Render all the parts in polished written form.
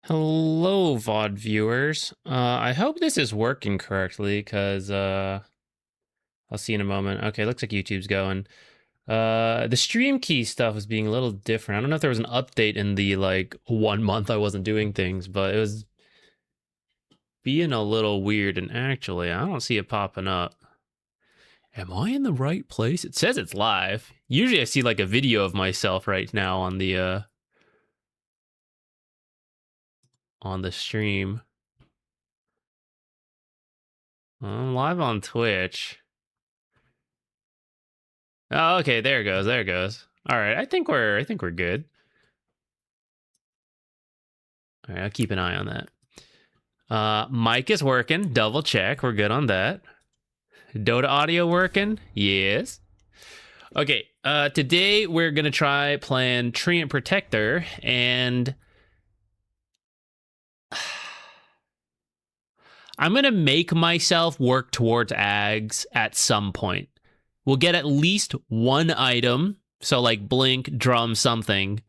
Hello, VOD viewers. I hope this is working correctly, because I'll see in a moment. Okay, looks like YouTube's going. The stream key stuff is being a little different. I don't know if there was an update in the, 1 month I wasn't doing things, but it was being a little weird, and actually, I don't see it popping up. Am I in the right place? It says it's live. Usually I see, a video of myself right now on the stream. I'm live on Twitch. Oh, okay, there it goes. There it goes. All right, I think we're good. All right, I'll keep an eye on that. Mic is working. Double check. We're good on that. Dota audio working? Yes. Okay, today we're gonna try playing Treant Protector, and I'm gonna make myself work towards Aghs at some point. We'll get at least one item, so like blink, drum, something.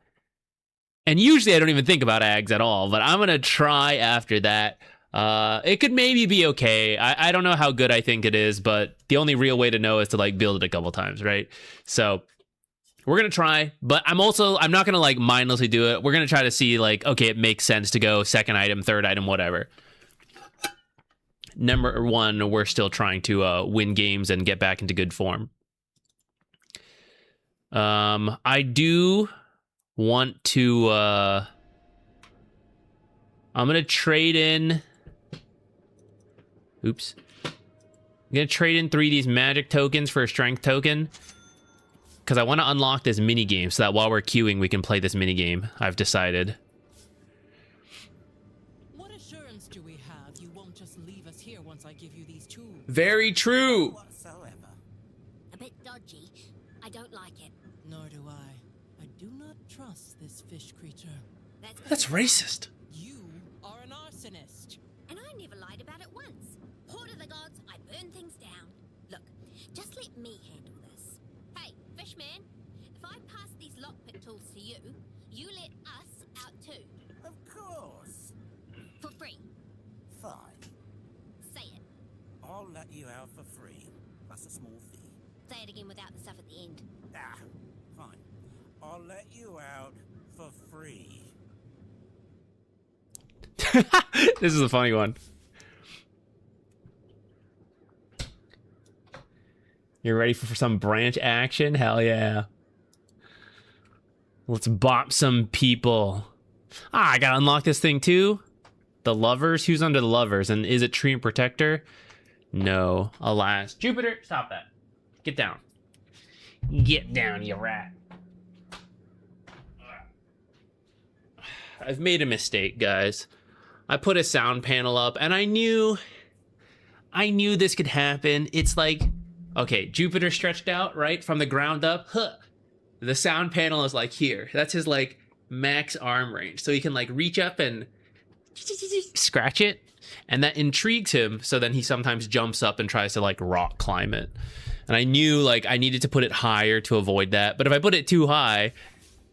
And usually I don't even think about Aghs at all, but I'm going to try after that. It could maybe be okay. I don't know how good I think it is, but the only real way to know is to build it a couple times, right? So we're going to try, but I'm not going to mindlessly do it. We're going to try to see okay, it makes sense to go second item, third item, whatever. Number one, we're still trying to win games and get back into good form. I do want to I'm gonna trade in I'm gonna trade in 3D's magic tokens for a strength token, because I want to unlock this mini game so that while we're queuing we can play this mini game. I've decided. What assurance do we have you won't just leave us here once I give you these tools? Very true. Whatsoever. A bit dodgy. I don't like it. Nor do I. I do not trust this fish creature. That's racist. You are an arsonist. And I never lied about it once. Horde of the gods, I burn things down. Look, just let me handle this. Hey, Fishman, if I pass these lockpick tools to you, you let us out too. Of course. For free. Fine. Say it. I'll let you out for free. That's a small fee. Say it again without the stuff at the end. Ah, fine. I'll let you out for free. This is a funny one. You're ready for some branch action? Hell yeah. Let's bop some people. Ah, I gotta unlock this thing too. The lovers? Who's under the lovers? And is it Treant Protector? No, alas. Jupiter, stop that. Get down. Get down, you rat. I've made a mistake, guys. I put a sound panel up, and I knew this could happen. It's like, okay, Jupiter stretched out, right? From the ground up. Huh. The sound panel is here. That's his max arm range. So he can reach up and scratch it. And that intrigues him. So then he sometimes jumps up and tries to rock climb it. And I knew I needed to put it higher to avoid that. But if I put it too high,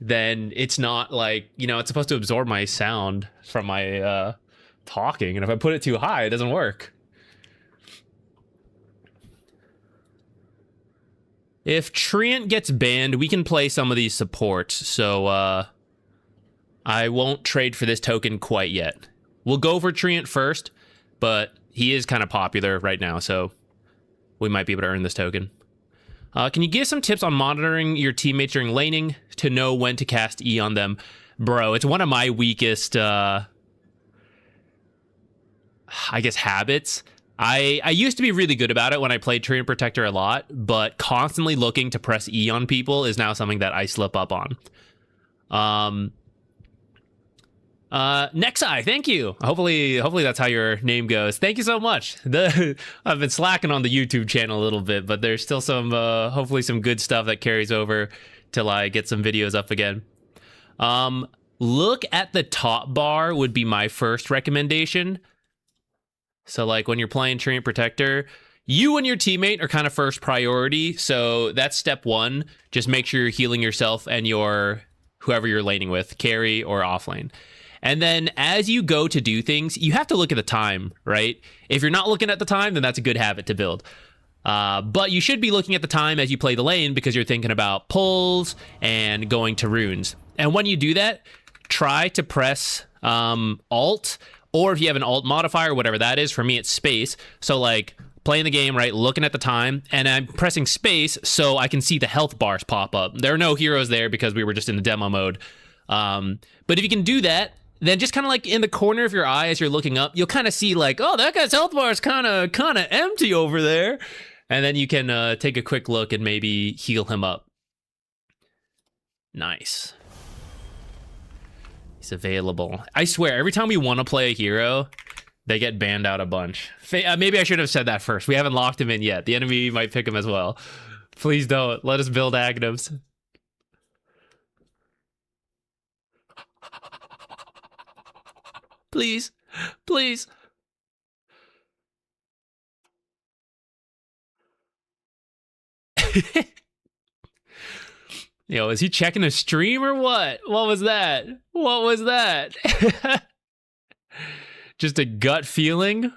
then it's not it's supposed to absorb my sound from my talking. And if I put it too high, it doesn't work. If Treant gets banned, we can play some of these supports. So I won't trade for this token quite yet. We'll go for Treant first, but he is kind of popular right now, so we might be able to earn this token. Can you give some tips on monitoring your teammates during laning to know when to cast E on them? Bro, it's one of my weakest, I guess, habits. I used to be really good about it when I played Treant Protector a lot, but constantly looking to press E on people is now something that I slip up on. Nexai, thank you. Hopefully that's how your name goes. Thank you so much. I've been slacking on the YouTube channel a little bit, but there's still some, hopefully some good stuff that carries over till I get some videos up again. Look at the top bar would be my first recommendation. So when you're playing Treant Protector, you and your teammate are kind of first priority. So that's step one. Just make sure you're healing yourself and whoever you're laning with, carry or offlane. And then as you go to do things, you have to look at the time, right? If you're not looking at the time, then that's a good habit to build. But you should be looking at the time as you play the lane because you're thinking about pulls and going to runes. And when you do that, try to press Alt, or if you have an Alt modifier, whatever that is, for me it's space. So like playing the game, right, looking at the time, and I'm pressing space so I can see the health bars pop up. There are no heroes there because we were just in the demo mode. But if you can do that, then just kind of like in the corner of your eye as you're looking up, you'll kind of see like, oh, that guy's health bar is kind of empty over there. And then you can take a quick look and maybe heal him up. Nice. He's available. I swear, every time we want to play a hero, they get banned out a bunch. Maybe I should have said that first. We haven't locked him in yet. The enemy might pick him as well. Please don't. Let us build Aghs. Please. Please. Yo, is he checking a stream or what? What was that? What was that? Just a gut feeling?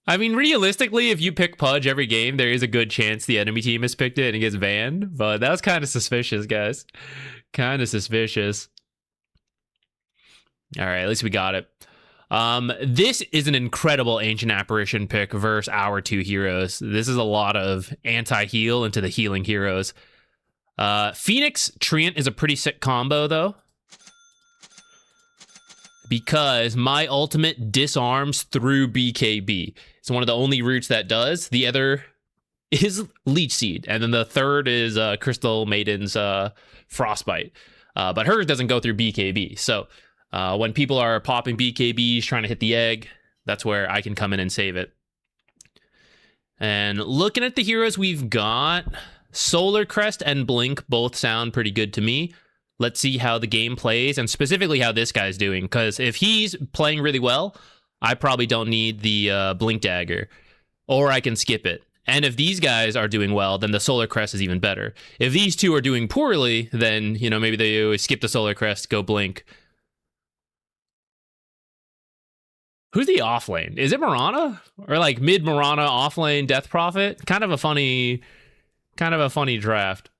I mean, realistically, if you pick Pudge every game, there is a good chance the enemy team has picked it and it gets banned. But that was kind of suspicious, guys. Kind of suspicious. All right, at least we got it. This is an incredible Ancient Apparition pick versus our two heroes. This is a lot of anti-heal into the healing heroes. Phoenix Treant is a pretty sick combo, though, because my ultimate disarms through BKB. It's one of the only routes that does. The other is Leech Seed, and then the third is Crystal Maiden's Frostbite. But hers doesn't go through BKB, so when people are popping BKBs, trying to hit the egg, that's where I can come in and save it. And looking at the heroes we've got, Solar Crest and Blink both sound pretty good to me. Let's see how the game plays, and specifically how this guy's doing, because if he's playing really well, I probably don't need the Blink Dagger, or I can skip it. And if these guys are doing well, then the Solar Crest is even better. If these two are doing poorly, then, you know, maybe they skip the Solar Crest, go Blink. Who's the off lane? Is it Mirana? Or like mid Mirana off lane Death Prophet? Kind of a funny draft.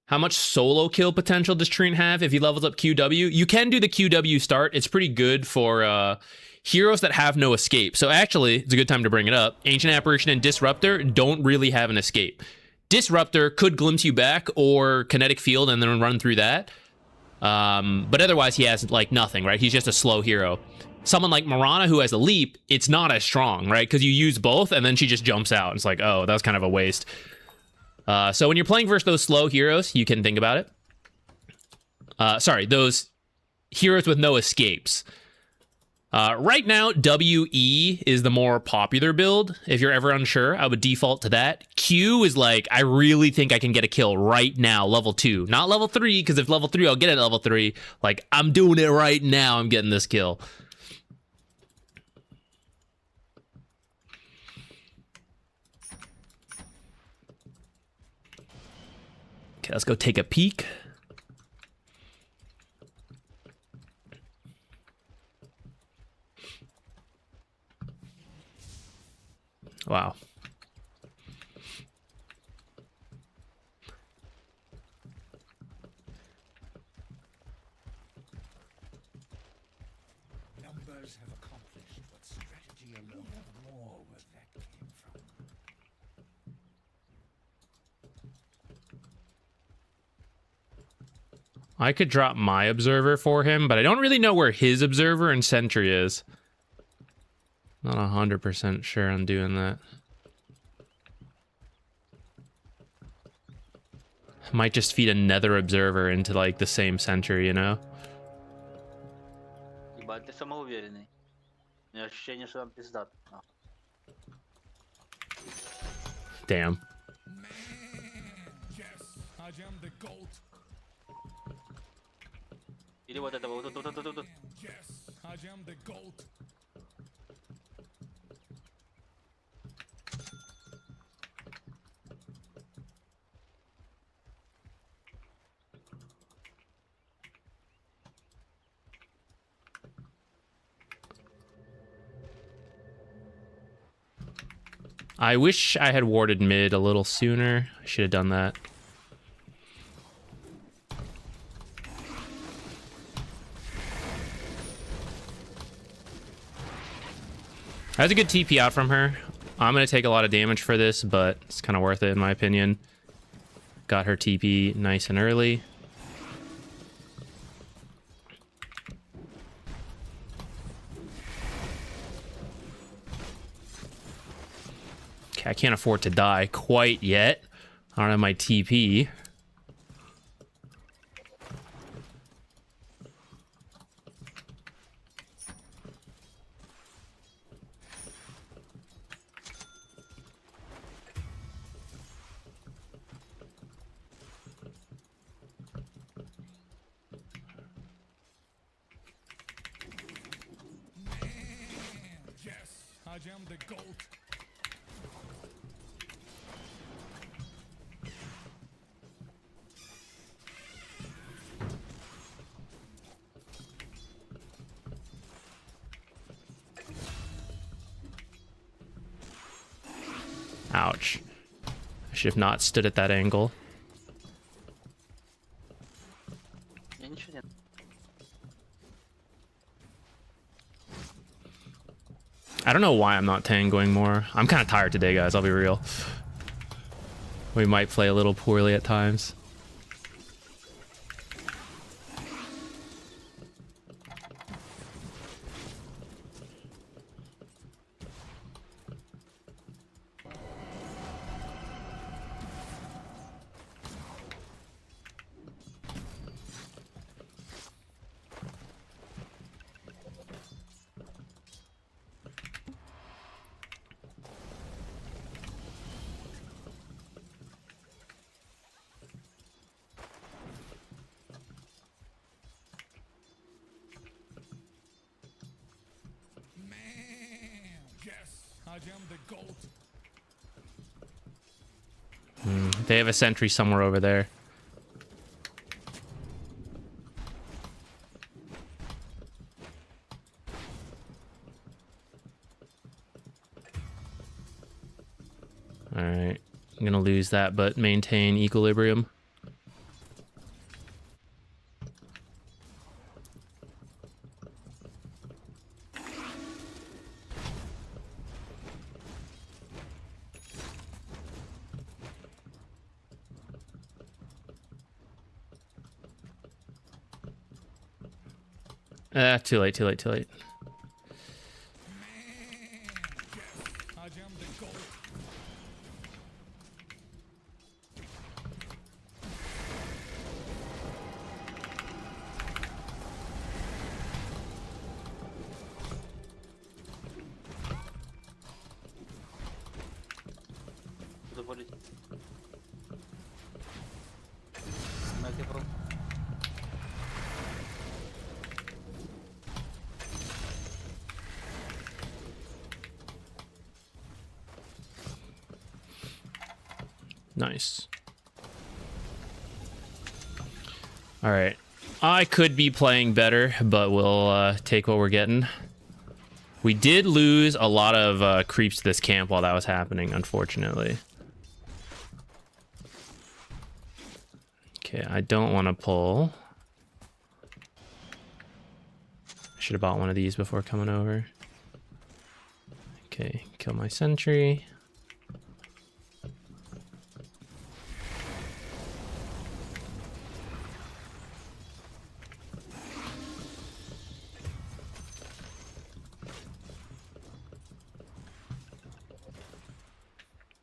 How much solo kill potential does Treant have if he levels up QW? You can do the QW start. It's pretty good for heroes that have no escape. So actually, it's a good time to bring it up. Ancient Apparition and Disruptor don't really have an escape. Disruptor could glimpse you back or Kinetic Field and then run through that. But otherwise he has like nothing, right? He's just a slow hero. Someone like Mirana who has a leap, it's not as strong, right? Because you use both and then she just jumps out. It's like, oh, that was kind of a waste. So when you're playing versus those slow heroes, you can think about it. Sorry, those heroes with no escapes. Right now, WE is the more popular build. If you're ever unsure, I would default to that. Q is like, I really think I can get a kill right now, level 2. Not level 3, because if level 3, I'll get it at level 3. Like, I'm doing it right now, I'm getting this kill. Okay, let's go take a peek. Wow. Numbers have accomplished what strategy alone have more where that came from. I could drop my observer for him, but I don't really know where his observer and sentry is. Not 100% sure I'm doing that. Might just feed another observer into like the same sentry, you know? Damn. Yes, I am the goat. Yes, I am the goat. I wish I had warded mid a little sooner. I should have done that. That's a good TP out from her. I'm going to take a lot of damage for this, but it's kind of worth it in my opinion. Got her TP nice and early. Okay, I can't afford to die quite yet. I don't have my TP. Yes, I am the goat. Ouch. I should have not stood at that angle. I don't know why I'm not tangoing more. I'm kind of tired today, guys. I'll be real. We might play a little poorly at times. I am the goat. They have a sentry somewhere over there. Alright. I'm gonna lose that, but maintain equilibrium. Too late, too late, too late. I am the goat. Nice. All right. I could be playing better, but we'll take what we're getting. We did lose a lot of creeps to this camp while that was happening, unfortunately. Okay, I don't want to pull. I should have bought one of these before coming over. Okay, kill my sentry.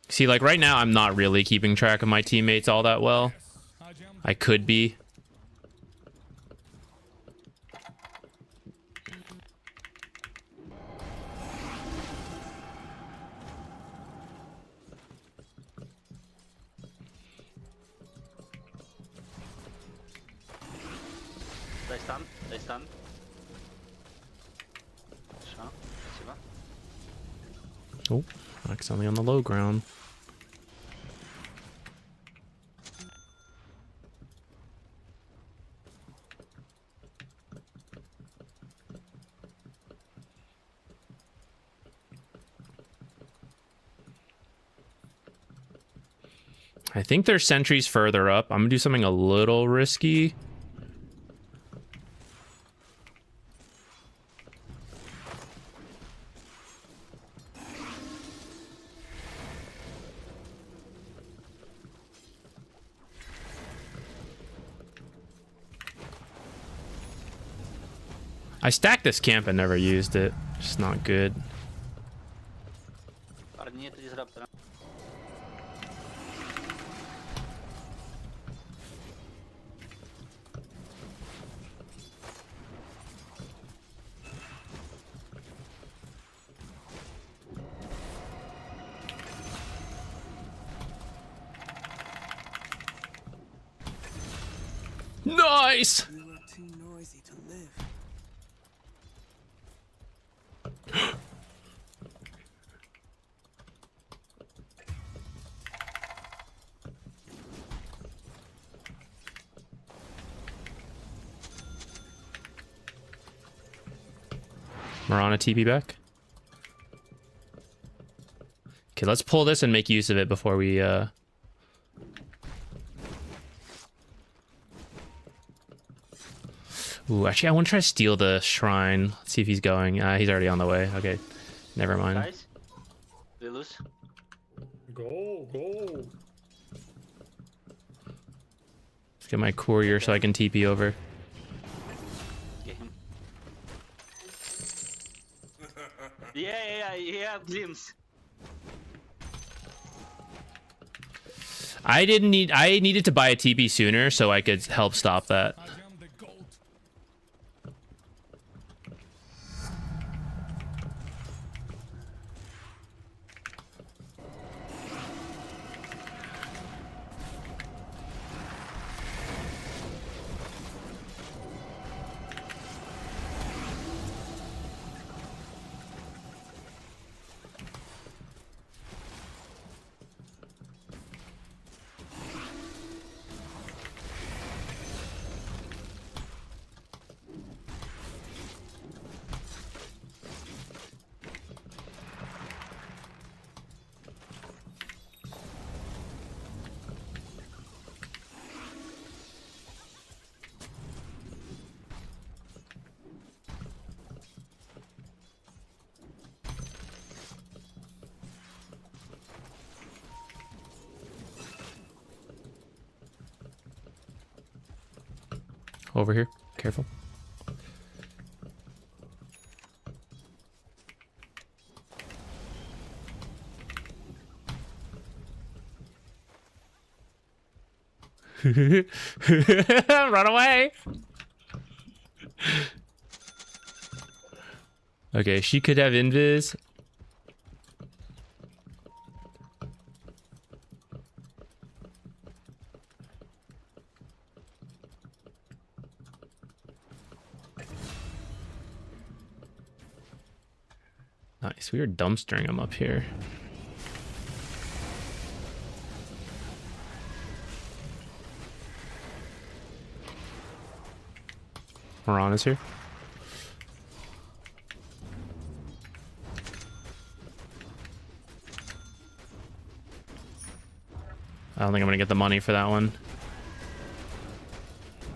See, like right now, I'm not really keeping track of my teammates all that well. I could be. They stun, they stun. Sure, super. Oh, Aghs only on the low ground. I think there's sentries further up. I'm gonna do something a little risky. I stacked this camp and never used it. Just not good. Party need to disrupt. Nice! You are too noisy to live. Marana TP back. Okay, let's pull this and make use of it before we Ooh, actually I want to try to steal the shrine. Let's see if he's going. He's already on the way. Okay. Never mind. Guys, we lose. Go, go. Let's get my courier so I can TP over. Get him. Yeah, glimpse. I needed to buy a TP sooner so I could help stop that. I am the goat. Over here. Careful. Run away. Okay, she could have invis. Nice. We were dumpstering him up here. Marana's here. I don't think I'm gonna get the money for that one.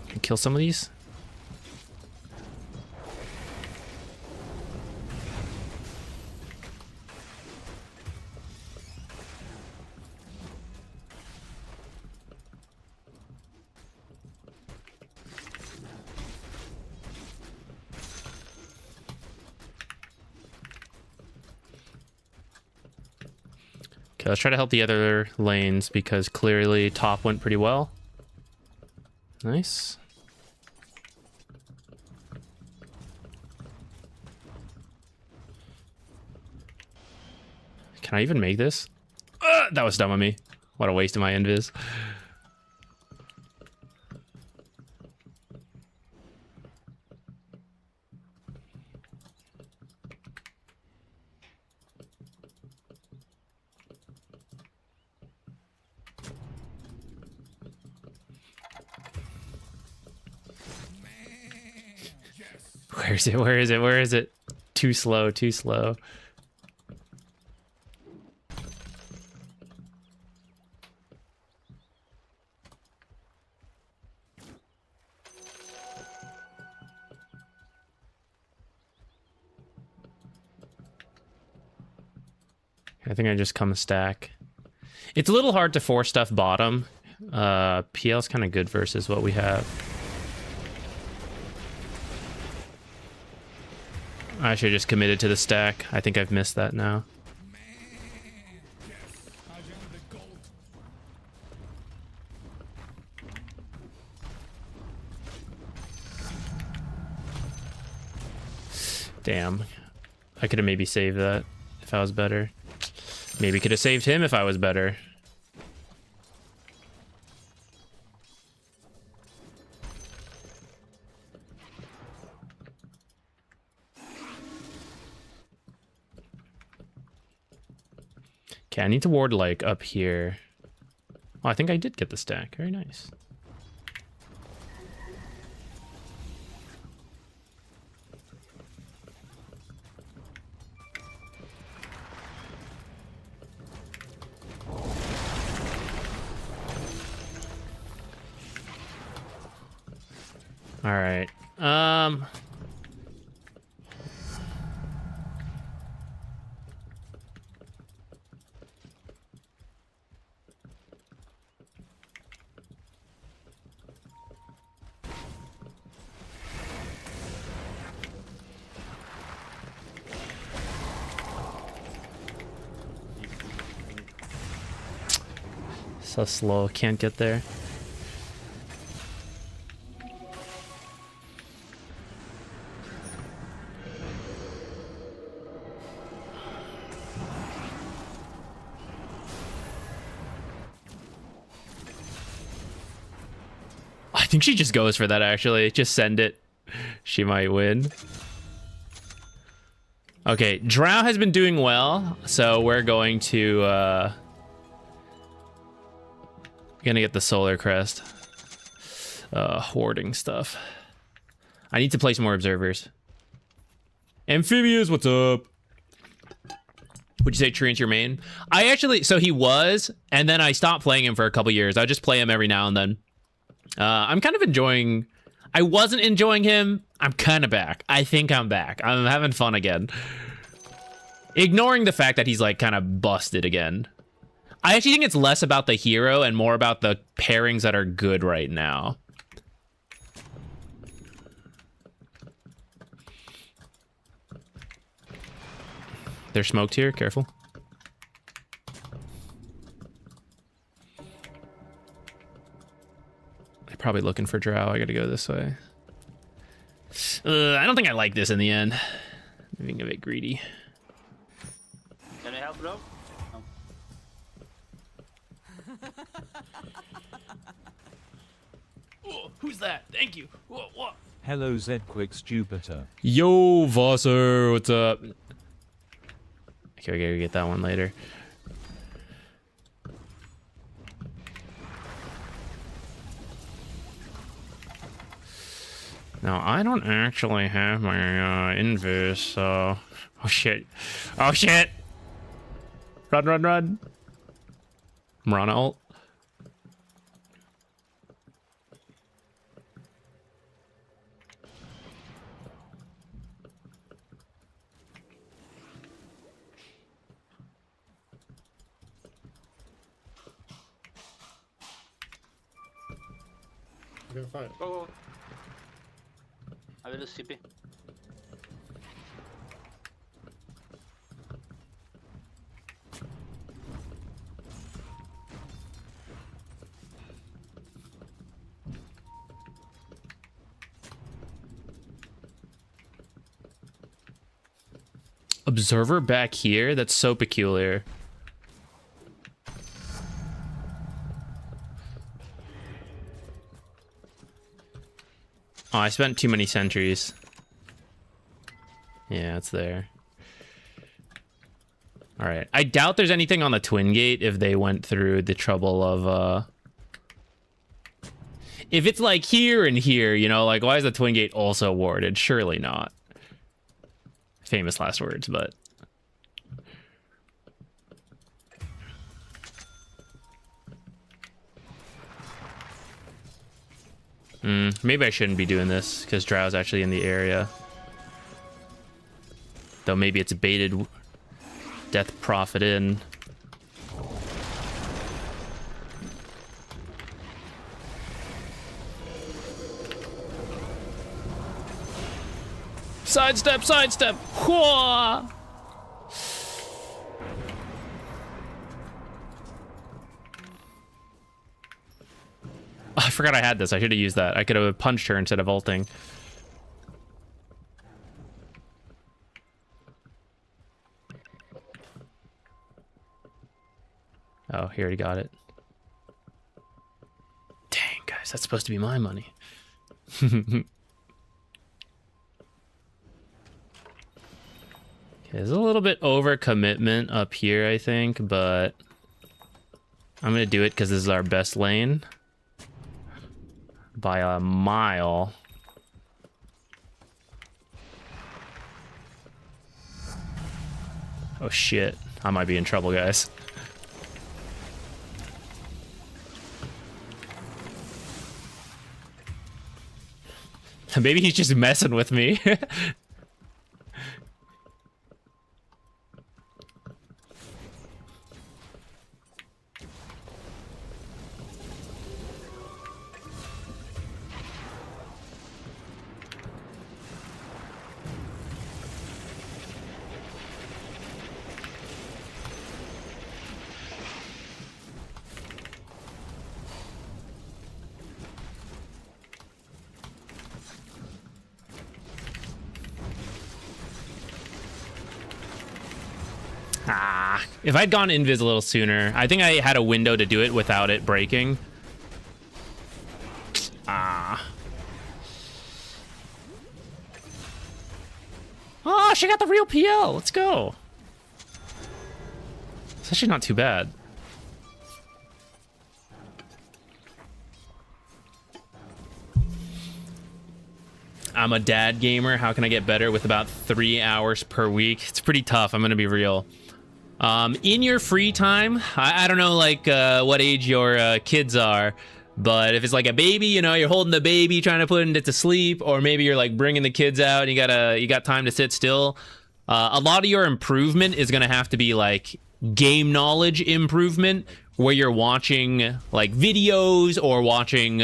Can I kill some of these? Okay, let's try to help the other lanes because clearly top went pretty well. Nice. Can I even make this? That was dumb of me. What a waste of my invis. Where is it? Where is it? Where is it? Too slow, too slow. I think I just come a stack. It's a little hard to force stuff bottom. PL's kind of good versus what we have. I should have just committed to the stack. I think I've missed that now. Damn. I could have maybe saved that if I was better. Maybe could have saved him if I was better. Okay, I need to ward like up here. Oh, I think I did get the stack. Very nice. All right. So slow, can't get there. I think she just goes for that, actually. Just send it. She might win. Okay, Drow has been doing well, so we're going to gonna get the solar crest. Hoarding stuff. I need to play some more observers. Amphibious, what's up? Would you say Treant's your main? I actually, so he was, and then I stopped playing him for a couple years. I just play him every now and then. I'm kind of enjoying, I wasn't enjoying him. I'm kind of back. I think I'm back. I'm having fun again. Ignoring the fact that he's like kind of busted again. I actually think it's less about the hero and more about the pairings that are good right now. They're smoked here, careful. They're probably looking for Drow. I gotta go this way. I don't think I like this in the end. I'm being a bit greedy. Can I help, bro? No. Oh, who's that? Thank you. Whoa, whoa. Hello Zquix Jupiter. Yo, Vosser, what's up? Okay, we gotta get that one later. Now, I don't actually have my invis, so... Oh, shit. Oh, shit! Run, run, run! I'm on ult. You can fight. Go, go. I will CP. Observer back here? That's so peculiar. Oh, I spent too many sentries. Yeah, it's there. All right. I doubt there's anything on the Twin Gate if they went through the trouble of... If it's like here and here, you know, like why is the Twin Gate also warded? Surely not. Famous last words, but... Maybe I shouldn't be doing this because Drow's actually in the area. Though maybe it's baited. Death Prophet in. Sidestep, sidestep. Whoa! I forgot I had this. I should have used that. I could have punched her instead of ulting. Oh, he already got it. Dang, guys, that's supposed to be my money. Okay, there's a little bit over commitment up here, I think, but I'm gonna do it because this is our best lane by a mile. Oh shit, I might be in trouble, guys. Maybe he's just messing with me. If I'd gone invis a little sooner, I think I had a window to do it without it breaking. Oh, she got the real PL. Let's go. It's actually not too bad. I'm a dad gamer. How can I get better with about 3 hours per week? It's pretty tough. I'm going to be real. In your free time, I don't know like what age your kids are, but if it's like a baby, you know, you're holding the baby, trying to put it to sleep, or maybe you're like bringing the kids out and you got time to sit still. A lot of your improvement is going to have to be like game knowledge improvement, where you're watching like videos or watching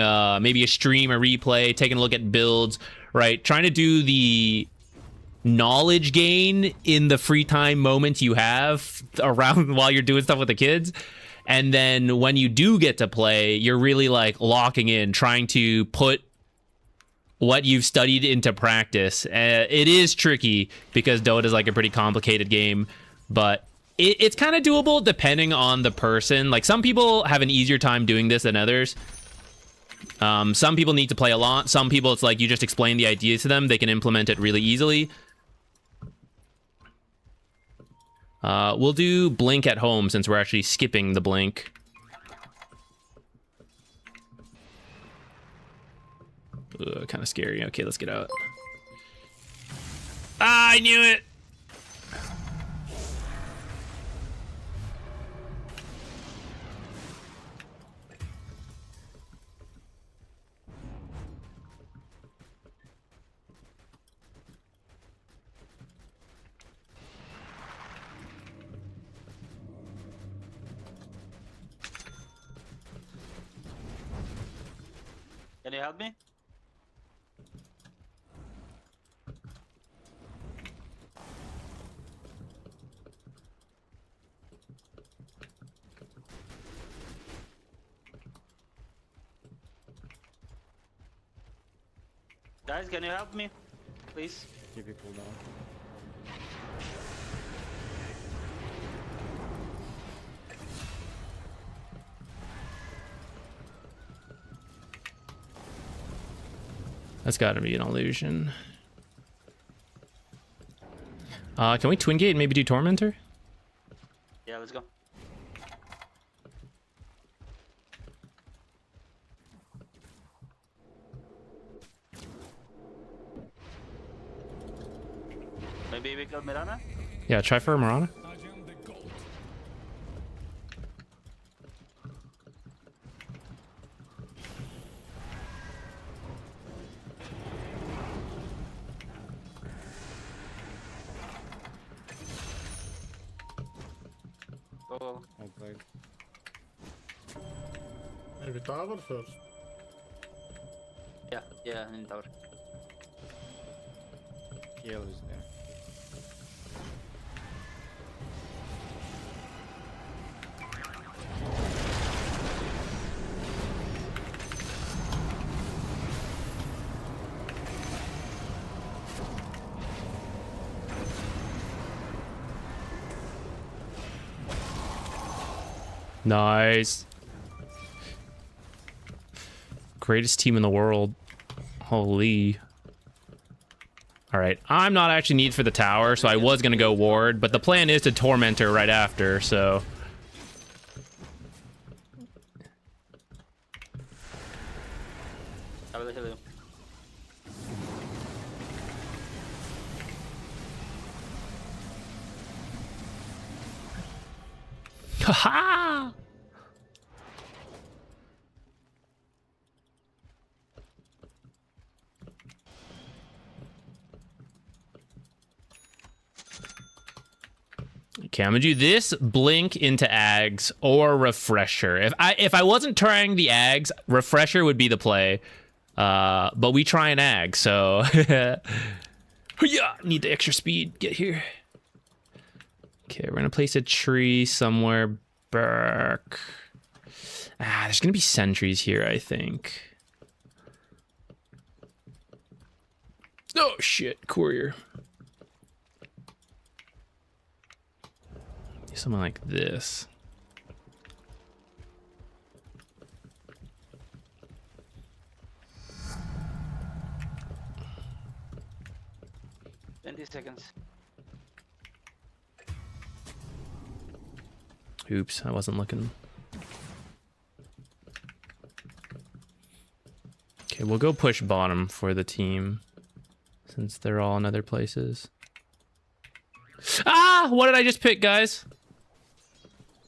maybe a stream, a replay, taking a look at builds, right? Trying to do the knowledge gain in the free time moments you have around while you're doing stuff with the kids. And then when you do get to play, you're really like locking in, trying to put what you've studied into practice. It is tricky because Dota is like a pretty complicated game, but it's kind of doable depending on the person. Like some people have an easier time doing this than others. Some people need to play a lot. Some people, it's like you just explain the idea to them. They can implement it really easily. We'll do blink at home since we're actually skipping the blink. Kind of scary. Okay, let's get out. Ah, I knew it! Can you help me? Guys, can you help me? Please? Keep it cool down. That's gotta be an illusion. Can we twin gate and maybe do Tormentor? Yeah, let's go. Maybe we kill Mirana? Yeah, try for a Mirana. Careful. Okay. Maybe tower first. Yeah, in tower. Kill is there. Nice. Greatest team in the world. Holy. All right, I'm not actually need for the tower, so I was gonna go ward, but the plan is to torment her right after, so. I will heal you. Haha! Okay, I'm gonna do this, blink into Aghs or refresher. If I wasn't trying the Aghs, refresher would be the play. But we try an Aghs, so yeah, need the extra speed. Get here. Okay, we're gonna place a tree somewhere back. There's gonna be sentries here, I think. Oh shit, courier. Something like this. Seconds. Oops, I wasn't looking. Okay, we'll go push bottom for the team, since they're all in other places. Ah! What did I just pick, guys?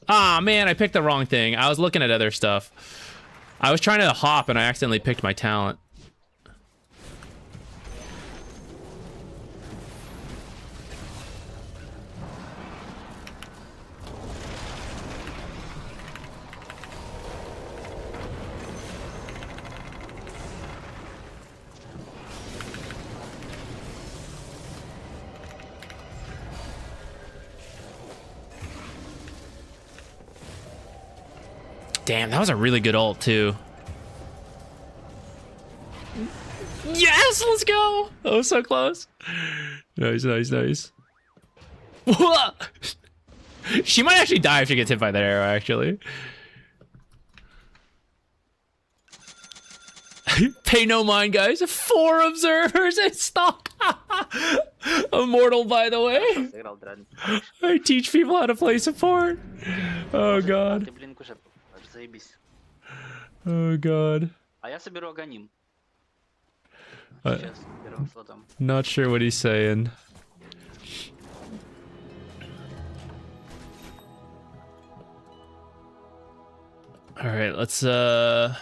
Ah, man, I picked the wrong thing. I was looking at other stuff. I was trying to hop and I accidentally picked my talent. Damn, that was a really good ult, too. Yes, let's go! That was so close. Nice, nice, nice. She might actually die if she gets hit by that arrow, actually. Pay no mind, guys. 4 observers in stock. Immortal, by the way. I teach people how to play support. Oh, God. Oh, God. А я соберу Аганим. Uh, Сейчас, первым слотом. Not sure what he's saying. All right, let's I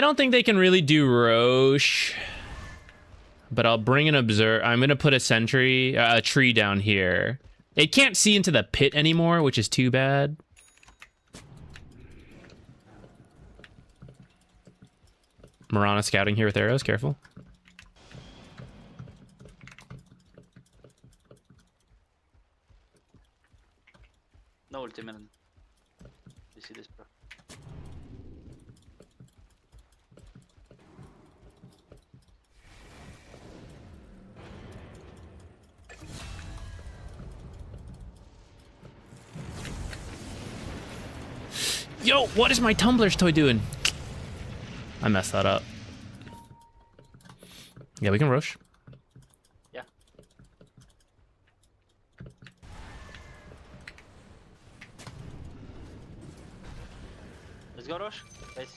don't think they can really do Roche, but I'll bring an observer. I'm gonna put a sentry, a tree down here. It can't see into the pit anymore, which is too bad. Mirana scouting here with arrows, careful. No ultimate. You see this, bro? Yo, what is my Tumblr's toy doing? I messed that up. Yeah, we can rush. Yeah. Let's go, Rosh. Guys.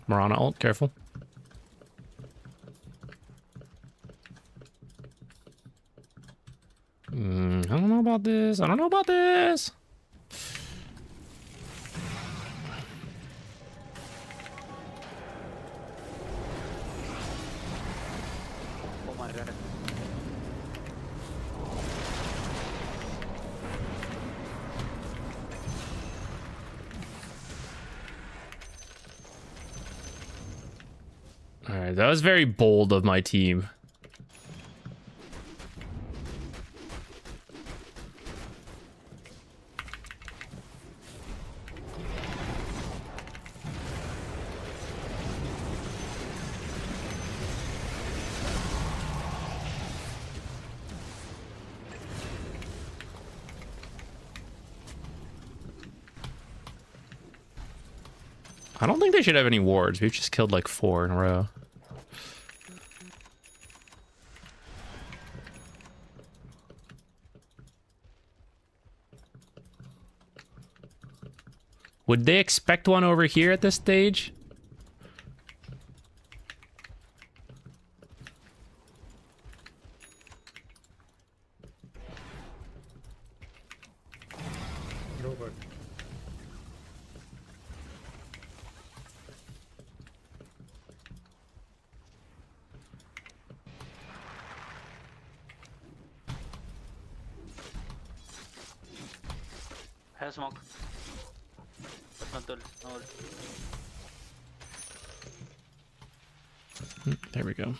Marana ult, careful. I don't know about this. I don't know about this. Oh my god. All right, that was very bold of my team. I don't think they should have any wards. We've just killed like 4 in a row. Would they expect one over here at this stage? Nobody. Have smoke. Not ult, no ult. There we go.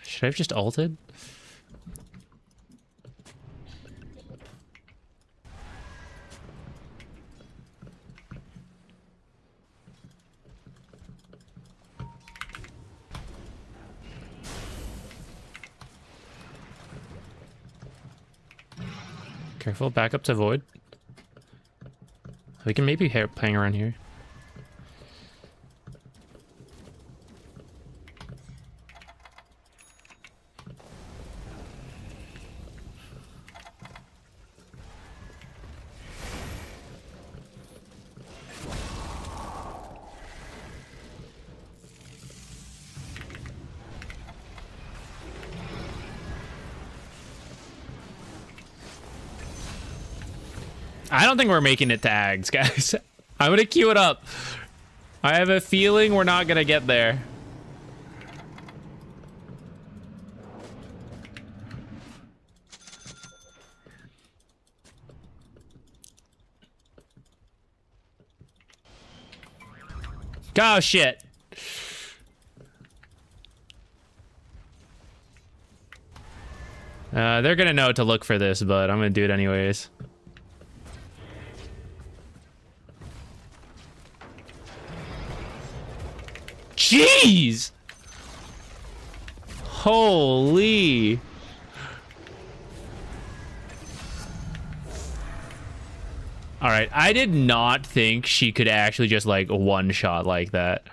Should I have just ulted? Careful, back up to void. We can maybe hang around here. I don't think we're making it to Aghs, guys. I'm gonna queue it up. I have a feeling we're not gonna get there. Oh, shit. They're gonna know to look for this, but I'm gonna do it anyways. Jeez! Holy! All right, I did not think she could actually just like one shot like that.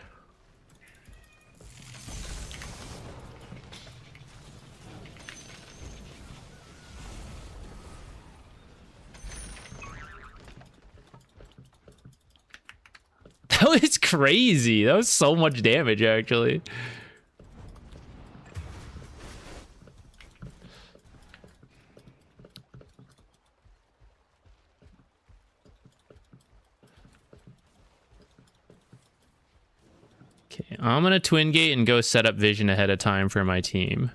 That was crazy. That was so much damage, actually. Okay, I'm gonna twin gate and go set up vision ahead of time for my team.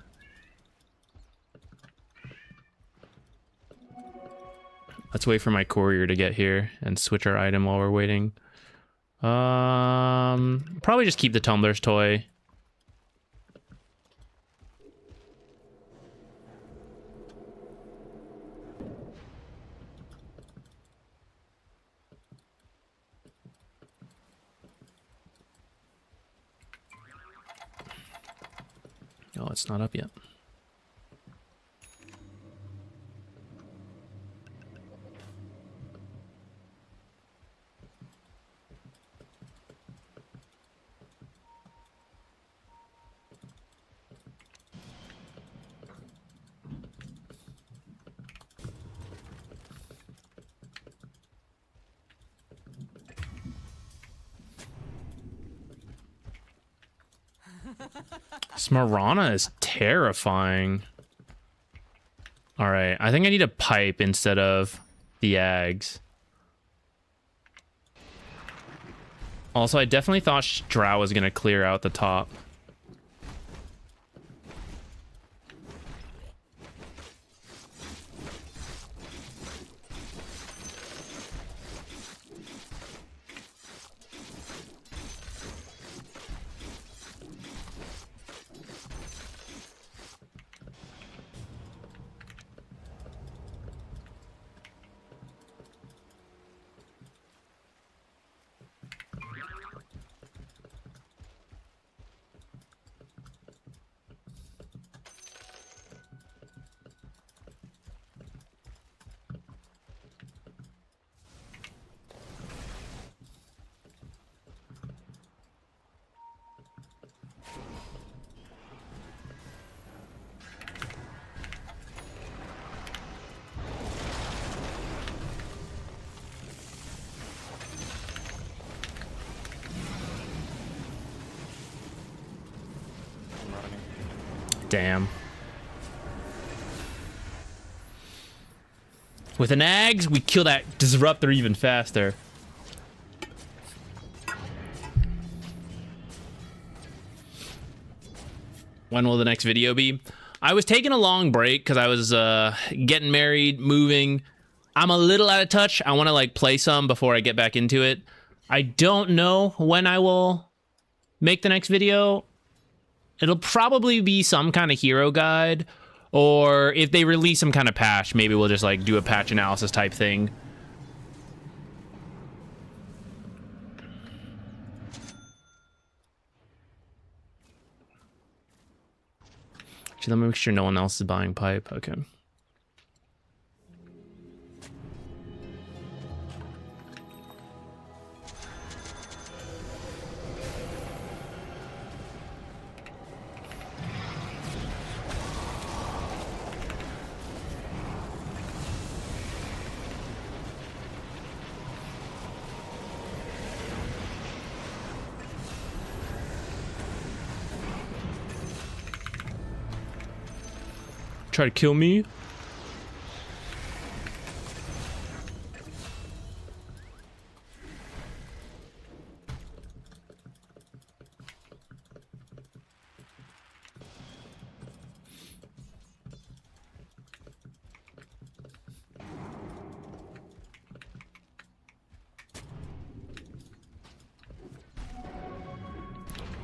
Let's wait for my courier to get here and switch our item while we're waiting. Probably just keep the tumbler's toy. Oh, it's not up yet. Smarana is terrifying. All right, I think I need a pipe instead of the Aghs. Also, I definitely thought Drow was gonna clear out the top. Damn. With an Aghs, we kill that disruptor even faster. When will the next video be? I was taking a long break because I was getting married, moving. I'm a little out of touch. I want to like play some before I get back into it. I don't know when I will make the next video. It'll probably be some kind of hero guide, or if they release some kind of patch, maybe we'll just like do a patch analysis type thing. Actually, let me make sure no one else is buying pipe. Okay. Try to kill me.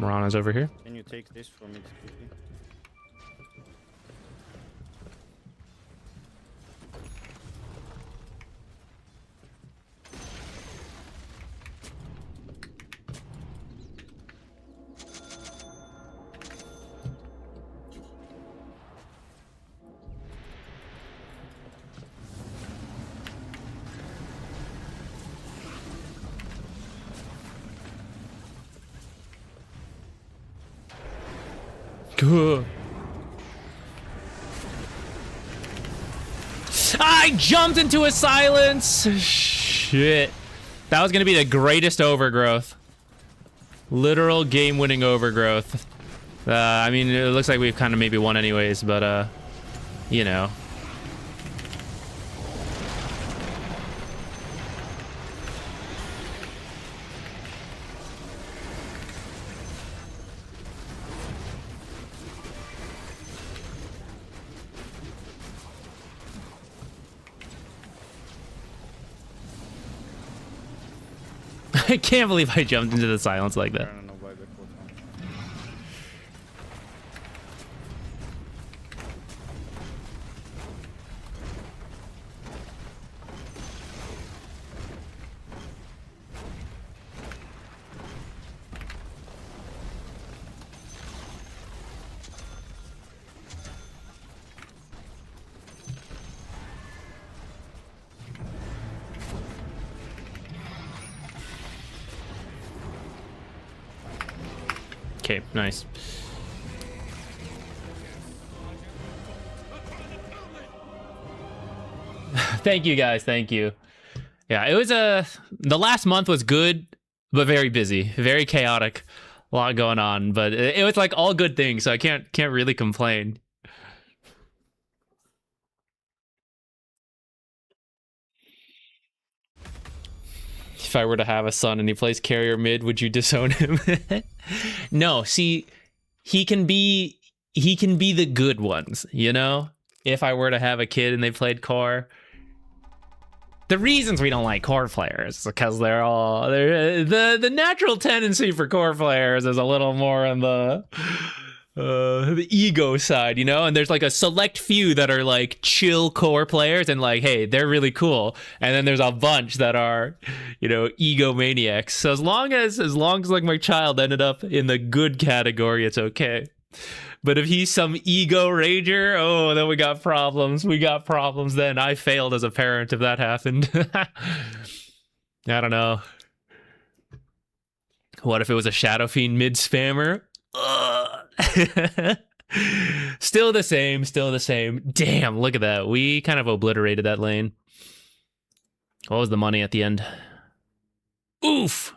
Marana's over here. Can you take this for me quickly? Good. I jumped into a silence. Shit. That was going to be the greatest overgrowth. Literal game-winning overgrowth. I mean, it looks like we've kind of maybe won anyways, but, you know. I can't believe I jumped into the silence like that. Okay, nice. Thank you guys, thank you. Yeah, it was the last month was good, but very busy, very chaotic, a lot going on. But it was like all good things, so I can't really complain. If I were to have a son and he plays carrier mid, would you disown him? No, see, he can be the good ones, you know? If I were to have a kid and they played core. The reasons we don't like core players is because they're the natural tendency for core players is a little more on the ego side, you know, and there's like a select few that are like chill core players and like, hey, they're really cool, and then there's a bunch that are, you know, egomaniacs. So as long as like my child ended up in the good category, it's okay. But if he's some ego rager, oh, then we got problems. We got problems then. I failed as a parent if that happened. I don't know. What if it was a Shadow Fiend mid spammer? Still the same. Damn, look at that. We kind of obliterated that lane. What was the money at the end? Oof.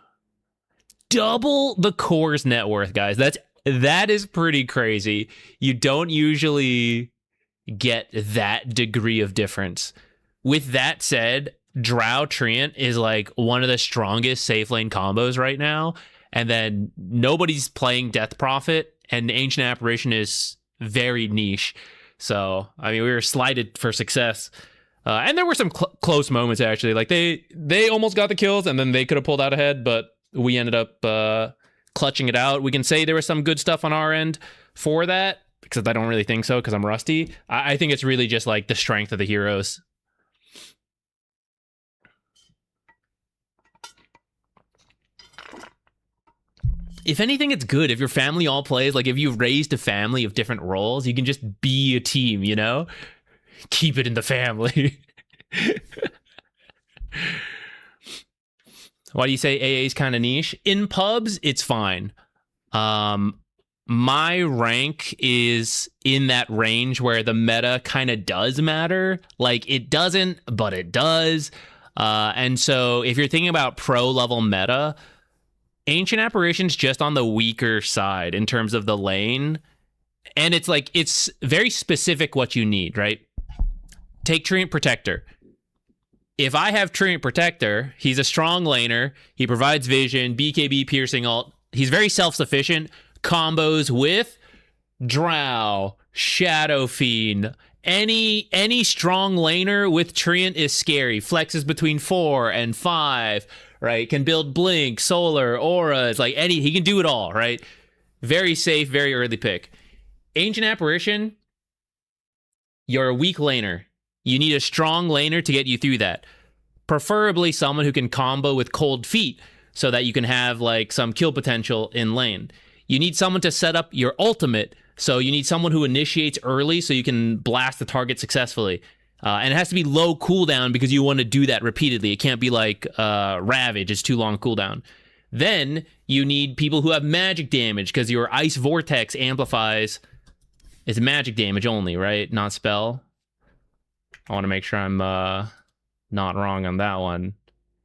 Double the core's net worth, guys. That is pretty crazy. You don't usually get that degree of difference. With that said, Drow Treant is like one of the strongest safe lane combos right now. And then nobody's playing Death Prophet, and Ancient Apparition is very niche. So, I mean, we were slighted for success. And there were some close moments, actually. Like, they almost got the kills, and then they could have pulled out ahead, but we ended up clutching it out. We can say there was some good stuff on our end for that, because I don't really think so, because I'm rusty. I think it's really just like the strength of the heroes. If anything, it's good. If your family all plays, like if you've raised a family of different roles, you can just be a team, you know? Keep it in the family. Why do you say AA is kind of niche? In pubs, it's fine. My rank is in that range where the meta kind of does matter. Like, it doesn't, but it does. And so if you're thinking about pro level meta, Ancient Apparition's just on the weaker side in terms of the lane. And it's like, it's very specific what you need, right? Take Treant Protector. If I have Treant Protector, he's a strong laner. He provides vision, BKB, piercing ult. He's very self-sufficient. Combos with Drow, Shadow Fiend. Any strong laner with Treant is scary. Flexes between 4 and 5, right? Can build Blink, Solar, Auras, like he can do it all, right? Very safe, very early pick. Ancient Apparition, you're a weak laner. You need a strong laner to get you through that. Preferably someone who can combo with Cold Feet so that you can have like some kill potential in lane. You need someone to set up your ultimate, so you need someone who initiates early so you can blast the target successfully. And it has to be low cooldown because you want to do that repeatedly. It can't be like Ravage, it's too long cooldown. Then you need people who have magic damage because your Ice Vortex amplifies. It's magic damage only, right? Not spell. I want to make sure I'm not wrong on that one.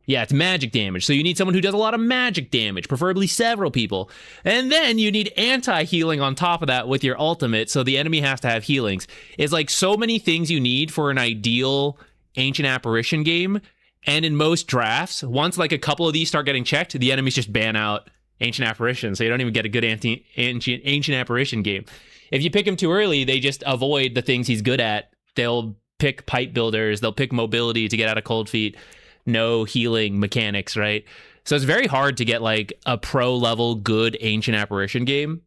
Yeah, it's magic damage. So you need someone who does a lot of magic damage, preferably several people. And then you need anti-healing on top of that with your ultimate, so the enemy has to have healings. It's like so many things you need for an ideal Ancient Apparition game. And in most drafts, once like a couple of these start getting checked, the enemies just ban out Ancient Apparition, so you don't even get a good Ancient Apparition game. If you pick him too early, they just avoid the things he's good at. They'll pick pipe builders, they'll pick mobility to get out of Cold Feet, no healing mechanics, right? So it's very hard to get like a pro level good Ancient Apparition game,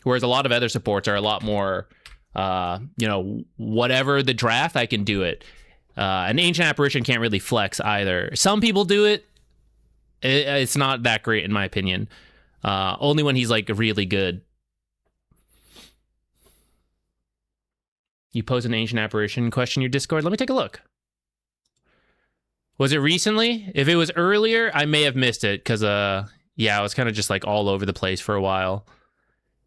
whereas a lot of other supports are a lot more whatever the draft, I can do it. An Ancient Apparition can't really flex either. Some people do it. It's not that great in my opinion. Only when he's like really good. You pose an Ancient Apparition question in your Discord. Let me take a look. Was it recently? If it was earlier, I may have missed it because, I was kind of just like all over the place for a while.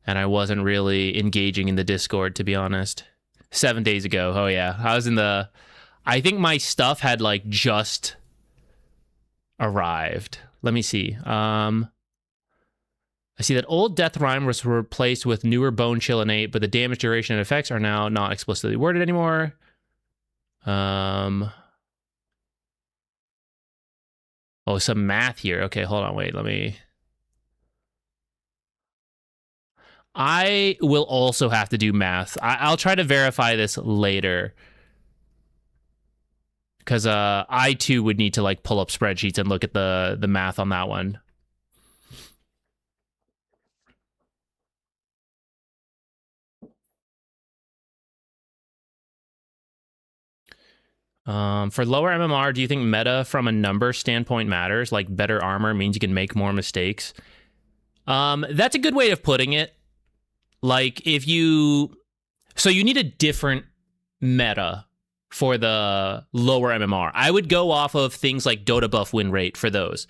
And I wasn't really engaging in the Discord, to be honest. 7 days ago. Oh, yeah. I was in the... I think my stuff had, like, just arrived. Let me see. I see that old Death Rhyme was replaced with newer Bone Chill and 8, but the damage, duration, and effects are now not explicitly worded anymore. Oh, some math here. Okay, hold on. Wait, let me... I will also have to do math. I'll try to verify this later. Because I, too, would need to, like, pull up spreadsheets and look at the math on that one. For lower MMR, do you think meta from a number standpoint matters? Like, better armor means you can make more mistakes? That's a good way of putting it. Like, if you... So you need a different meta for the lower MMR. I would go off of things like Dota buff win rate for those.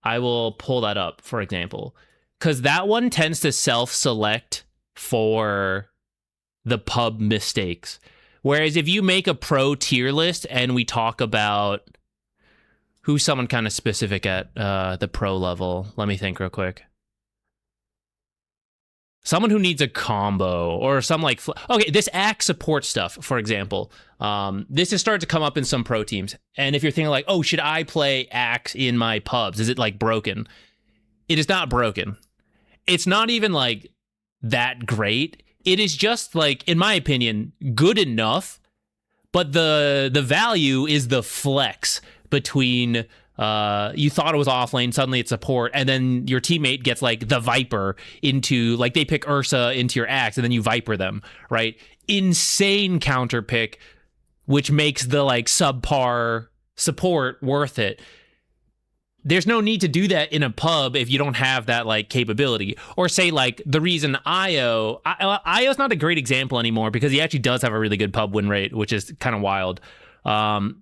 I will pull that up, for example. Because that one tends to self-select for the pub mistakes. Whereas if you make a pro tier list and we talk about who's someone kind of specific at the pro level, let me think real quick. Someone who needs a combo or some like... Okay, this Aghs support stuff, for example. This has started to come up in some pro teams. And if you're thinking like, oh, should I play Aghs in my pubs? Is it like broken? It is not broken. It's not even like that great. It is just like, in my opinion, good enough. But the value is the flex between... you thought it was off lane, suddenly it's support, and then your teammate gets like the Viper into, like they pick Ursa into your Aghs, and then you Viper them, right? Insane counter pick, which makes the like subpar support worth it. There's no need to do that in a pub if you don't have that like capability. Or say like the reason Io's not a great example anymore because he actually does have a really good pub win rate, which is kind of wild.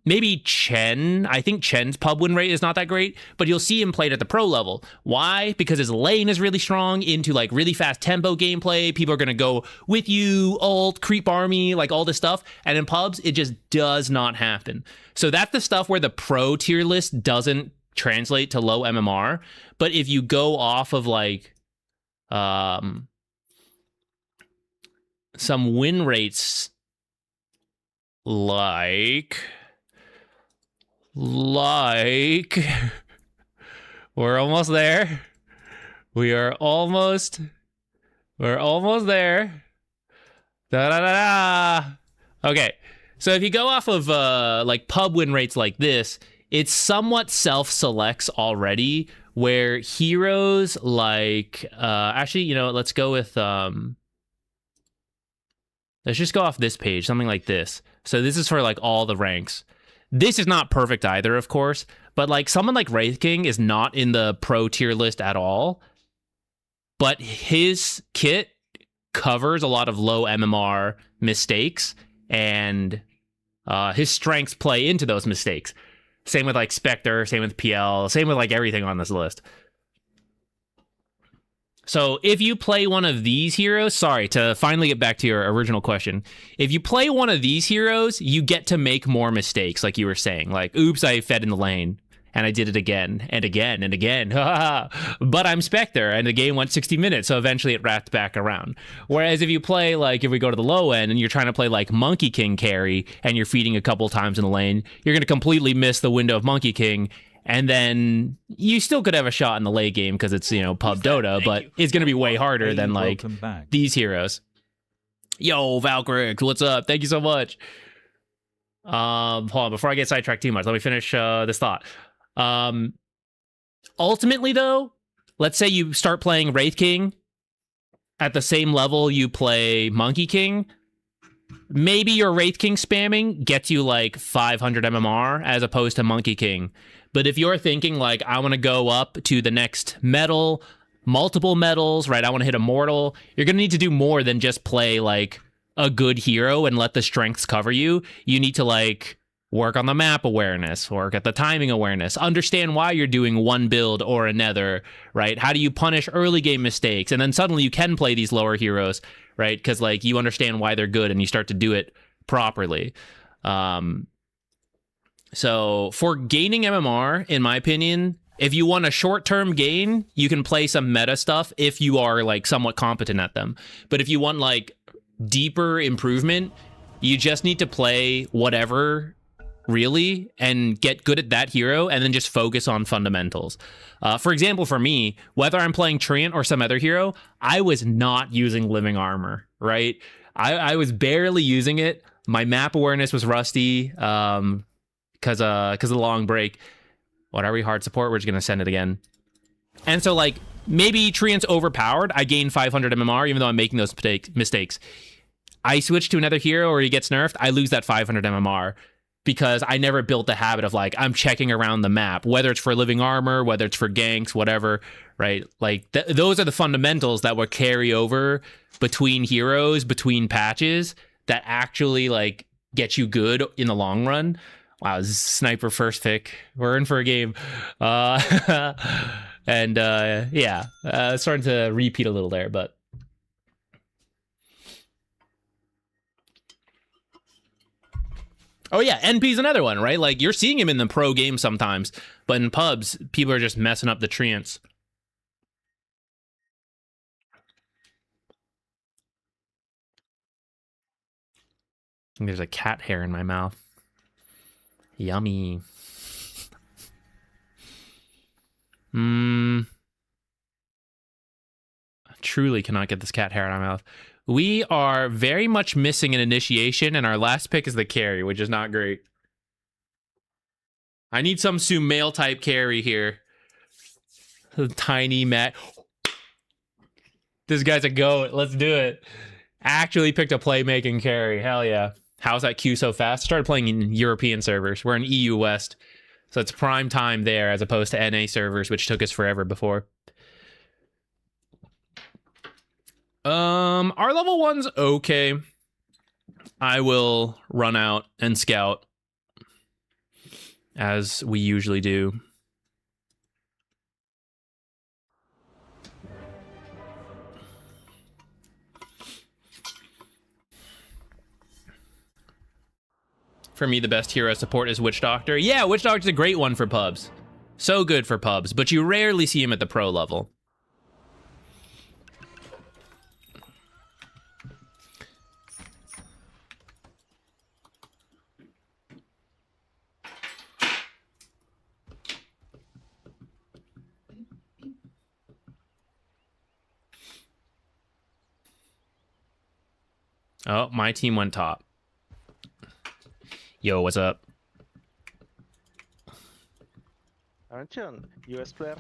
Maybe Chen. I think Chen's pub win rate is not that great, but you'll see him played at the pro level. Why? Because his lane is really strong into like really fast tempo gameplay. People are going to go with you, ult, creep army, like all this stuff. And in pubs, it just does not happen. So that's the stuff where the pro tier list doesn't translate to low MMR. But if you go off of like, some win rates like we're almost there. We're almost there. Da da da da. Okay. So if you go off of like pub win rates like this, it somewhat self-selects already where heroes like actually, you know, let's go with let's just go off this page, something like this. So this is for like all the ranks. This is not perfect either, of course, but like someone like Wraith King is not in the pro tier list at all, but his kit covers a lot of low MMR mistakes, and his strengths play into those mistakes. Same with like Spectre, same with PL, same with like everything on this list. So if you play one of these heroes, sorry, to finally get back to your original question, if you play one of these heroes, you get to make more mistakes, like you were saying. Like, oops, I fed in the lane, and I did it again, and again, and again. But I'm Spectre, and the game went 60 minutes, so eventually it wrapped back around. Whereas if you play, like, if we go to the low end, and you're trying to play, like, Monkey King carry, and you're feeding a couple times in the lane, you're going to completely miss the window of Monkey King, and then you still could have a shot in the late game because it's, you know, pub Dota, but it's going to be way harder than, like, these heroes. Yo, Valkyrie, what's up? Thank you so much. Hold on, before I get sidetracked too much, let me finish this thought. Ultimately, though, let's say you start playing Wraith King at the same level you play Monkey King. Maybe your Wraith King spamming gets you, like, 500 MMR as opposed to Monkey King. But if you're thinking, like, I want to go up to the next medal, multiple medals, right? I want to hit Immortal. You're going to need to do more than just play, like, a good hero and let the strengths cover you. You need to, like, work on the map awareness, work at the timing awareness, understand why you're doing one build or another, right? How do you punish early game mistakes? And then suddenly you can play these lower heroes, right? Because like you understand why they're good and you start to do it properly. So for gaining MMR, in my opinion, if you want a short-term gain, you can play some meta stuff if you are like somewhat competent at them. But if you want like deeper improvement, you just need to play whatever really and get good at that hero and then just focus on fundamentals. For example, for me, whether I'm playing Treant or some other hero, I was not using living armor, right? I was barely using it. My map awareness was rusty because of the long break. What are we, hard support? We're just going to send it again. And so like maybe Treant's overpowered. I gain 500 MMR even though I'm making those mistakes. I switch to another hero or he gets nerfed, I lose that 500 MMR because I never built the habit of like, I'm checking around the map, whether it's for living armor, whether it's for ganks, whatever, right? Like those are the fundamentals that will carry over between heroes, between patches that actually like get you good in the long run. Wow, sniper first pick. We're in for a game. And yeah, starting to repeat a little there, but oh yeah, NP's another one, right? Like you're seeing him in the pro game sometimes, but in pubs, people are just messing up the Treants. I think there's a cat hair in my mouth. Yummy. I truly cannot get this cat hair out of my mouth. We are very much missing an initiation, and our last pick is the carry, which is not great. I need some Sumail type carry here. Tiny Matt. This guy's a goat. Let's do it. Actually picked a playmaking carry. Hell yeah. How's that queue so fast? Started playing in European servers. We're in EU West. So it's prime time there as opposed to NA servers, which took us forever before. Our level 1's okay. I will run out and scout as we usually do. For me, the best hero support is Witch Doctor. Yeah, Witch Doctor's a great one for pubs. So good for pubs, but you rarely see him at the pro level. Oh, my team went top. Yo, what's up? Aren't you an US player?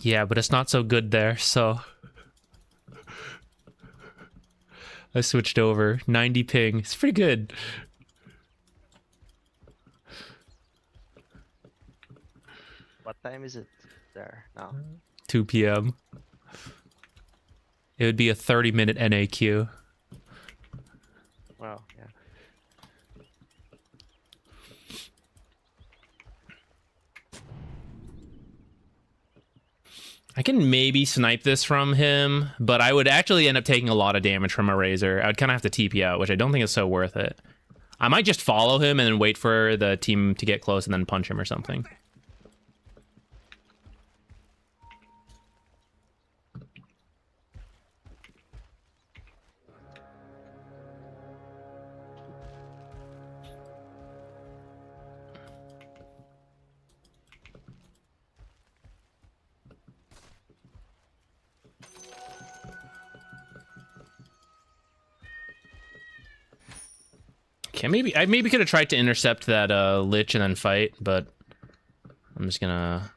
Yeah, but it's not so good there, so I switched over. 90 ping. It's pretty good. What time is it there now? 2 p.m. It would be a 30-minute NAQ. Wow, yeah. I can maybe snipe this from him, but I would actually end up taking a lot of damage from a Razor. I would kind of have to TP out, which I don't think is so worth it. I might just follow him and then wait for the team to get close and then punch him or something. Okay, maybe I could have tried to intercept that Lich and then fight, but I'm just gonna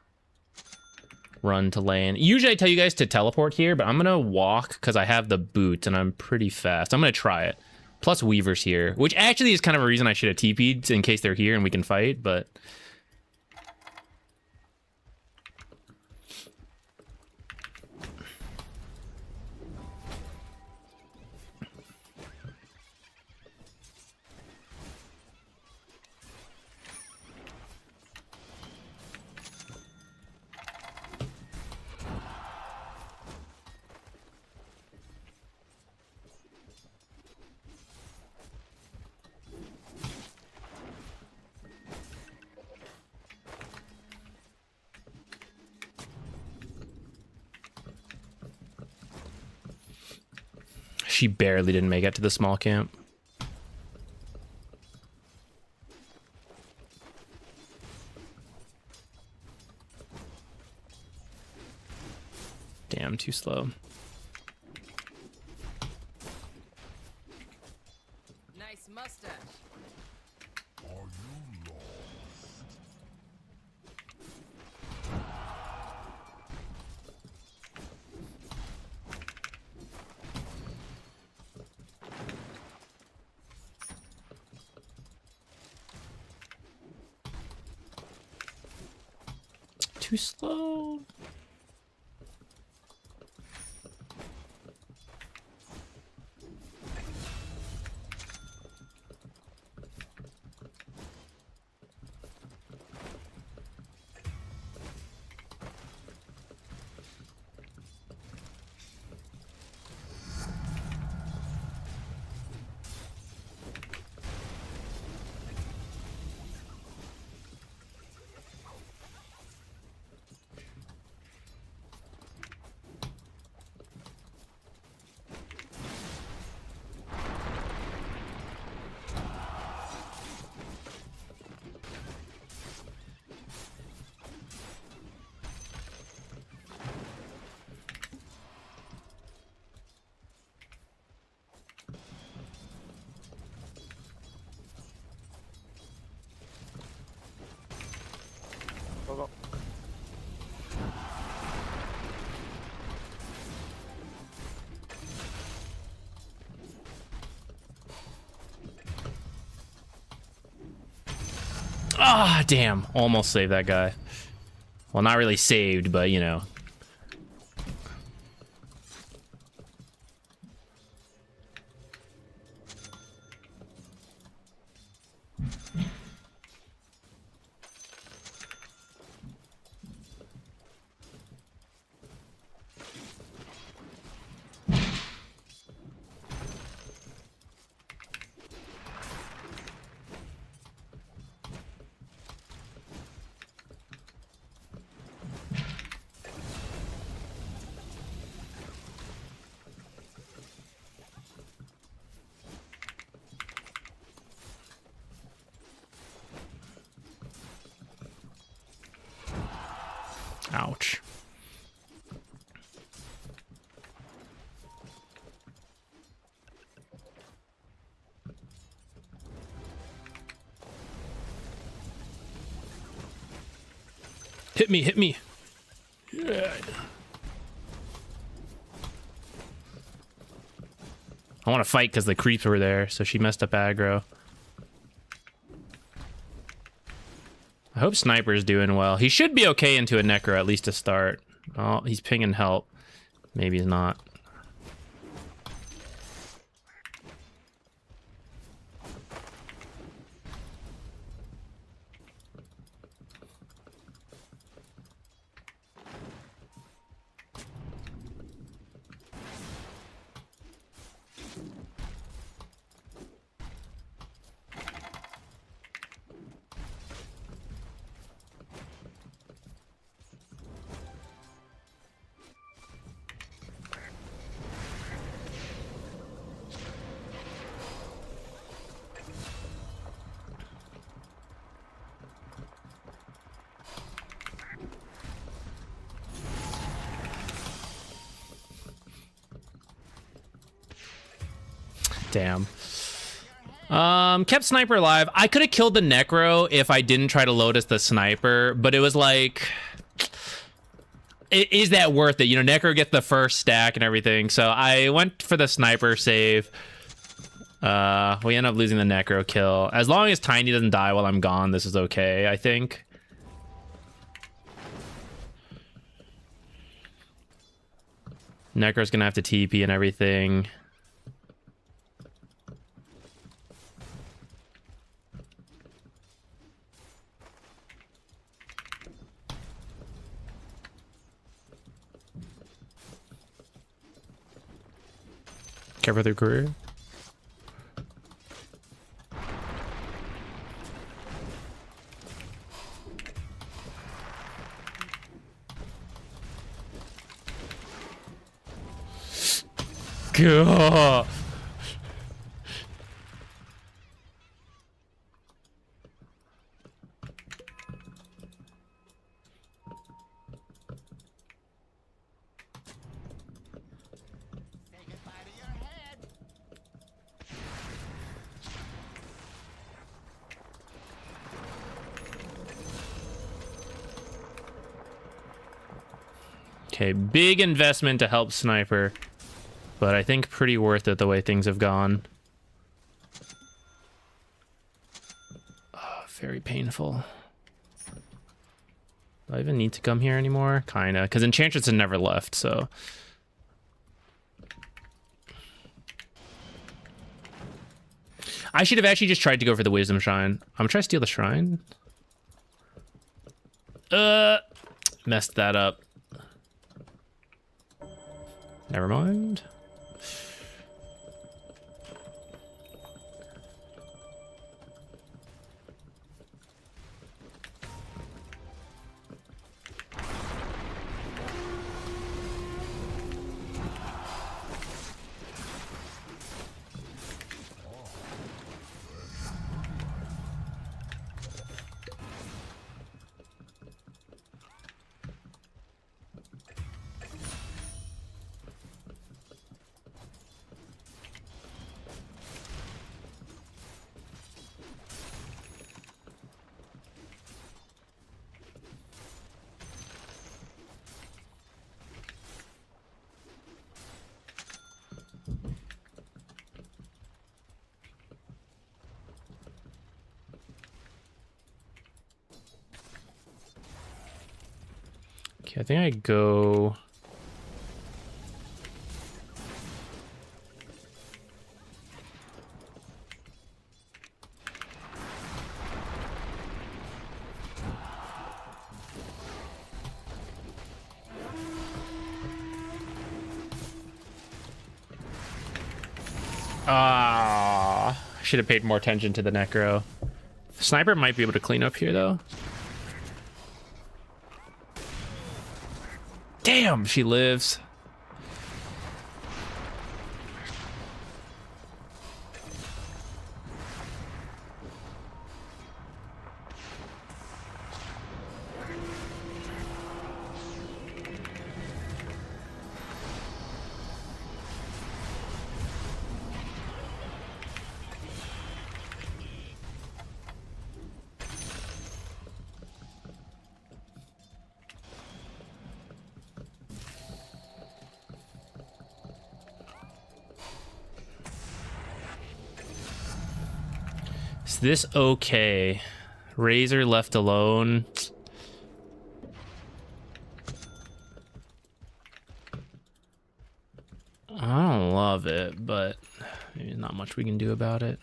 run to lane. Usually I tell you guys to teleport here, but I'm gonna walk because I have the boot and I'm pretty fast. I'm gonna try it. Plus Weaver's here, which actually is kind of a reason I should have TP'd in case they're here and we can fight, but She barely didn't make it to the small camp. Damn, too slow. Nice mustache. Too slow. Go, go. Ah, damn. Almost saved that guy. Well, not really saved, but you know. Ouch. Hit me, hit me. Yeah. I want to fight because the creeps were there, so she messed up aggro. I hope Sniper's doing well. He should be okay into a Necro, at least to start. Oh, he's pinging help. Maybe he's not. Damn. Kept Sniper alive. I could have killed the Necro if I didn't try to Lotus the Sniper, but it was like, is that worth it? You know, Necro gets the first stack and everything, so I went for the Sniper save. We end up losing the Necro kill. As long as Tiny doesn't die while I'm gone, this is okay, I think. Necro's gonna have to TP and everything. Cover their career. God. Okay, big investment to help Sniper, but I think pretty worth it the way things have gone. Oh, very painful. Do I even need to come here anymore? Kinda, because Enchantress had never left, so... I should have actually just tried to go for the Wisdom Shrine. I'm gonna try to steal the Shrine. Messed that up. Never mind. Okay, I think I go... Ah, I should have paid more attention to the Necro. Sniper might be able to clean up here, though. Damn, she lives. Is this okay? Razor left alone. I don't love it, but maybe not much we can do about it.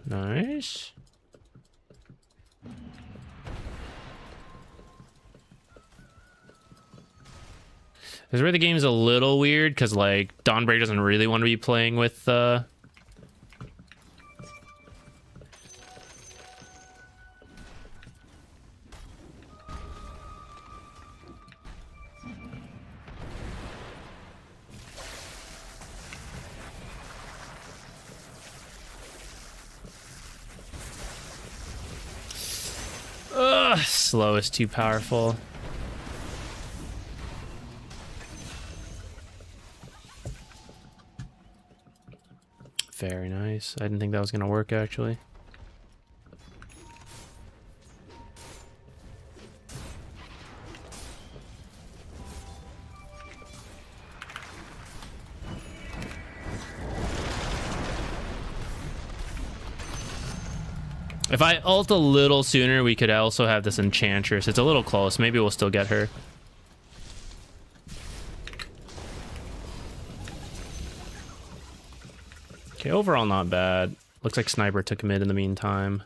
Nice. This is where the game's a little weird, because, like, Dawnbreak doesn't really want to be playing with, slow is too powerful. Very nice. I didn't think that was gonna work, actually. If I ult a little sooner, we could also have this Enchantress. It's a little close. Maybe we'll still get her. Okay, overall not bad. Looks like Sniper took mid in the meantime.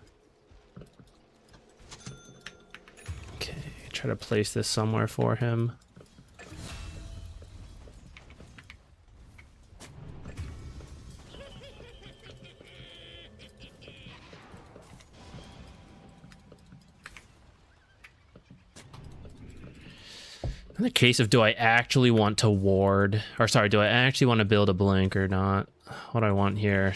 Okay, try to place this somewhere for him. In the case of do I actually want to ward, or sorry, do I actually want to build a blink or not? What do I want here?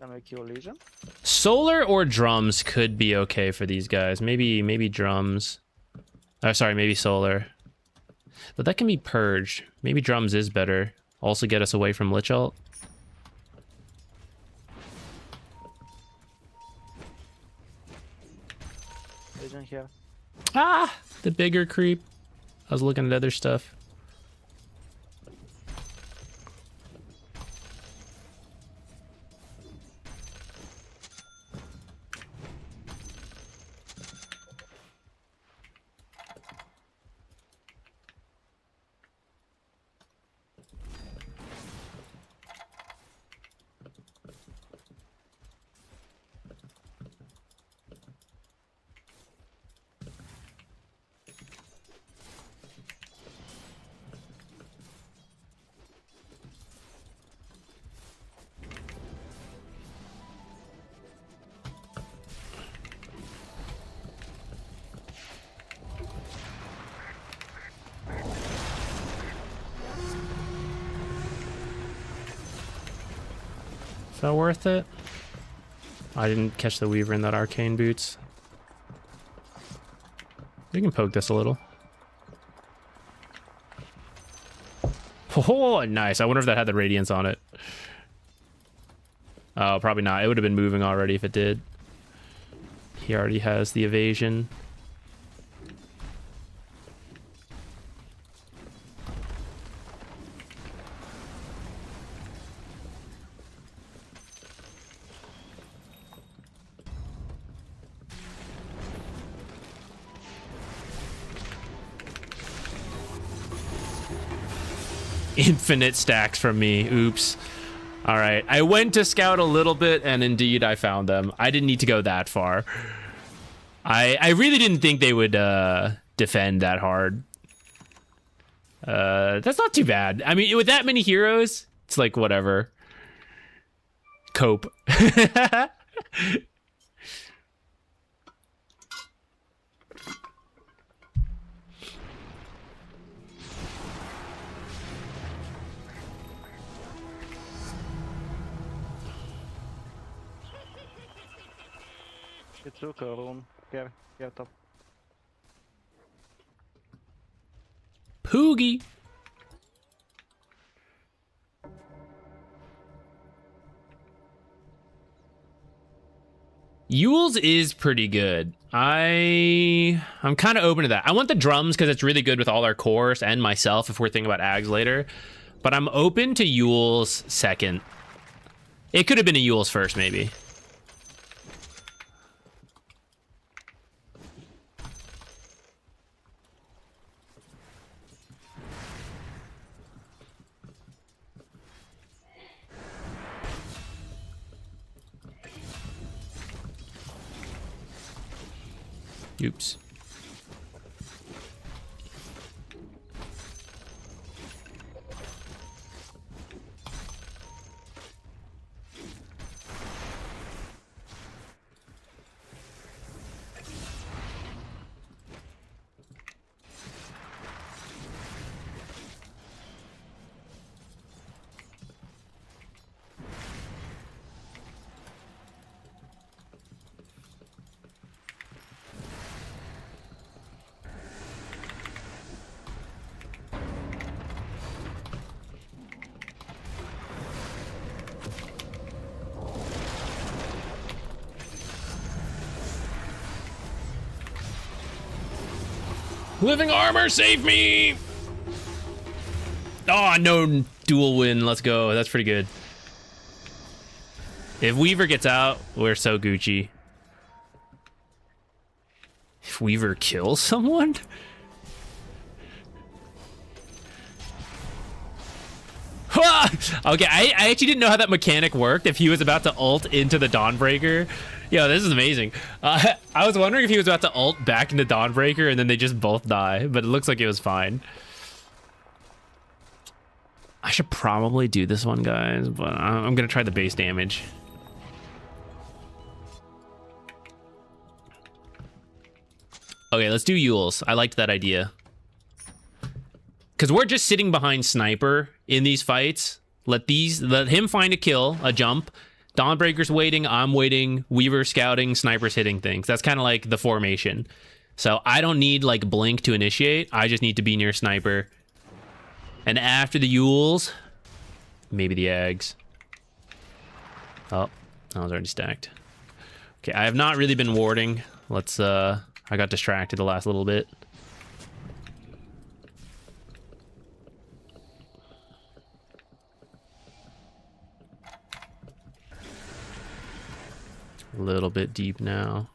Can we kill Legion? Solar or drums could be okay for these guys. Maybe drums. Oh, sorry, maybe solar. But that can be purged. Maybe drums is better. Also get us away from Lich ult. Legion here. Ah! The bigger creep. I was looking at other stuff. Is that worth it? I didn't catch the Weaver in that arcane boots. We can poke this a little. Oh, nice. I wonder if that had the radiance on it. Oh, probably not. It would have been moving already if it did. He already has the evasion. Infinite stacks from me. Oops. All right. I went to scout a little bit, and indeed I found them. I didn't need to go that far. I really didn't think they would defend that hard. That's not too bad. I mean, with that many heroes, it's like whatever. Cope. It took a room. Here top. Poogie. Yule's is pretty good. I'm kind of open to that. I want the drums because it's really good with all our cores and myself if we're thinking about Aghs later. But I'm open to Yule's second. It could have been a Yule's first, maybe. Oops. Living armor, save me! Oh, no dual win. Let's go. That's pretty good. If Weaver gets out, we're so Gucci. If Weaver kills someone? Okay, I actually didn't know how that mechanic worked. If he was about to ult into the Dawnbreaker. Yo, this is amazing. I was wondering if he was about to ult back into Dawnbreaker and then they just both die, but it looks like it was fine. I should probably do this one, guys, but I'm gonna try the base damage. Okay, let's do Yules. I liked that idea. Because we're just sitting behind Sniper in these fights. Let him find a kill, a jump. Dawnbreaker's waiting, I'm waiting, Weaver scouting, Sniper's hitting things. That's kind of like the formation. So I don't need like Blink to initiate. I just need to be near Sniper. And after the Yules, maybe the Aghs. Oh, that was already stacked. Okay, I have not really been warding. Let's, I got distracted the last little bit. A little bit deep now.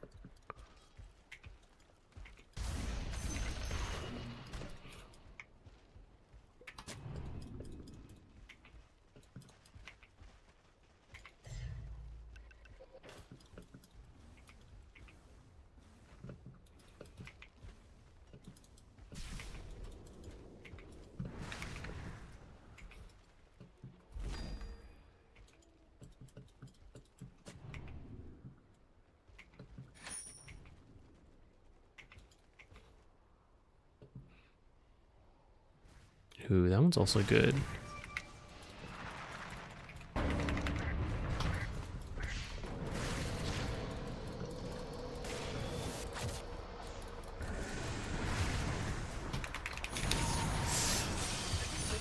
Ooh, that one's also good.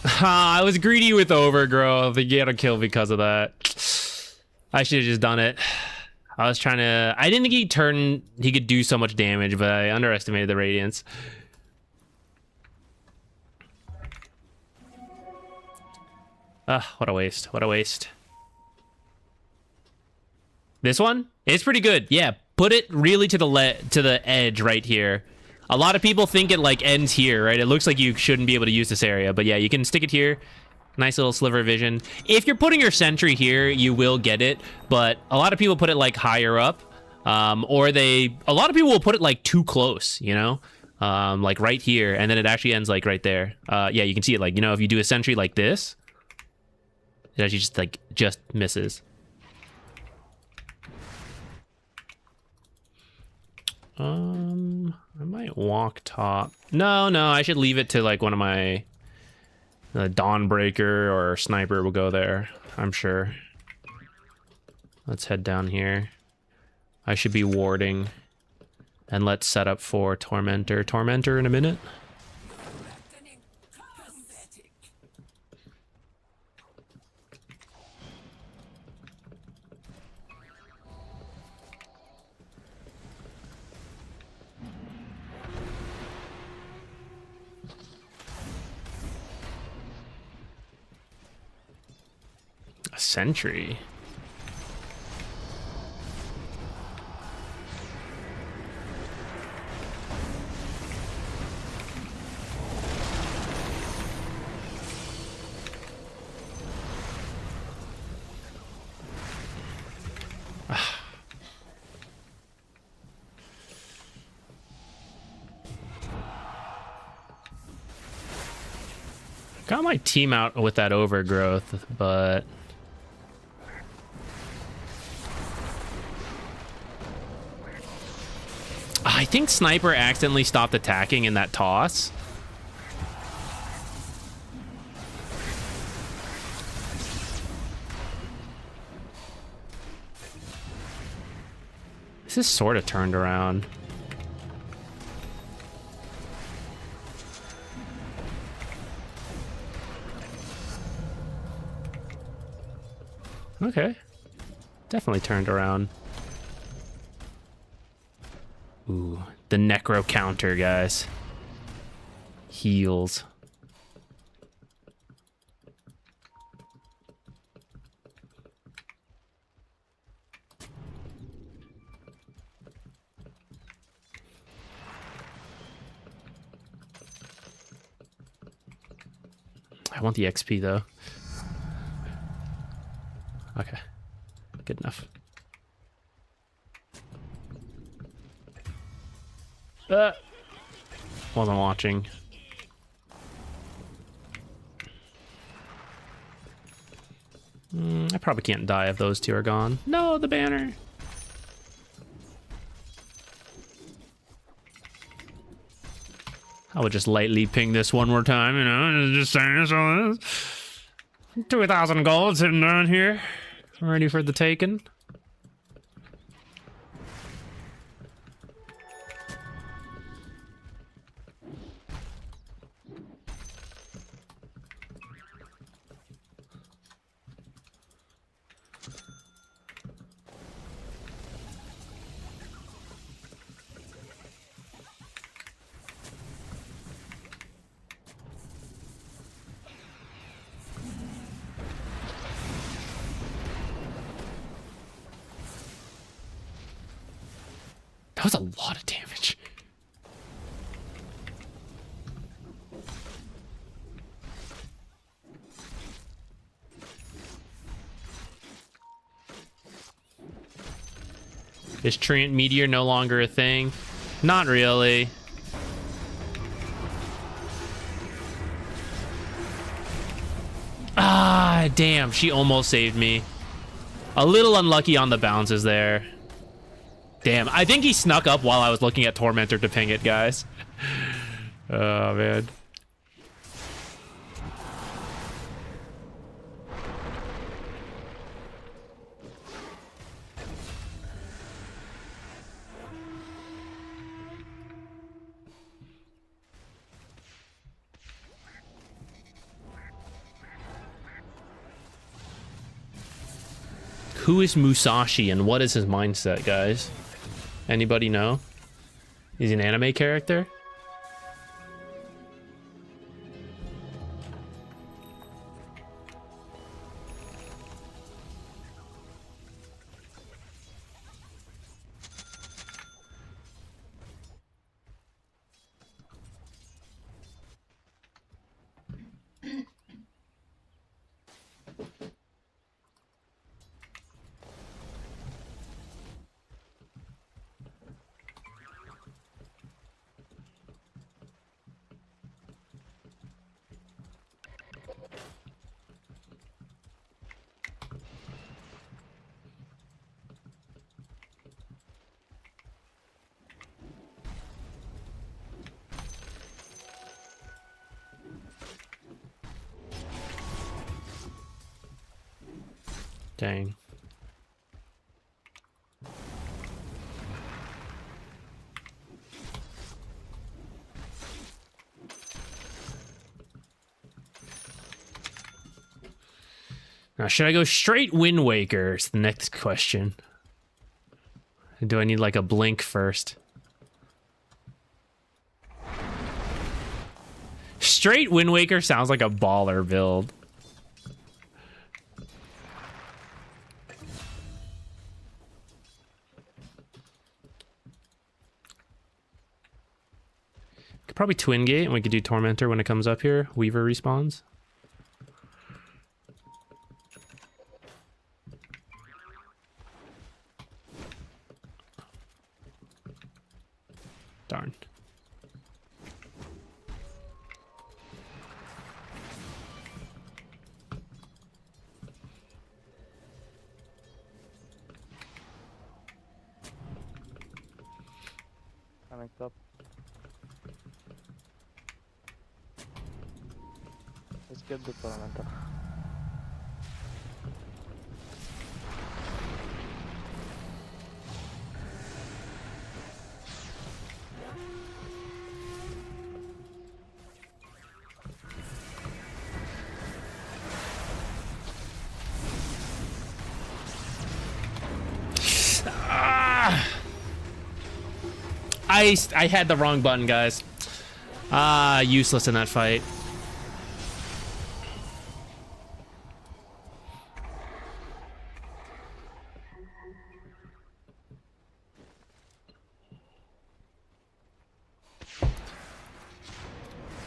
I was greedy with overgrowth. He got a kill because of that. I should have just done it. I was trying to... I didn't think he could do so much damage, but I underestimated the radiance. What a waste. What a waste. This one? It's pretty good. Yeah, put it really to the edge right here. A lot of people think it like ends here, right? It looks like you shouldn't be able to use this area, but yeah, you can stick it here. Nice little sliver of vision. If you're putting your sentry here, you will get it, but a lot of people put it like higher up, or a lot of people will put it like too close, you know? Like right here, and then it actually ends like right there. Yeah, you can see it like, you know, if you do a sentry like this, it actually just misses. I might walk top. No, I should leave it to like one of my Dawnbreaker or Sniper will go there, I'm sure. Let's head down here. I should be warding. And let's set up for Tormentor. Tormentor in a minute. A sentry. Got my team out with that overgrowth, but I think Sniper accidentally stopped attacking in that toss. This is sort of turned around. Okay. Definitely turned around. Ooh, the necro counter, guys. Heals. I want the XP though. Okay. Good enough. Wasn't watching. I probably can't die if those two are gone. No, the banner. I would just lightly ping this one more time, you know, just saying so. 2,000 gold sitting down here, ready for the taking. That was a lot of damage. Is Treant Meteor no longer a thing? Not really. Ah, damn. She almost saved me. A little unlucky on the bounces there. Damn, I think he snuck up while I was looking at Tormentor to ping it, guys. Oh, man. Who is Musashi and what is his mindset, guys? Anybody know? He's an anime character? Dang. Now, should I go straight Wind Waker? Is the next question. Do I need like a blink first? Straight Wind Waker sounds like a baller build. Could probably Twin Gate and we could do Tormentor when it comes up here. Weaver respawns. Darn. Coming top. Let's get the tormentor. I had the wrong button, guys. Useless in that fight.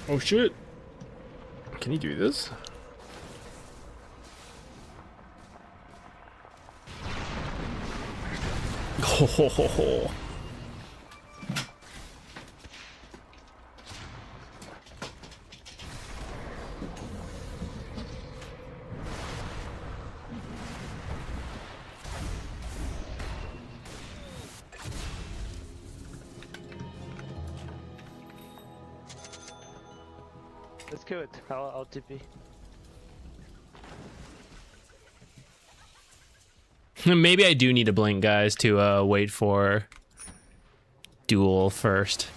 Oh shit. Can you do this? Ho ho ho ho. Let's kill it. I'll TP. Maybe I do need to blink, guys, to wait for duel first.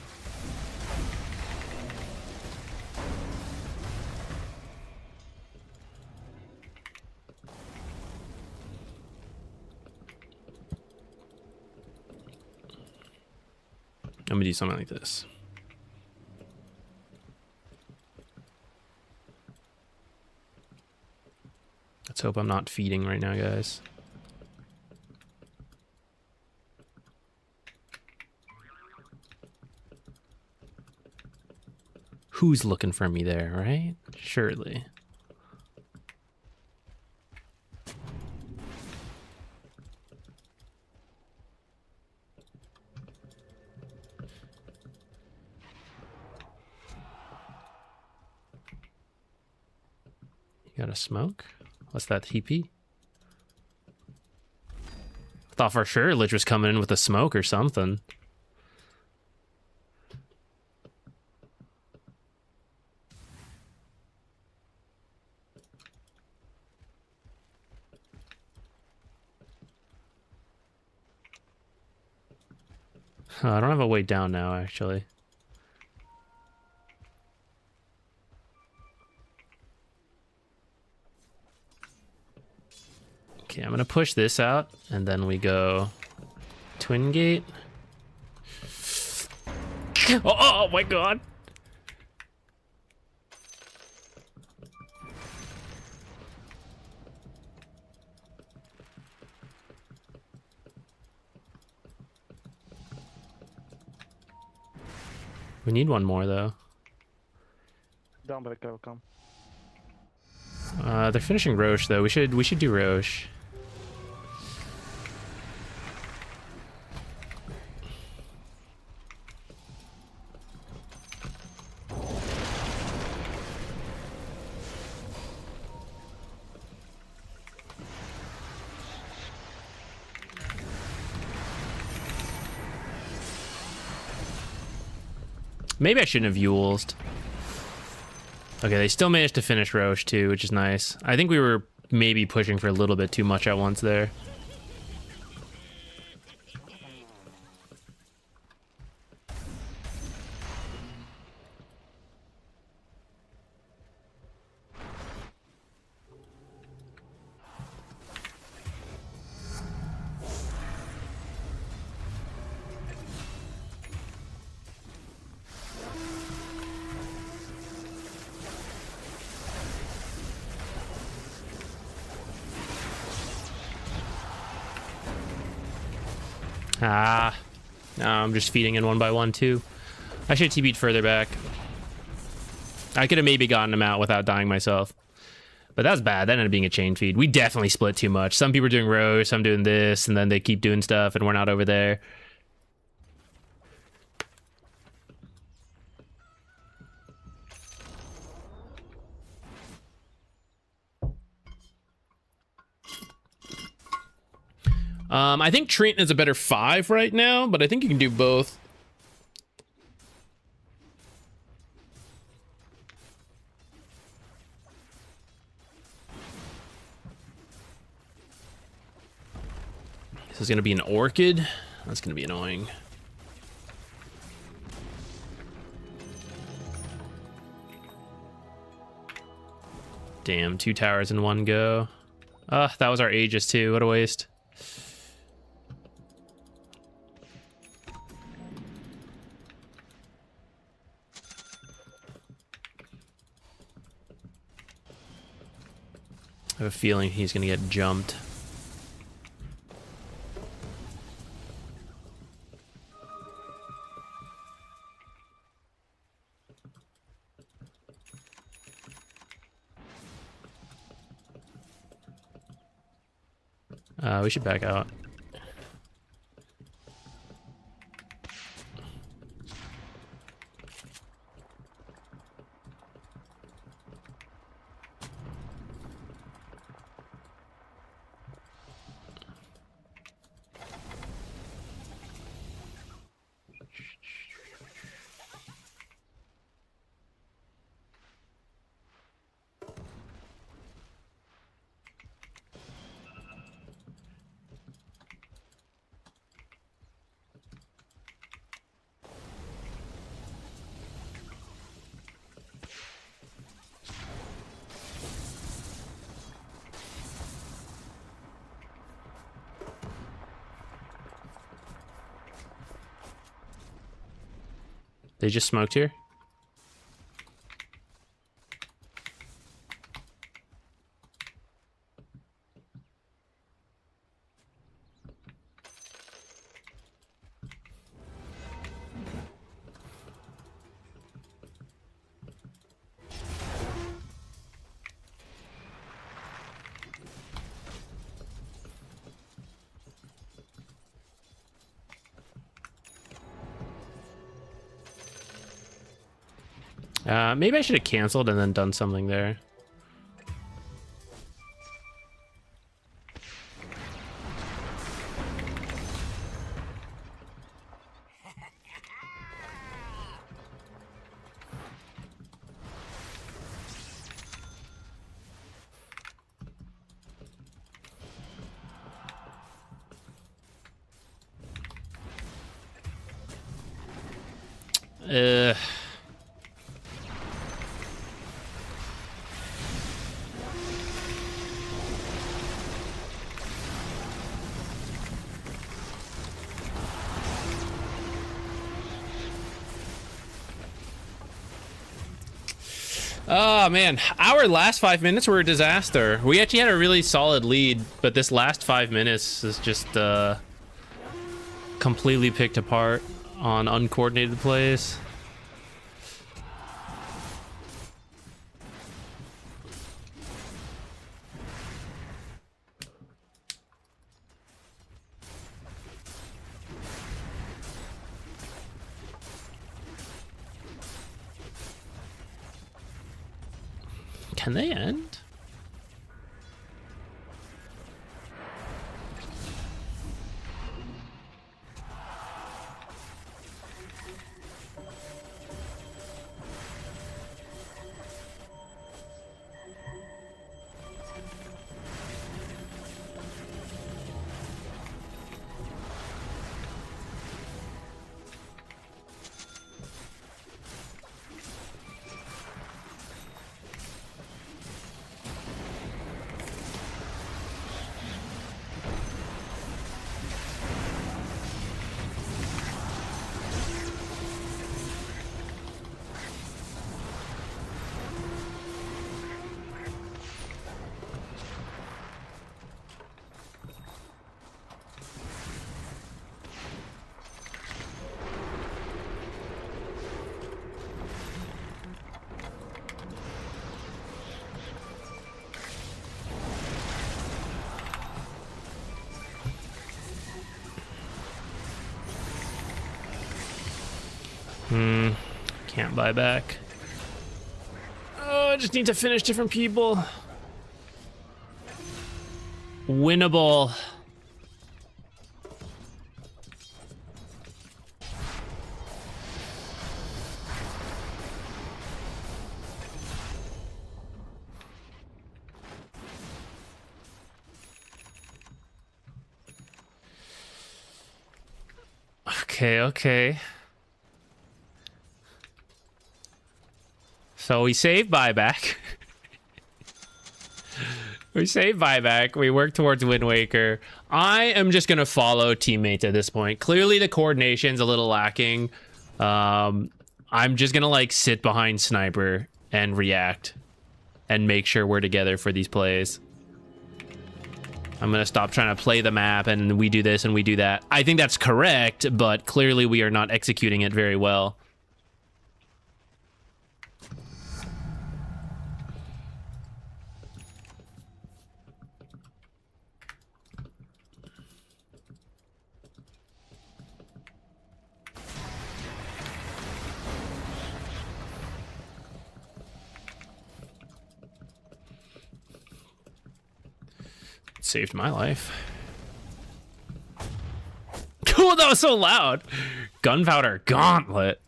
I'm gonna do something like this. Let's hope I'm not feeding right now, guys. Who's looking for me there, right? Surely. You got a smoke? What's that, TP? Thought for sure Lich was coming in with a smoke or something. I don't have a way down now, actually. Okay, I'm gonna push this out, and then we go Twin Gate. Oh my god! We need one more though. Down back, I will come. They're finishing Roche though. We should do Roche. Maybe I shouldn't have Yulesed. Okay, they still managed to finish Roche too, which is nice. I think we were maybe pushing for a little bit too much at once there. Ah, no, I'm just feeding in one by one too. I should have TP'd further back. I could have maybe gotten him out without dying myself. But that's bad. That ended up being a chain feed. We definitely split too much. Some people are doing Roche, some doing this, and then they keep doing stuff, and we're not over there. I think Treant is a better 5 right now, but I think you can do both. This is going to be an Orchid. That's going to be annoying. Damn, 2 towers in one go. That was our Aegis too. What a waste. I have a feeling he's going to get jumped. We should back out. They just smoked here? Maybe I should have canceled and then done something there. Oh man, our last 5 minutes were a disaster. We actually had a really solid lead, but this last 5 minutes is just completely picked apart on uncoordinated plays. Can they end? Can't buy back. Oh, I just need to finish different people. Winnable. Okay. So we save buyback. We save buyback. We work towards Wind Waker. I am just going to follow teammates at this point. Clearly the coordination's a little lacking. I'm just going to like sit behind sniper and react and make sure we're together for these plays. I'm going to stop trying to play the map and we do this and we do that. I think that's correct, but clearly we are not executing it very well. saved my life. Oh, that was so loud. Gunpowder gauntlet.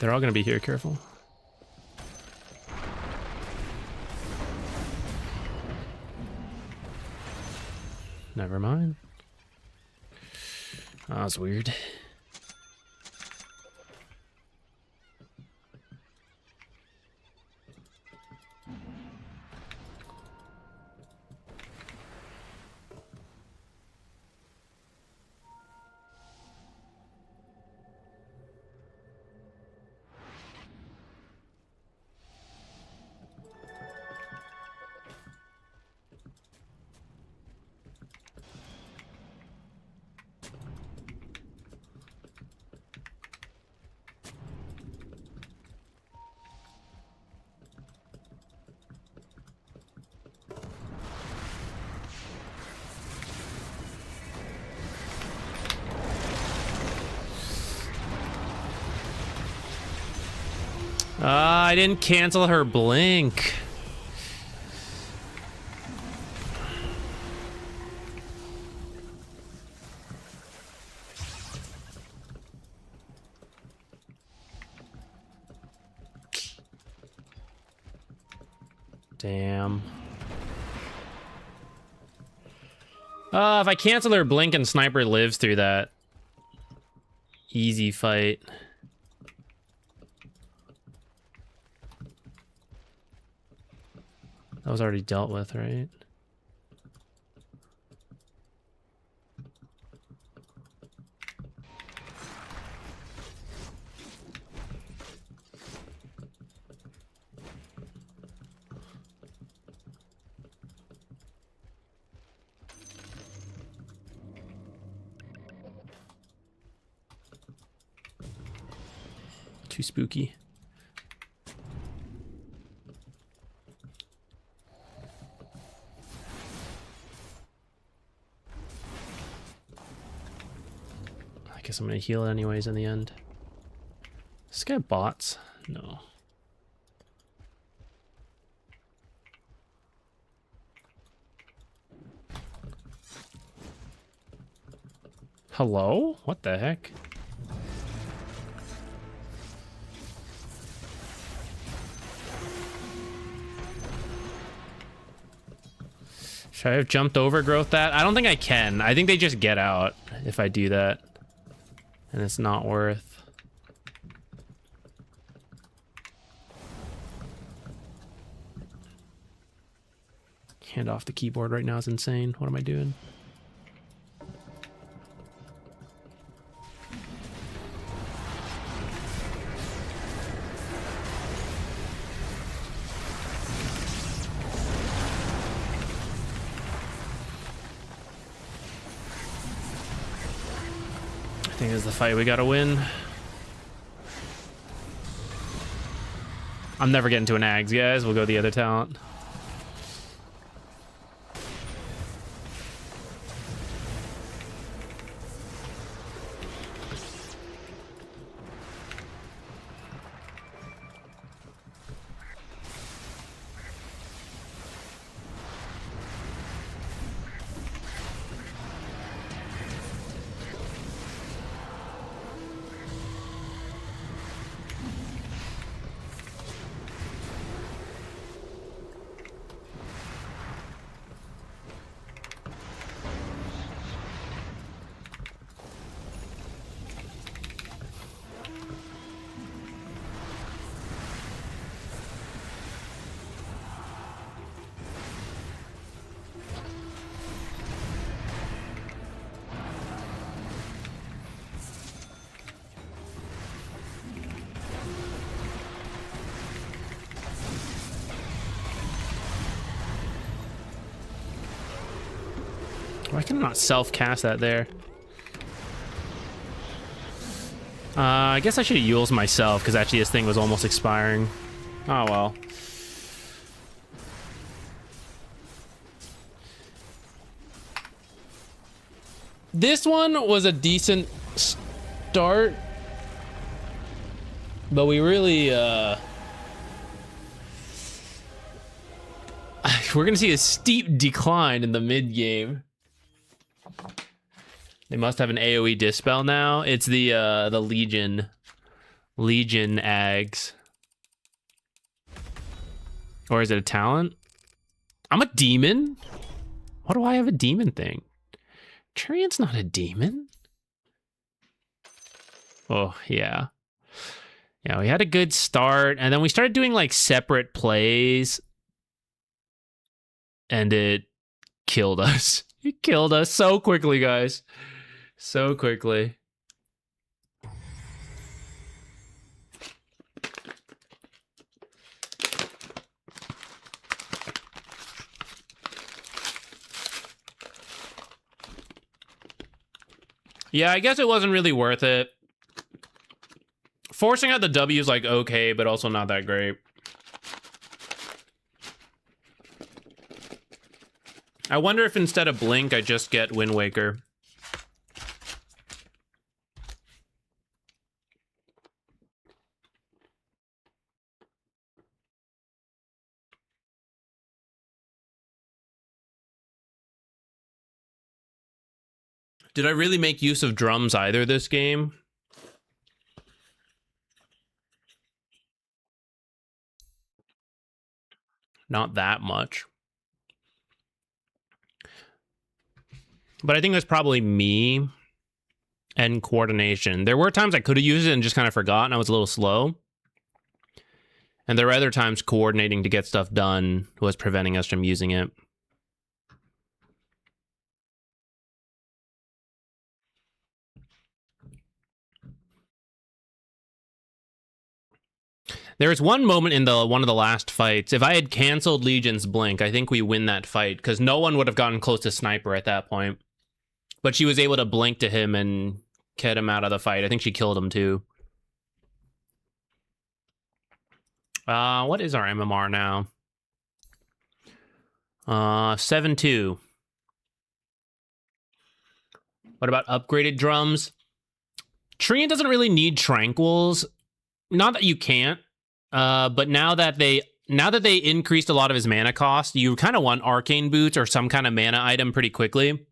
They're all gonna be here, careful. Never mind. Oh, that's weird. I didn't cancel her blink. Damn. If I cancel her blink and sniper lives through that, easy fight. That was already dealt with, right? Too spooky. I guess I'm gonna heal it anyways in the end. This guy bots? No. Hello? What the heck? Should I have jumped over growth that? I don't think I can. I think they just get out if I do that. And it's not worth. Hand off the keyboard right now is insane. What am I doing? I think this is the fight we gotta win. I'm never getting to an Aghs, guys. We'll go the other talent. Why can I not self-cast that there? I guess I should have Yules myself, because actually this thing was almost expiring. Oh, well. This one was a decent start, but we really, we're gonna see a steep decline in the mid game. They must have an AoE dispel now. It's the Legion Aghs. Or is it a talent? I'm a demon? Why do I have a demon thing? Treant's not a demon. Oh, yeah. Yeah, we had a good start, and then we started doing like separate plays, and it killed us. It killed us so quickly, guys. So quickly. Yeah, I guess it wasn't really worth it. Forcing out the W is like okay, but also not that great. I wonder if instead of Blink, I just get Wind Waker. Did I really make use of drums either this game? Not that much. But I think that's probably me and coordination. There were times I could have used it and just kind of forgot, and I was a little slow. And there were other times coordinating to get stuff done was preventing us from using it. There was one moment in one of the last fights. If I had canceled Legion's Blink, I think we win that fight, because no one would have gotten close to Sniper at that point. But she was able to blink to him and get him out of the fight. I think she killed him too. What is our MMR now? 7-2. What about upgraded drums? Treant doesn't really need Tranquils. Not that you can't. But now that they increased a lot of his mana cost, you kind of want Arcane Boots or some kind of mana item pretty quickly.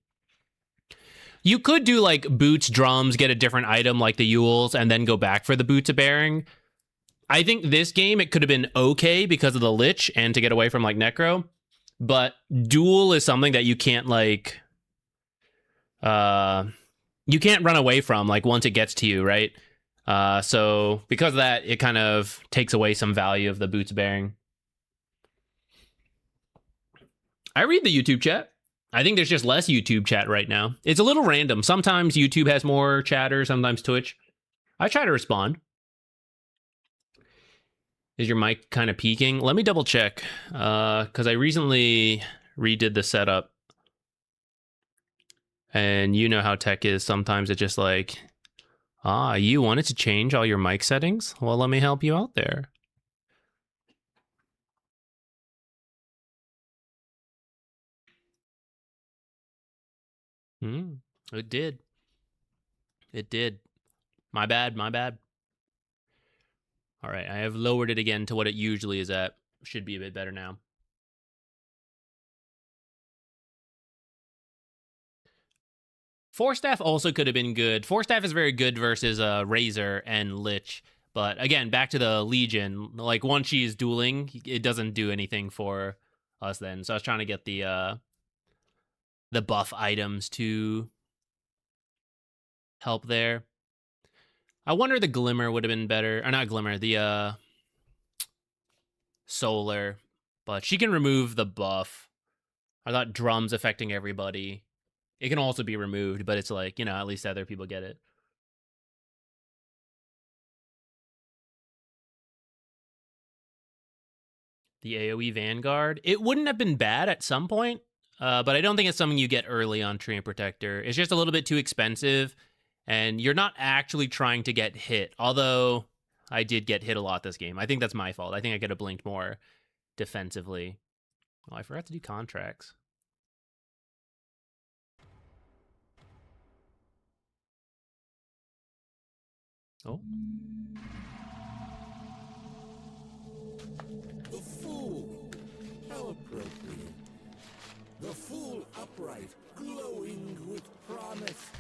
You could do like Boots, Drums, get a different item like the Yules, and then go back for the Boots of Bearing. I think this game, it could have been okay because of the Lich and to get away from like Necro. But Duel is something that you can't like... you can't run away from like once it gets to you, right? So because of that, it kind of takes away some value of the Boots Bearing. I read the YouTube chat. I think there's just less YouTube chat right now. It's a little random. Sometimes YouTube has more chatter, sometimes Twitch. I try to respond. Is your mic kind of peaking? Let me double check, because I recently redid the setup. And you know how tech is. Sometimes it's just like, you wanted to change all your mic settings? Well, let me help you out there. It did. It did. My bad, my bad. All right, I have lowered it again to what it usually is at. Should be a bit better now. Force Staff also could have been good. Force Staff is very good versus Razor and Lich. But again, back to the Legion. Like, once she's dueling, it doesn't do anything for us then. So I was trying to get the buff items to help there. I wonder the Glimmer would have been better. Or not Glimmer, the Solar. But she can remove the buff. I thought Drums affecting everybody. It can also be removed, but it's like, you know, at least other people get it. The AoE Vanguard. It wouldn't have been bad at some point. but I don't think it's something you get early on Treant Protector. It's just a little bit too expensive, and you're not actually trying to get hit. Although I did get hit a lot this game. I think that's my fault. I think I could have blinked more defensively. Oh, I forgot to do contracts. Oh. The fool! How appropriate. The fool upright, glowing with promise.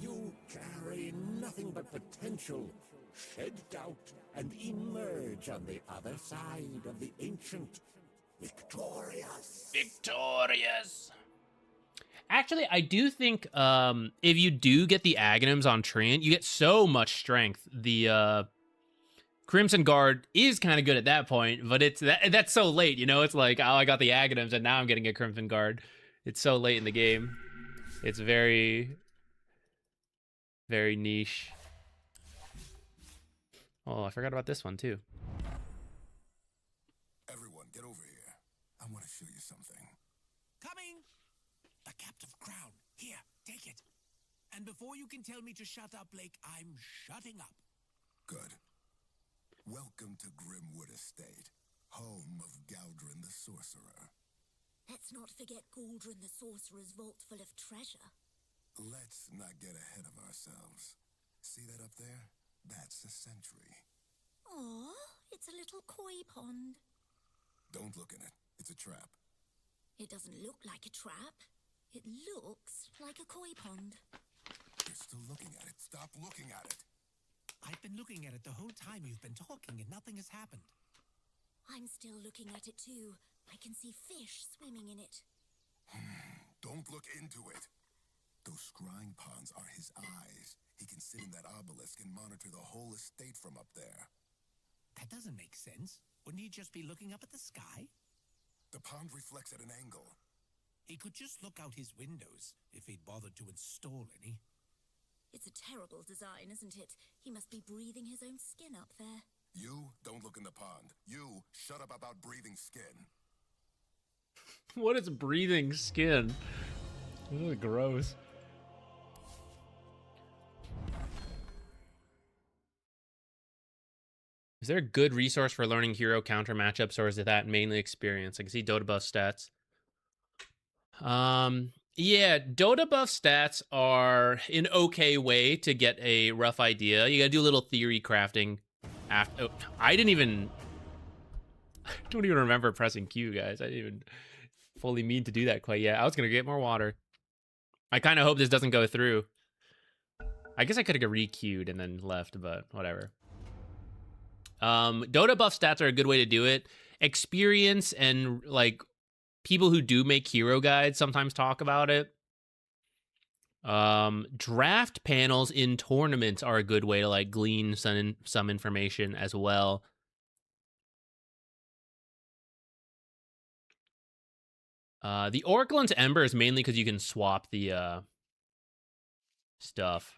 You carry nothing but potential. Shed doubt and emerge on the other side of the ancient. Victorious. Victorious. Actually, I do think if you do get the Aghanims on Treant, you get so much strength. The Crimson Guard is kind of good at that point, but that's so late, you know? It's like, oh, I got the Aghanims, and now I'm getting a Crimson Guard. It's so late in the game. It's very, very niche. Oh, I forgot about this one, too. Everyone, get over here. I want to show you something. Coming! A captive crown. Here, take it. And before you can tell me to shut up, Blake, I'm shutting up. Good. Welcome to Grimwood Estate, home of Galdrin the Sorcerer. Let's not forget Galdrin the Sorcerer's vault full of treasure. Let's not get ahead of ourselves. See that up there? That's a sentry. Aw, it's a little koi pond. Don't look in it. It's a trap. It doesn't look like a trap. It looks like a koi pond. You're still looking at it. Stop looking at it. I've been looking at it the whole time you've been talking and nothing has happened. I'm still looking at it too. I can see fish swimming in it. Don't look into it. Those scrying ponds are his eyes. He can sit in that obelisk and monitor the whole estate from up there. That doesn't make sense. Wouldn't he just be looking up at the sky? The pond reflects at an angle. He could just look out his windows if he'd bothered to install any. It's a terrible design, isn't it? He must be breathing his own skin up there. You don't look in the pond. You shut up about breathing skin. What is breathing skin? This is gross. Is there a good resource for learning hero counter matchups, or is it that mainly experience? I can see Dota buff stats. Yeah, Dota buff stats are an okay way to get a rough idea. You gotta do a little theory crafting. After I don't even remember pressing Q, guys. I didn't even fully mean to do that quite yet. I was gonna get more water. I kind of hope this doesn't go through. I guess I could have re-queued and then left, but whatever. Dota buff stats are a good way to do it. Experience and like people who do make hero guides sometimes talk about it. Draft panels in tournaments are a good way to like glean some information as well. The Oracle into Ember is mainly because you can swap the stuff.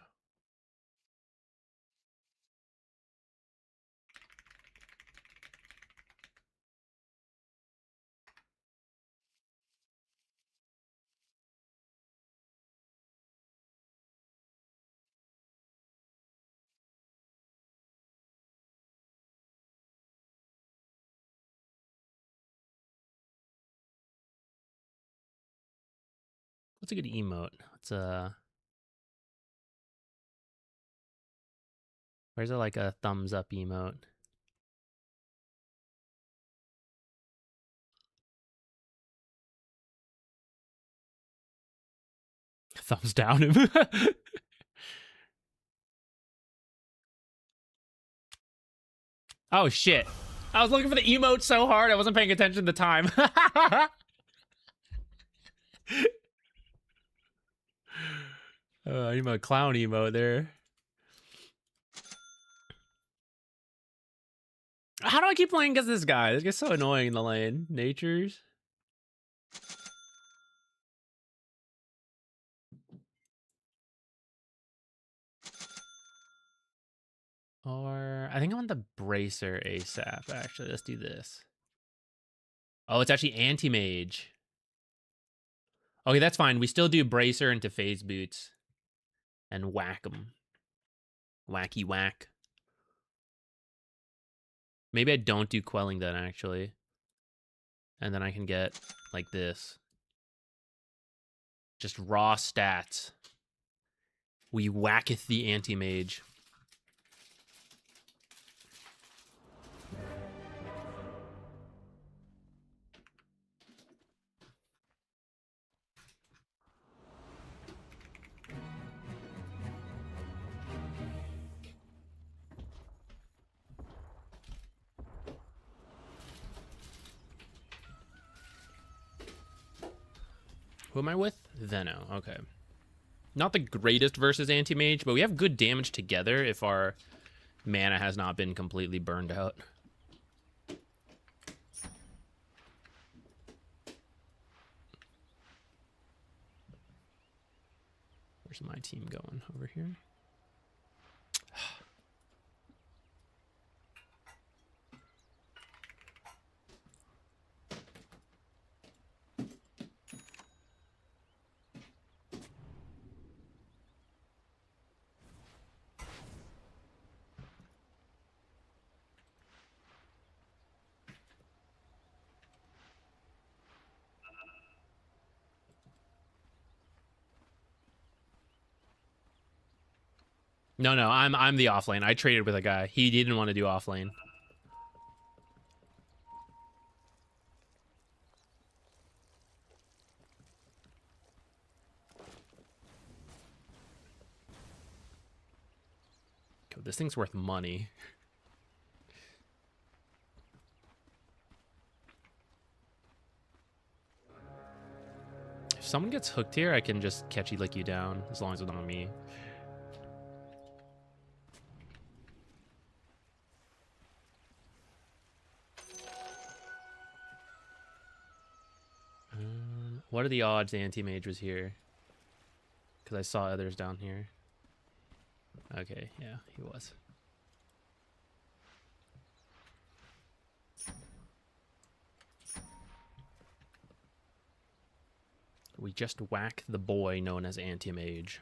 What's a good emote? It's where's there like a thumbs up emote? Thumbs down him. Oh shit. I was looking for the emote so hard I wasn't paying attention to the time. Emote, clown emote there. How do I keep playing against this guy? This guy's so annoying in the lane. Natures. Or I think I want the bracer ASAP, actually. Let's do this. Oh, it's actually anti-mage. Okay, that's fine. We still do bracer into phase boots and whack them. Wacky whack. Maybe I don't do quelling then, actually. And then I can get like this. Just raw stats. We whacketh the anti-mage. Who am I with? Veno, okay. Not the greatest versus anti-mage, but we have good damage together if our mana has not been completely burned out. Where's my team going? Over here? No, I'm the offlane. I traded with a guy. He didn't want to do offlane. God, this thing's worth money. If someone gets hooked here, I can just catchy lick you down, as long as it's not me. What are the odds anti-mage was here? Because I saw others down here. Okay, yeah, he was. We just whack the boy known as anti-mage.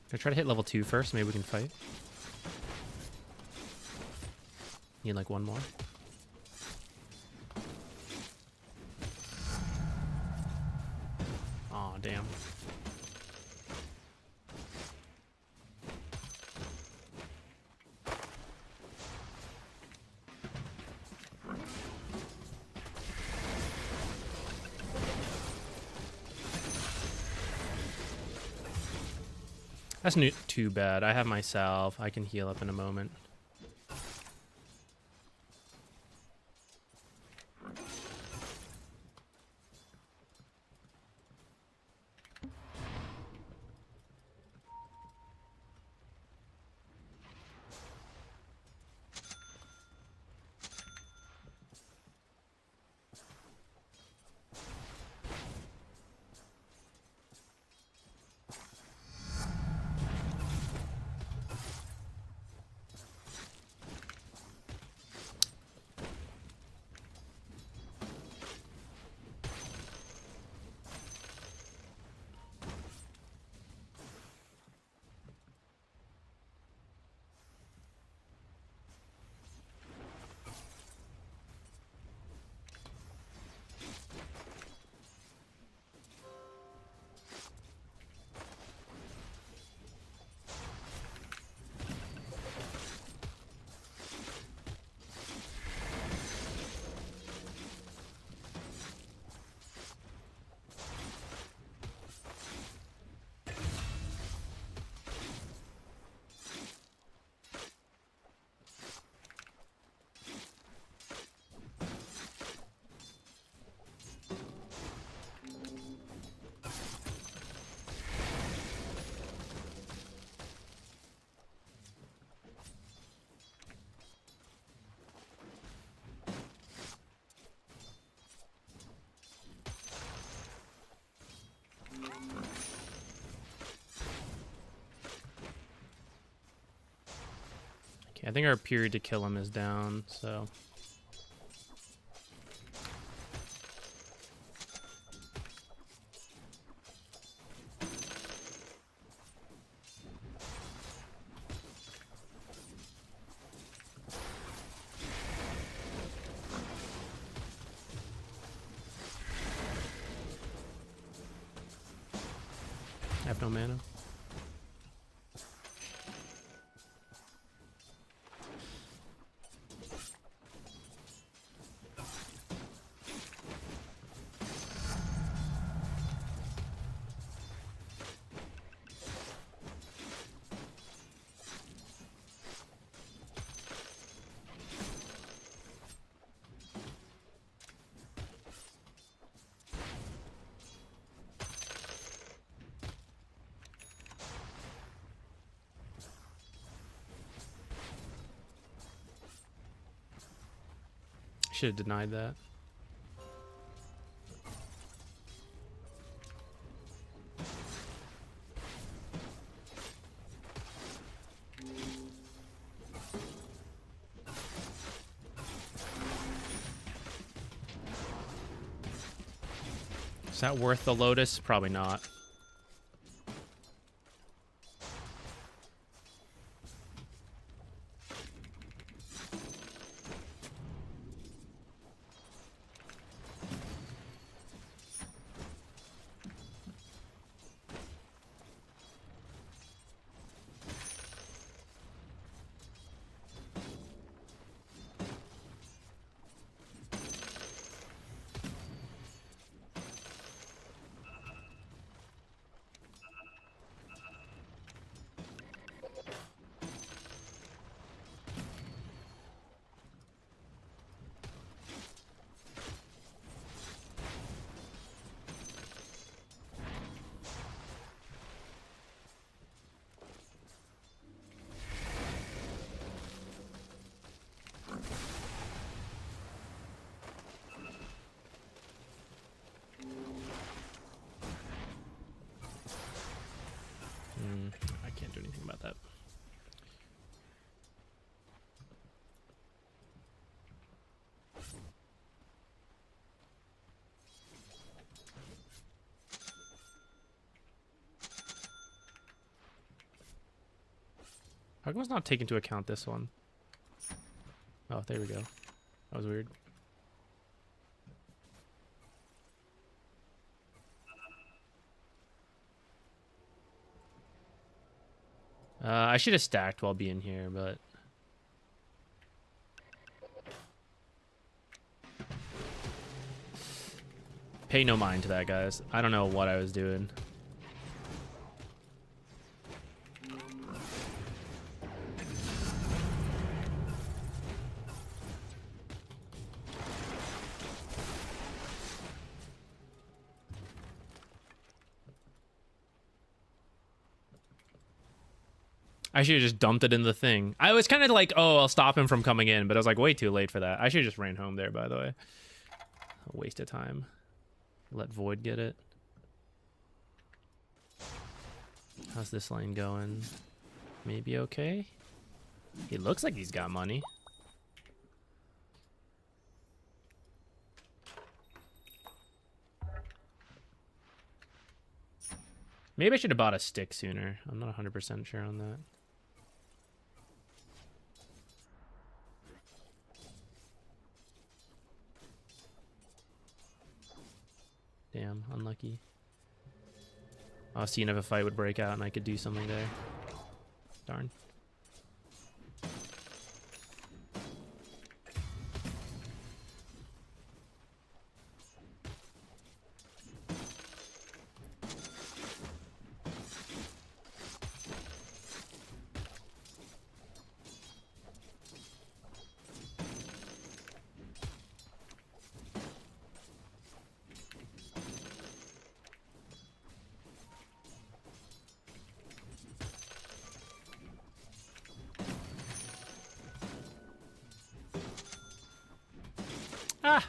Can I try to hit level 2 first? Maybe we can fight. Need like one more. Aw, damn. That's not too bad. I have my salve. I can heal up in a moment. Okay, I think our period to kill him is down, so... I have no mana. Should have denied that. Is that worth the Lotus? Probably not. I can't do anything about that. How come it's not taking into account this one? Oh, there we go. That was weird. I should have stacked while being here, but... Pay no mind to that, guys. I don't know what I was doing. I should have just dumped it in the thing. I was kind of like, oh, I'll stop him from coming in, but I was like way too late for that. I should have just ran home there, by the way. A waste of time. Let Void get it. How's this lane going? Maybe okay? He looks like he's got money. Maybe I should have bought a stick sooner. I'm not 100% sure on that. Damn, unlucky. I was seeing if a fight would break out and I could do something there. Darn. Ah!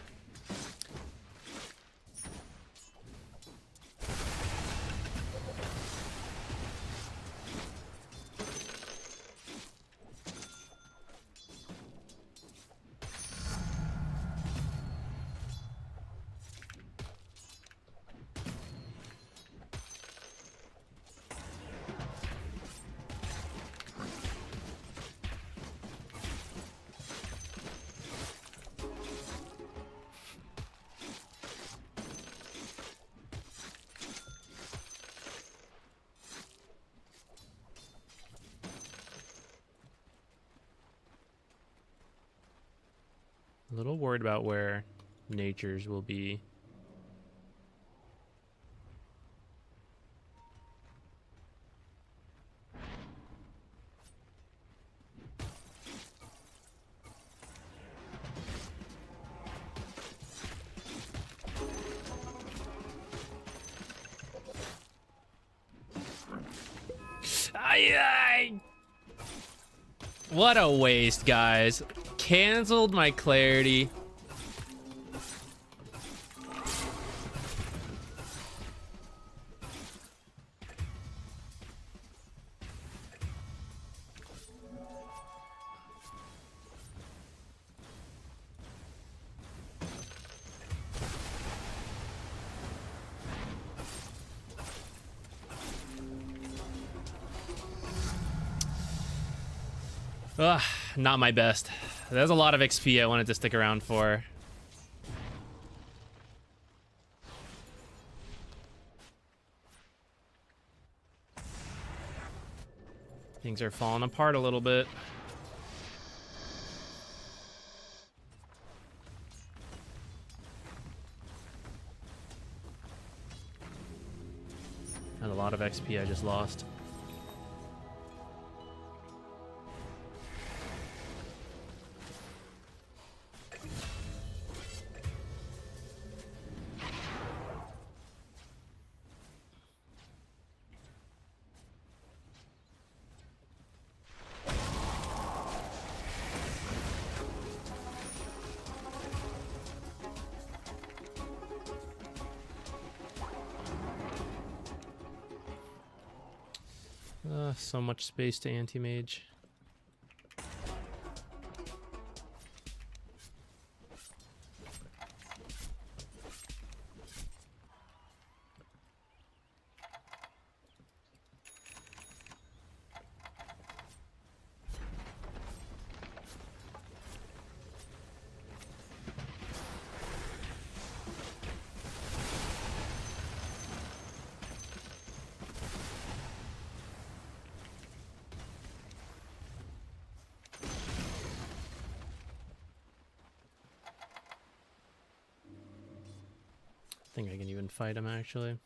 A little worried about where natures will be. What a waste, guys. Canceled my clarity. Ugh, not my best. There's a lot of XP I wanted to stick around for. Things are falling apart a little bit. And a lot of XP I just lost. So much space to anti-mage. I think I can even fight him, actually.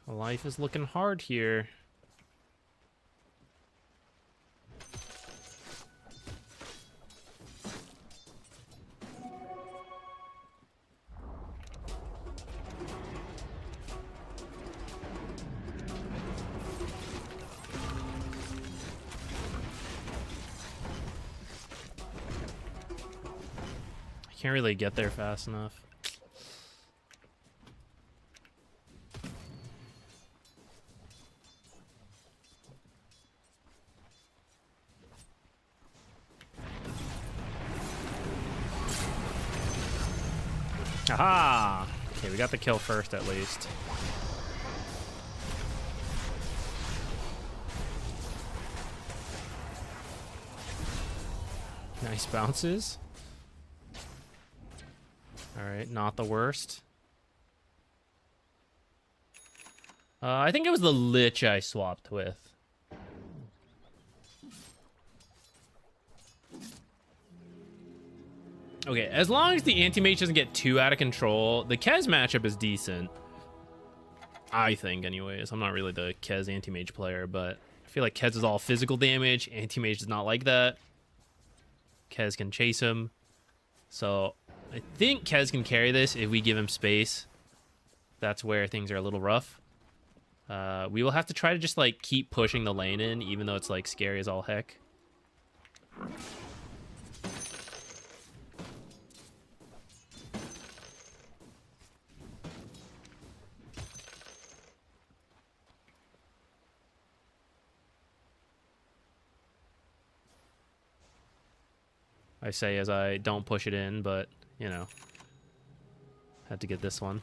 Life is looking hard here. Can't really get there fast enough. Aha! Okay, we got the kill first at least. Nice bounces. Alright, not the worst. I think it was the Lich I swapped with. Okay, as long as the anti-mage doesn't get too out of control, the Kez matchup is decent. I think, anyways. I'm not really the Kez anti-mage player, but I feel like Kez is all physical damage. Anti-mage does not like that. Kez can chase him. So I think Kez can carry this if we give him space. That's where things are a little rough. We will have to try to just like keep pushing the lane in, even though it's like scary as all heck. I say as I don't push it in, but, you know, had to get this one.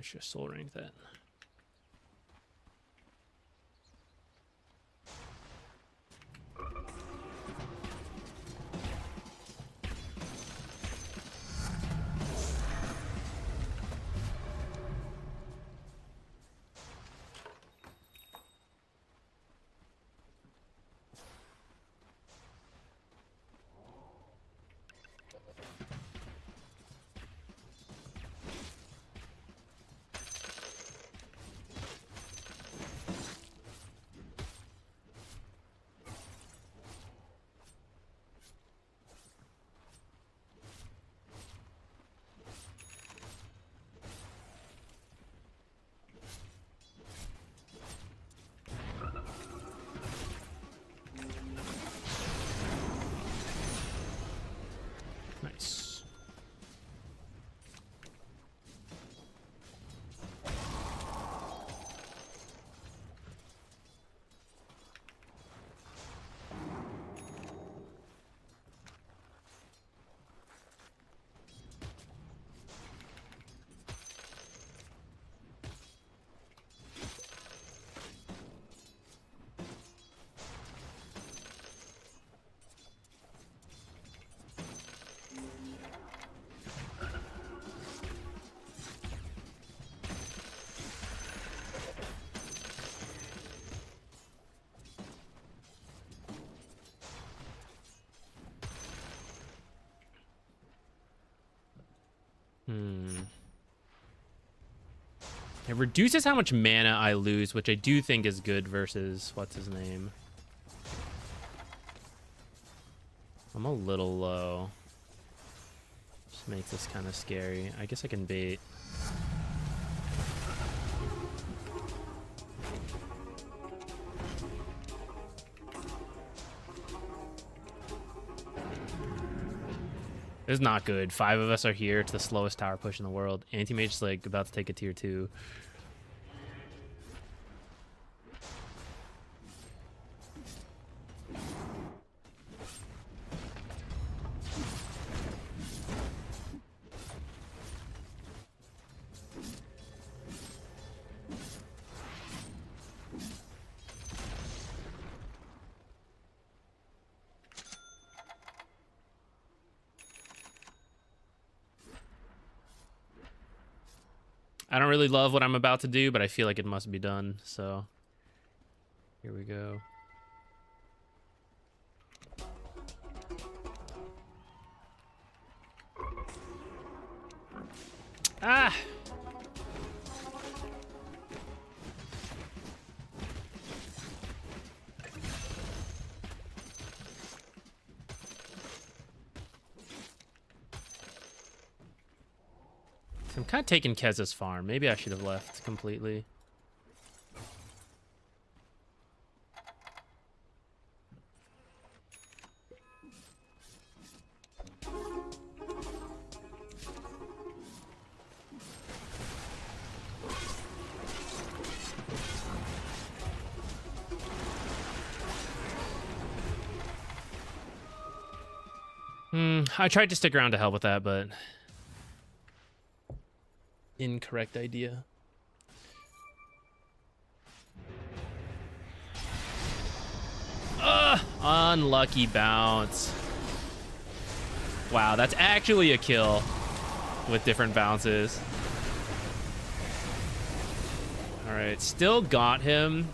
Let's just soul rank that. Nice. It reduces how much mana I lose, which I do think is good versus what's his name. I'm a little low. Just makes this kind of scary. I guess I can bait. It's not good. 5 of us are here. It's the slowest tower push in the world. Anti-mage's like about to take a tier 2. I don't really love what I'm about to do, but I feel like it must be done. So here we go. Ah! I'm kind of taking Kez's farm. Maybe I should have left completely. I tried to stick around to help with that, but incorrect idea. Unlucky bounce. Wow, that's actually a kill with different bounces. All right, still got him.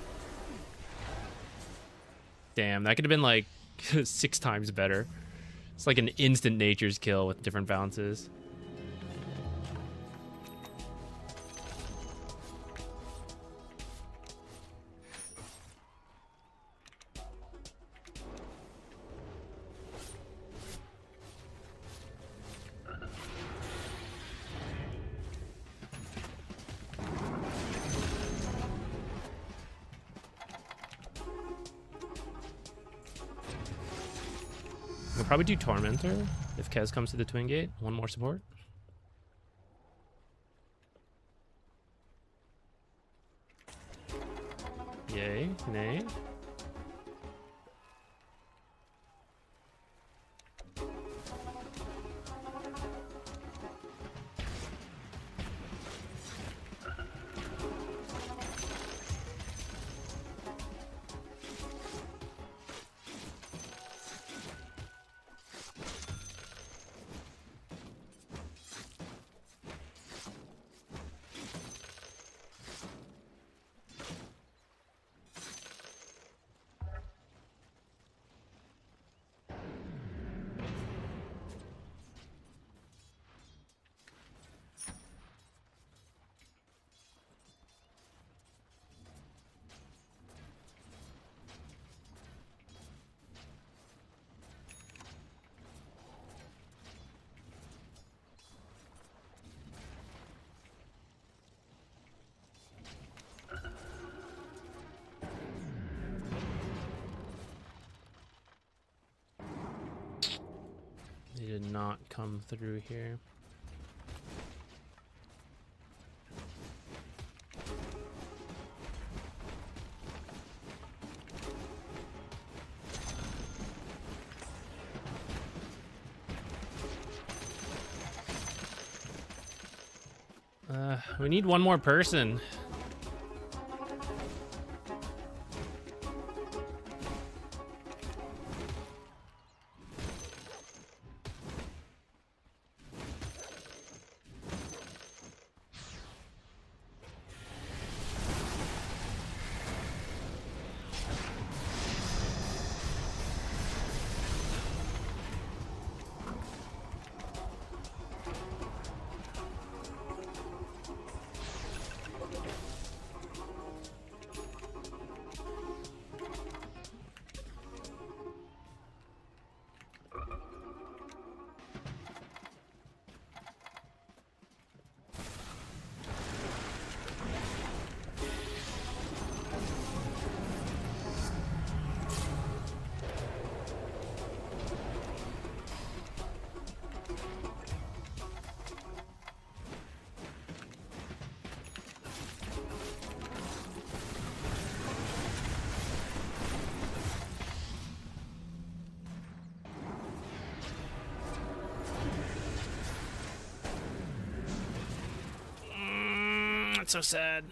Damn, that could have been like 6 times better. It's like an instant nature's kill with different bounces. We'll probably do Tormentor if Kez comes to the Twin Gate. 1 more support. Yay, nay. He did not come through here. We need one more person. That's so sad.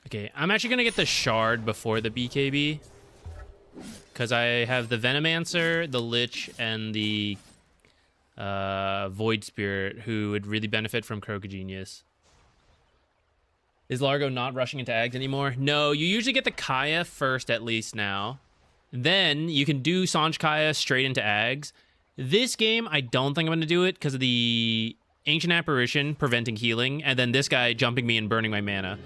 Okay, I'm actually gonna get the shard before the BKB. Because I have the Venomancer, the Lich, and the Void Spirit, who would really benefit from Crocogenius. Is Largo not rushing into Aghs anymore? No, you usually get the Kaya first at least now. Then you can do Sanj Kaya straight into Aghs. This game, I don't think I'm going to do it because of the Ancient Apparition preventing healing, and then this guy jumping me and burning my mana.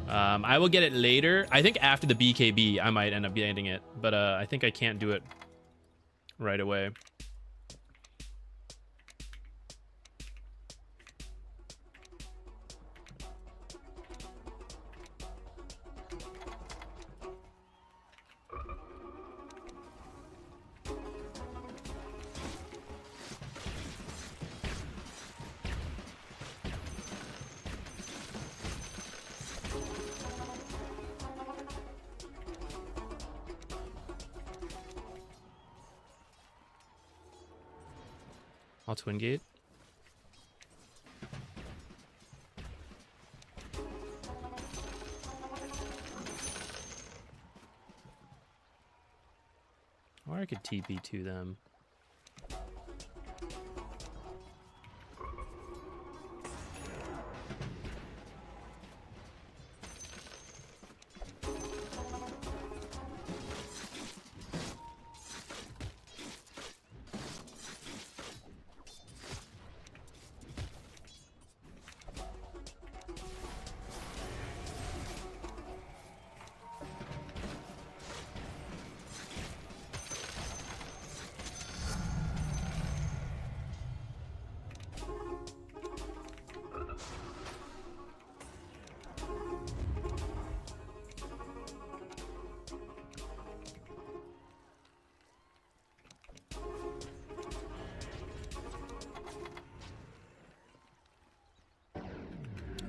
I will get it later. I think after the BKB, I might end up getting it, but I think I can't do it right away. I'll twin gate. Or I could TP to them.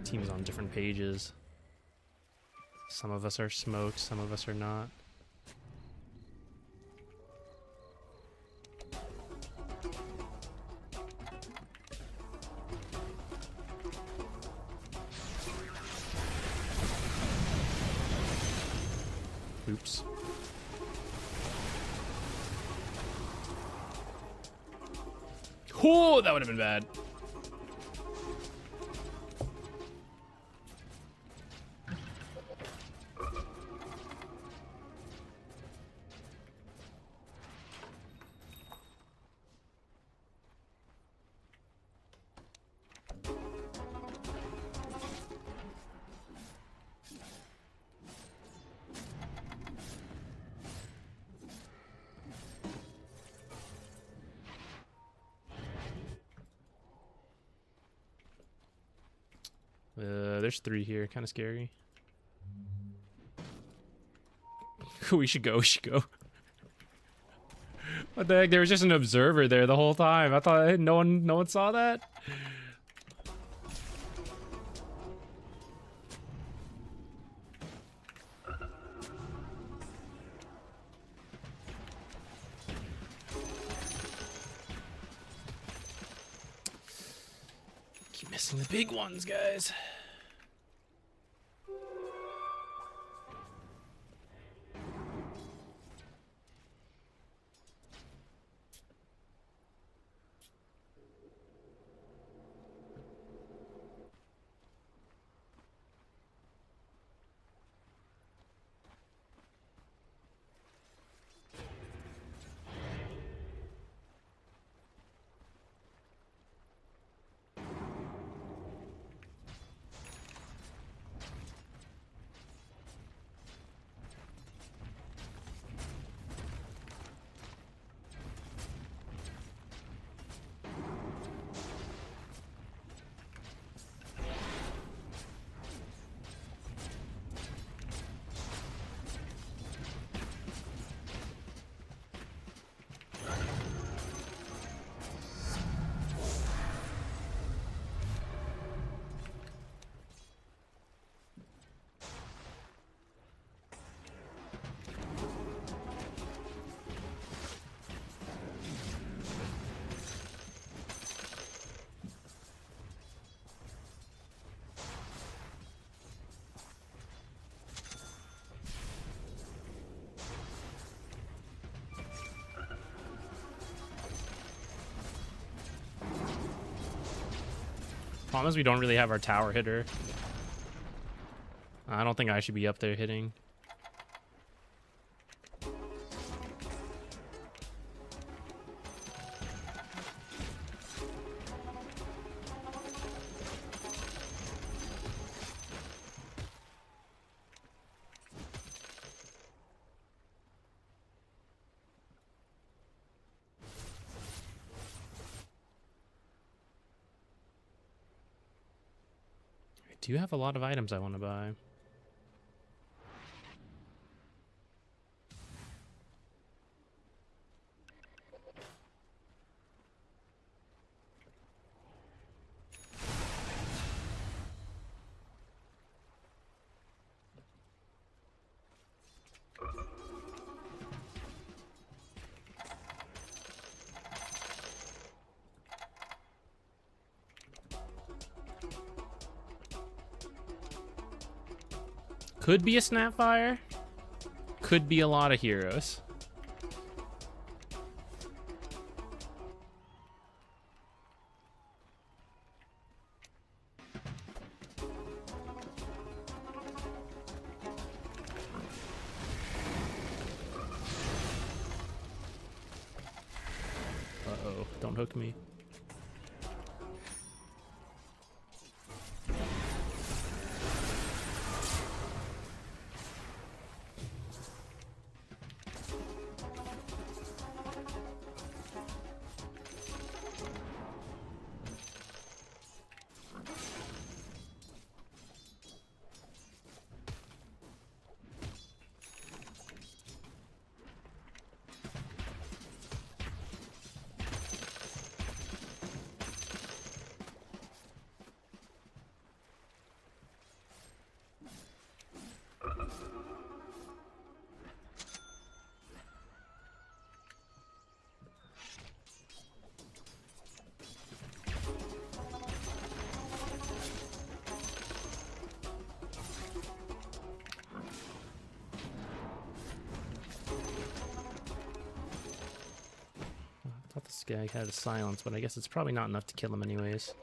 Teams on different pages. Some of us are smoked, some of us are not. Oops. Oh, that would have been bad. There's 3 here, kind of scary. We should go. We should go. What the heck? There was just an observer there the whole time. I thought no one saw that. Keep missing the big ones, guys. Problem is we don't really have our tower hitter. I don't think I should be up there hitting. I do have a lot of items I want to buy. Could be a Snapfire. Could be a lot of heroes. Uh-oh, don't hook me. I thought this guy had a silence, but I guess it's probably not enough to kill him anyways.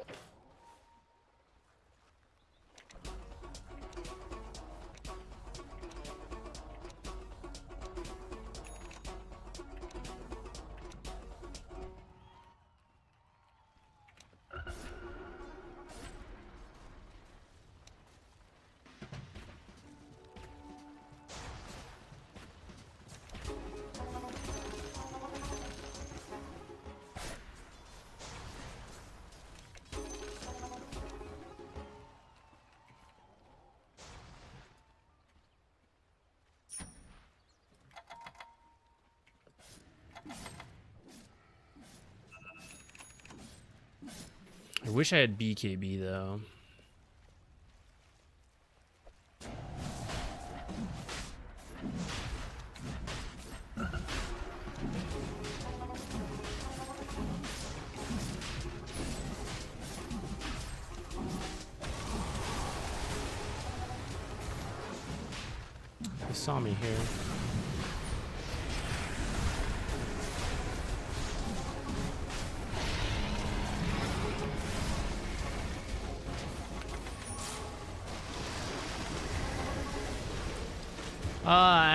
wish I had BKB though. They saw me here.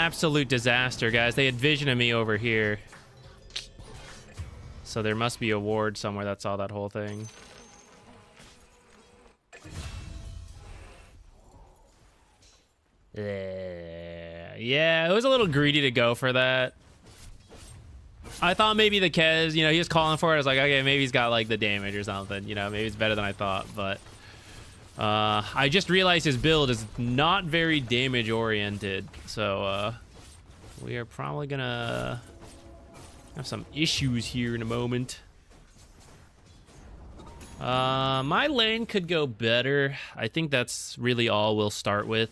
Absolute disaster, guys. They had vision of me over here. So there must be a ward somewhere that saw that whole thing. Yeah, it was a little greedy to go for that. I thought maybe the Kez, you know, he was calling for it. I was like, okay, maybe he's got like the damage or something. You know, maybe it's better than I thought, but I just realized his build is not very damage oriented, so we are probably gonna have some issues here in a moment. My lane could go better. I think that's really all we'll start with.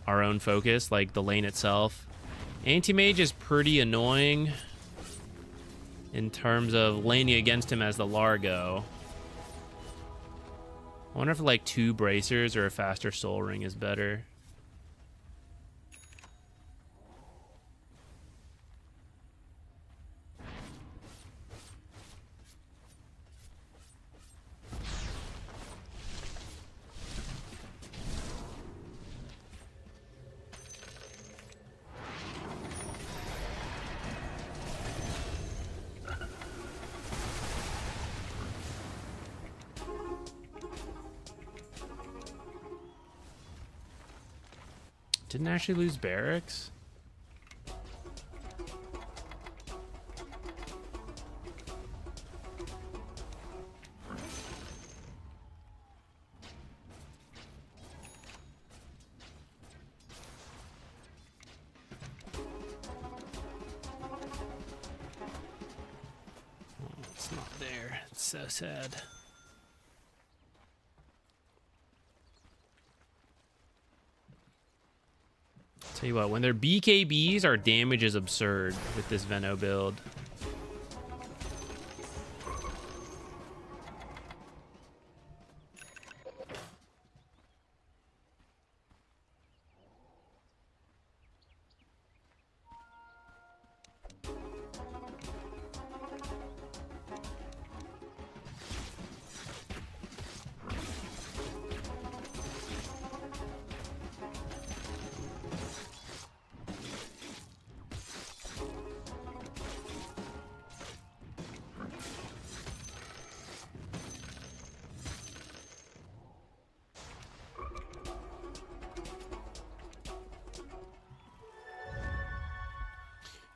Our own focus, like the lane itself. Anti-mage is pretty annoying in terms of laning against him as the Largo. I wonder if like 2 bracers or a faster soul ring is better. Didn't actually lose barracks. Oh, it's not there. It's so sad. Tell you what, when they're BKBs, our damage is absurd with this Veno build.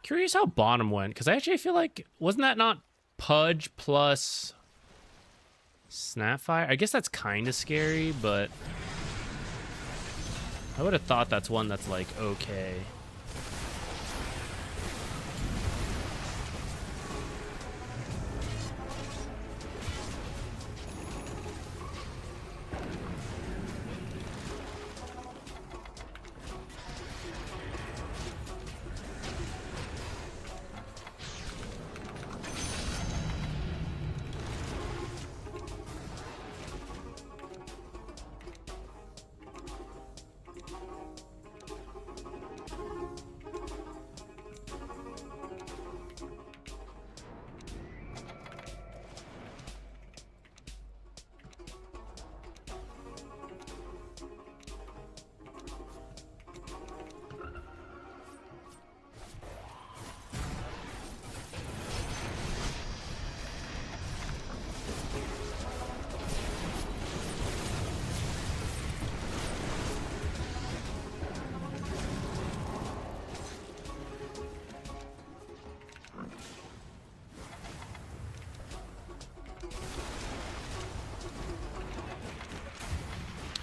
Curious how bottom went, because I actually feel like, wasn't that not Pudge plus Snapfire? I guess that's kind of scary, but I would have thought that's one that's like okay.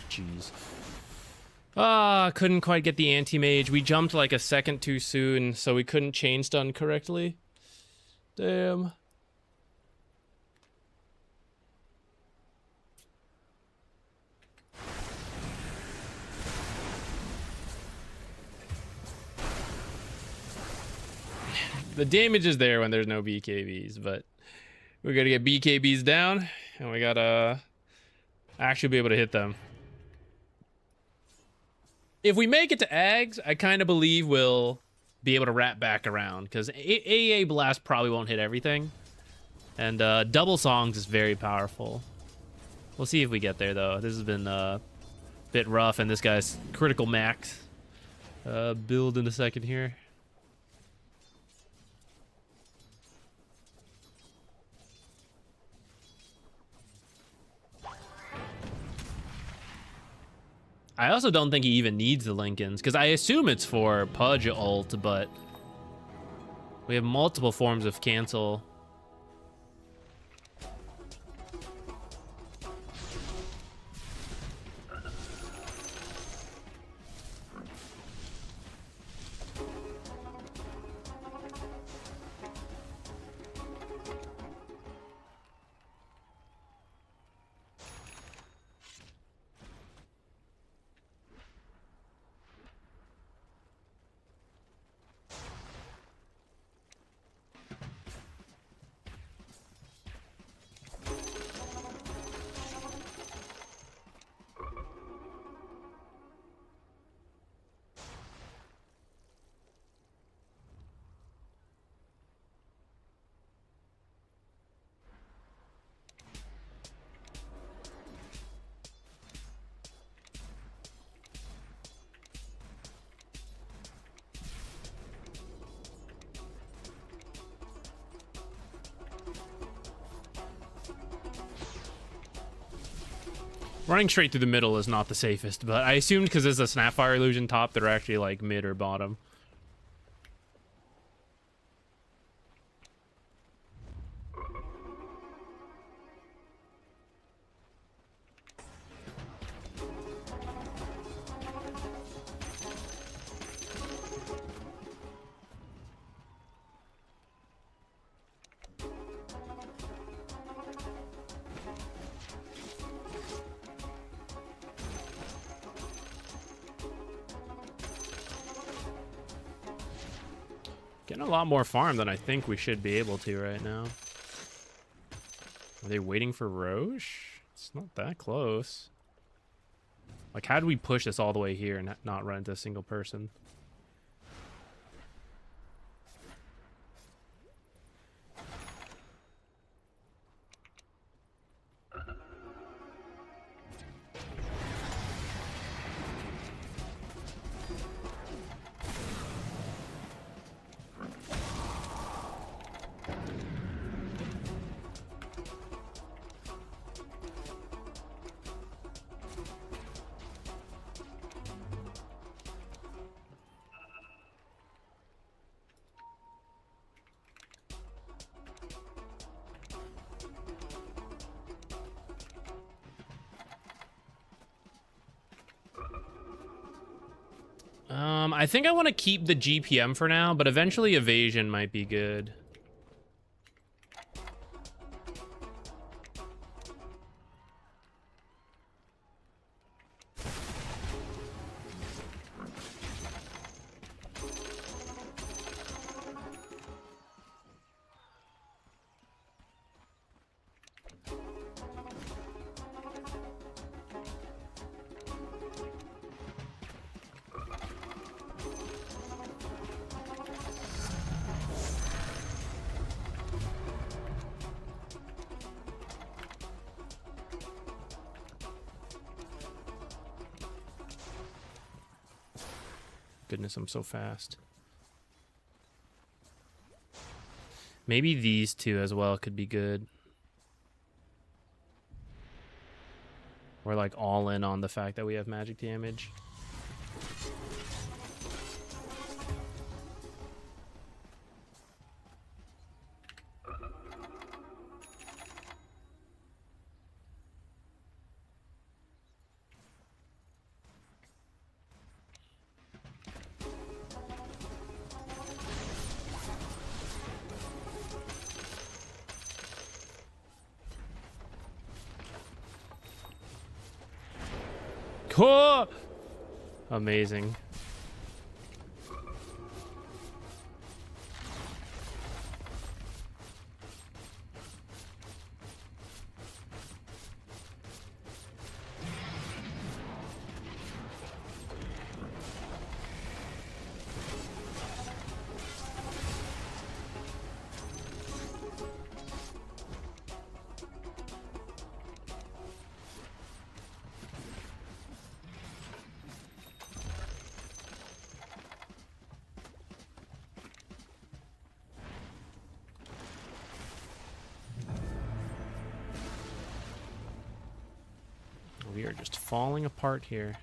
Jeez. Ah, couldn't quite get the anti-mage. We jumped like a second too soon, so we couldn't chain stun correctly. Damn. The damage is there when there's no BKBs, but we gotta get BKBs down, and we gotta actually be able to hit them. If we make it to Aghs, I kind of believe we'll be able to wrap back around, because AA Blast probably won't hit everything. And double songs is very powerful. We'll see if we get there, though. This has been a bit rough, and this guy's critical max. Build in a second here. I also don't think he even needs the Lincolns, because I assume it's for Pudge ult, but we have multiple forms of cancel. Running straight through the middle is not the safest, but I assumed because there's a Snapfire Illusion top, they're actually like mid or bottom. Getting a lot more farm than I think we should be able to right now. Are they waiting for Roche? It's not that close. Like, how do we push this all the way here and not run into a single person? I think I want to keep the GPM for now, but eventually evasion might be good. Goodness, I'm so fast. Maybe these two as well could be good. We're like all in on the fact that we have magic damage. Oh! Amazing. we are just falling apart here.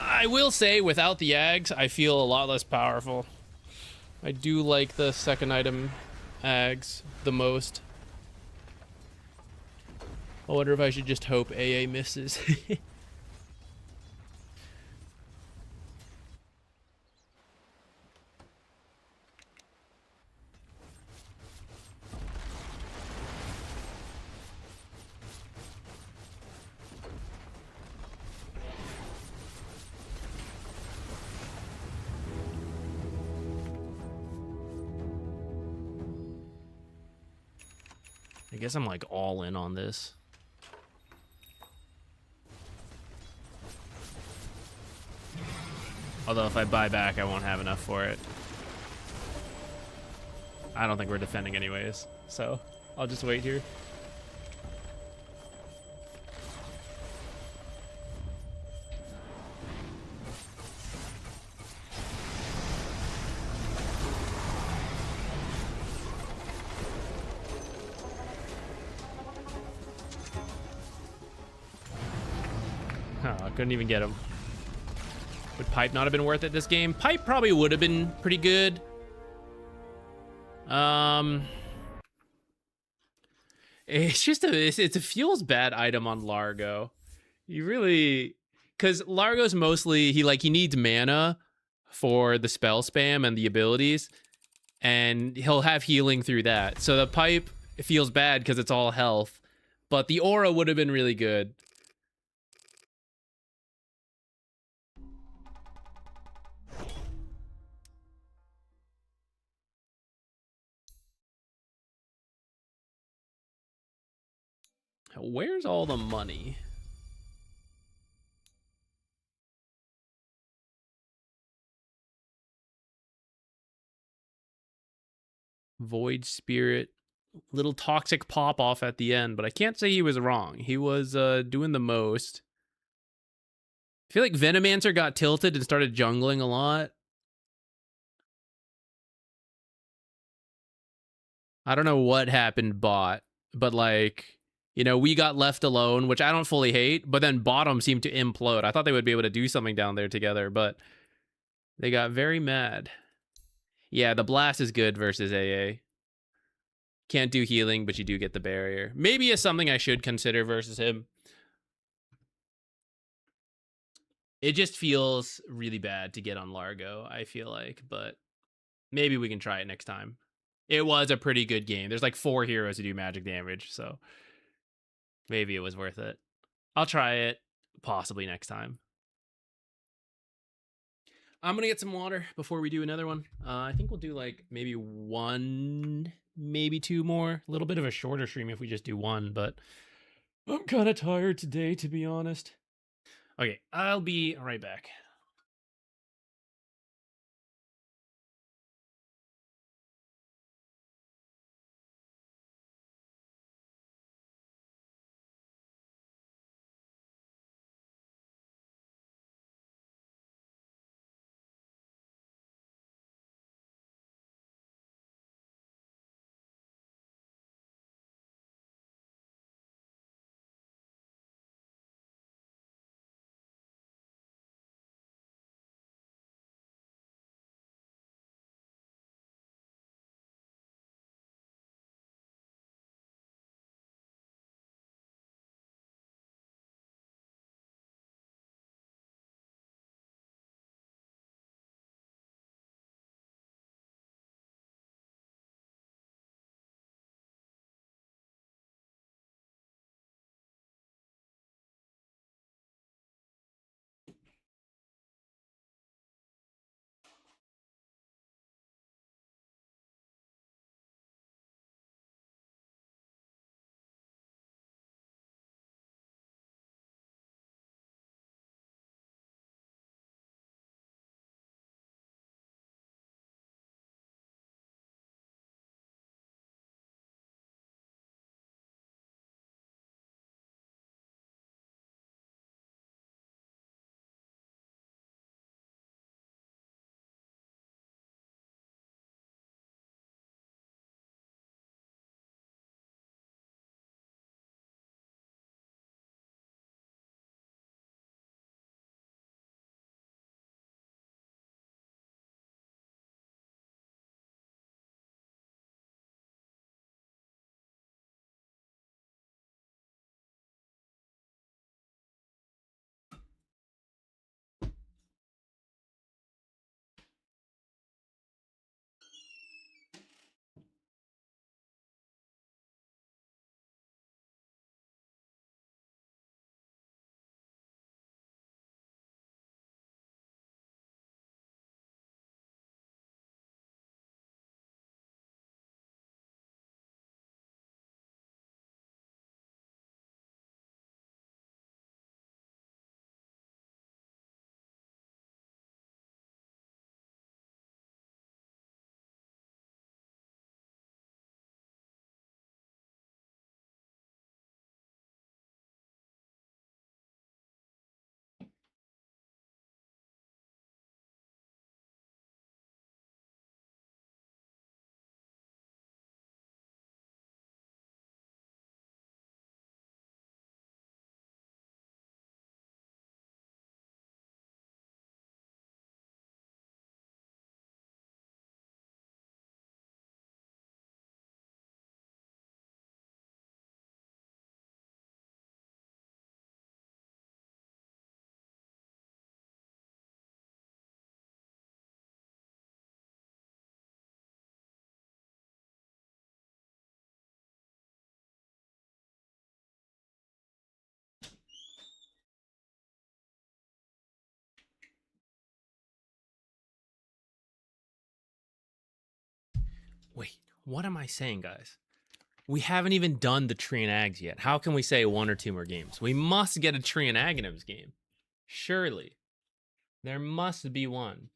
I will say, without the Aghs, I feel a lot less powerful. I do like the second item Aghs the most. I wonder if I should just hope AA misses. I guess I'm like all in on this. Although if I buy back, I won't have enough for it. I don't think we're defending anyways, so I'll just wait here. Oh, I couldn't even get him. Would Pipe not have been worth it this game? Pipe probably would have been pretty good. It's just it's a feels bad item on Largo. You really, because Largo's mostly he needs mana for the spell spam and the abilities, and he'll have healing through that. So the Pipe feels bad because it's all health, but the aura would have been really good. Where's all the money? Void Spirit, little toxic pop off at the end, but I can't say he was wrong. He was doing the most. I feel like Venomancer got tilted and started jungling a lot. I don't know what happened bot, but like, you know, we got left alone, which I don't fully hate, but then bottom seemed to implode. I thought they would be able to do something down there together, but they got very mad. Yeah, the blast is good versus AA. Can't do healing, but you do get the barrier. Maybe it's something I should consider versus him. It just feels really bad to get on Largo, I feel like, but maybe we can try it next time. It was a pretty good game. There's like 4 heroes who do magic damage, so maybe it was worth it. I'll try it possibly next time. I'm going to get some water before we do another one. I think we'll do like maybe 1, maybe 2 more. A little bit of a shorter stream if we just do 1, but I'm kind of tired today, to be honest. Okay, I'll be right back. Wait, what am I saying, guys? We haven't even done the Treant Aghs yet. How can we say 1 or 2 more games? We must get a Treant Aghs game. Surely. There must be one.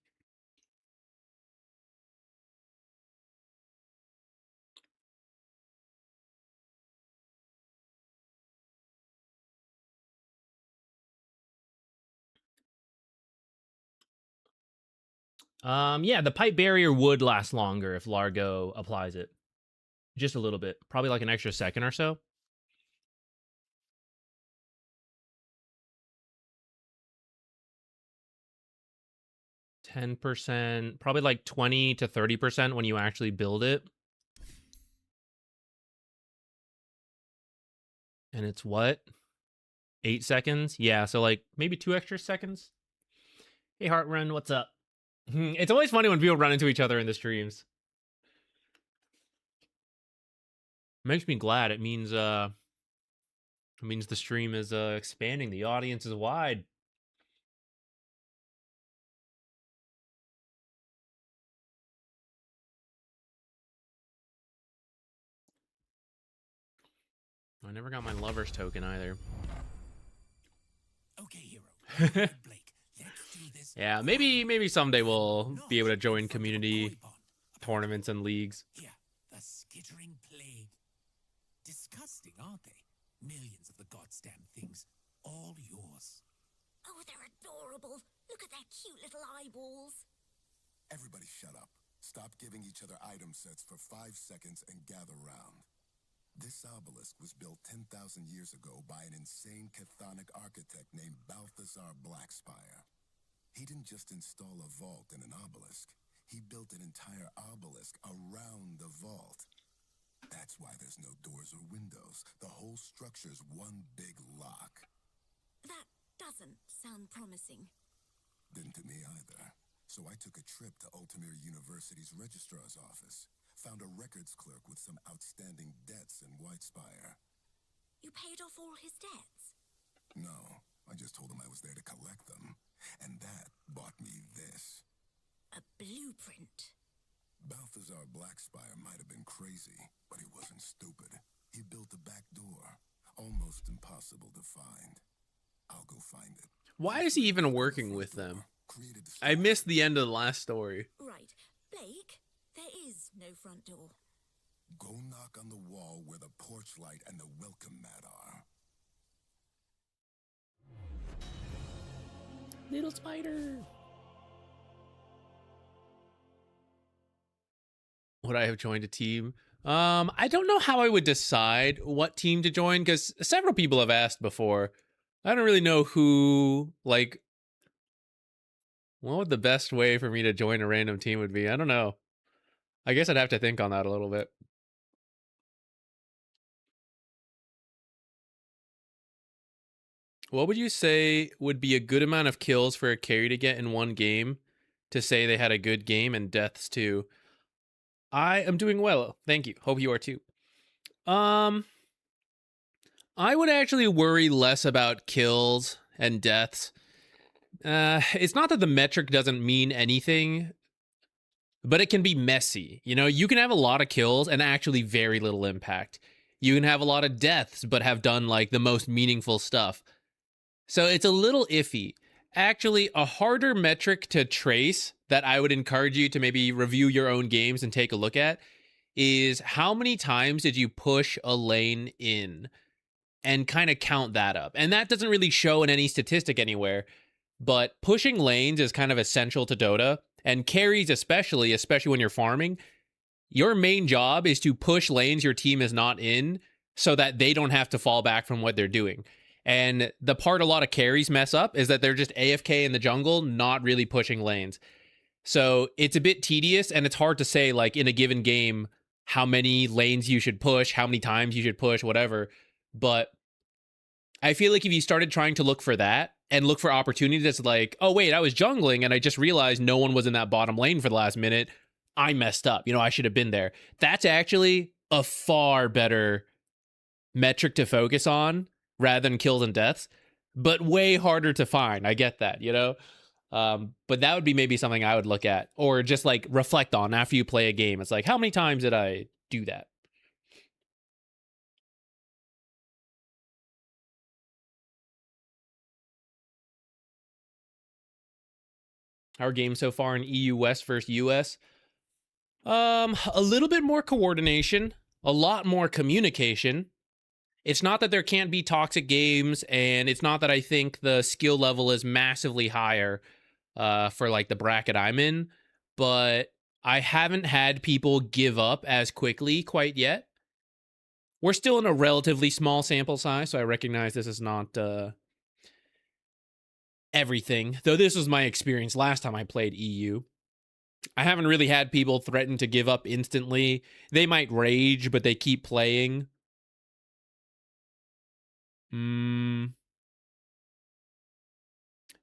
Yeah, the pipe barrier would last longer if Largo applies it. Just a little bit. Probably like an extra second or so. 10%, probably like 20 to 30% when you actually build it. And it's what? 8 seconds? Yeah, so like maybe 2 extra seconds. Hey, Heartrun, what's up? It's always funny when people run into each other in the streams. Makes me glad. It means the stream is expanding. The audience is wide. I never got my lover's token either. Okay, hero. Blake, let's do this. Yeah, maybe someday we'll be able to join community tournaments and leagues. Here, the skittering plague. Disgusting, aren't they? Millions of the goddamn things. All yours. Oh, they're adorable. Look at their cute little eyeballs. Everybody shut up. Stop giving each other item sets for 5 seconds and gather round. This obelisk was built 10,000 years ago by an insane chthonic architect named Balthazar Blackspire. He didn't just install a vault in an obelisk. He built an entire obelisk around the vault. That's why there's no doors or windows. The whole structure's one big lock. That doesn't sound promising. Didn't to me either. So I took a trip to Ultimere University's registrar's office. Found a records clerk with some outstanding debts in Whitespire. You paid off all his debts? No, I just told him I was there to collect them. And that bought me this. A blueprint. Balthazar Blackspire might have been crazy, but he wasn't stupid. He built a back door, almost impossible to find. I'll go find it. Why is he even working with them? I missed the end of the last story. Right. Blake, there is no front door. Go knock on the wall where the porch light and the welcome mat are. Little spider. Would I have joined a team? I don't know how I would decide what team to join because several people have asked before. I don't really know who, like, what would the best way for me to join a random team would be? I don't know. I guess I'd have to think on that a little bit. What would you say would be a good amount of kills for a carry to get in one game to say they had a good game, and deaths too? I am doing well. Thank you. Hope you are too. I would actually worry less about kills and deaths. It's not that the metric doesn't mean anything, but it can be messy. You know, you can have a lot of kills and actually very little impact. You can have a lot of deaths, but have done like the most meaningful stuff. So it's a little iffy. Actually, a harder metric to trace that I would encourage you to maybe review your own games and take a look at is how many times did you push a lane in, and kind of count that up. And that doesn't really show in any statistic anywhere, but pushing lanes is kind of essential to Dota, and carries especially when you're farming. Your main job is to push lanes your team is not in so that they don't have to fall back from what they're doing. And the part a lot of carries mess up is that they're just AFK in the jungle, not really pushing lanes. So it's a bit tedious, and it's hard to say, like, in a given game, how many lanes you should push, how many times you should push, whatever. But I feel like if you started trying to look for that and look for opportunities that's like, oh, wait, I was jungling and I just realized no one was in that bottom lane for the last minute. I messed up. You know, I should have been there. That's actually a far better metric to focus on rather than kills and deaths, but way harder to find. I get that, you know? But that would be maybe something I would look at or just like reflect on after you play a game. It's like, how many times did I do that? Our game so far in EU West versus US. A little bit more coordination, a lot more communication. It's not that there can't be toxic games, and it's not that I think the skill level is massively higher for like the bracket I'm in, but I haven't had people give up as quickly quite yet. We're still in a relatively small sample size, so I recognize this is not everything, though this was my experience last time I played EU. I haven't really had people threaten to give up instantly. They might rage, but they keep playing.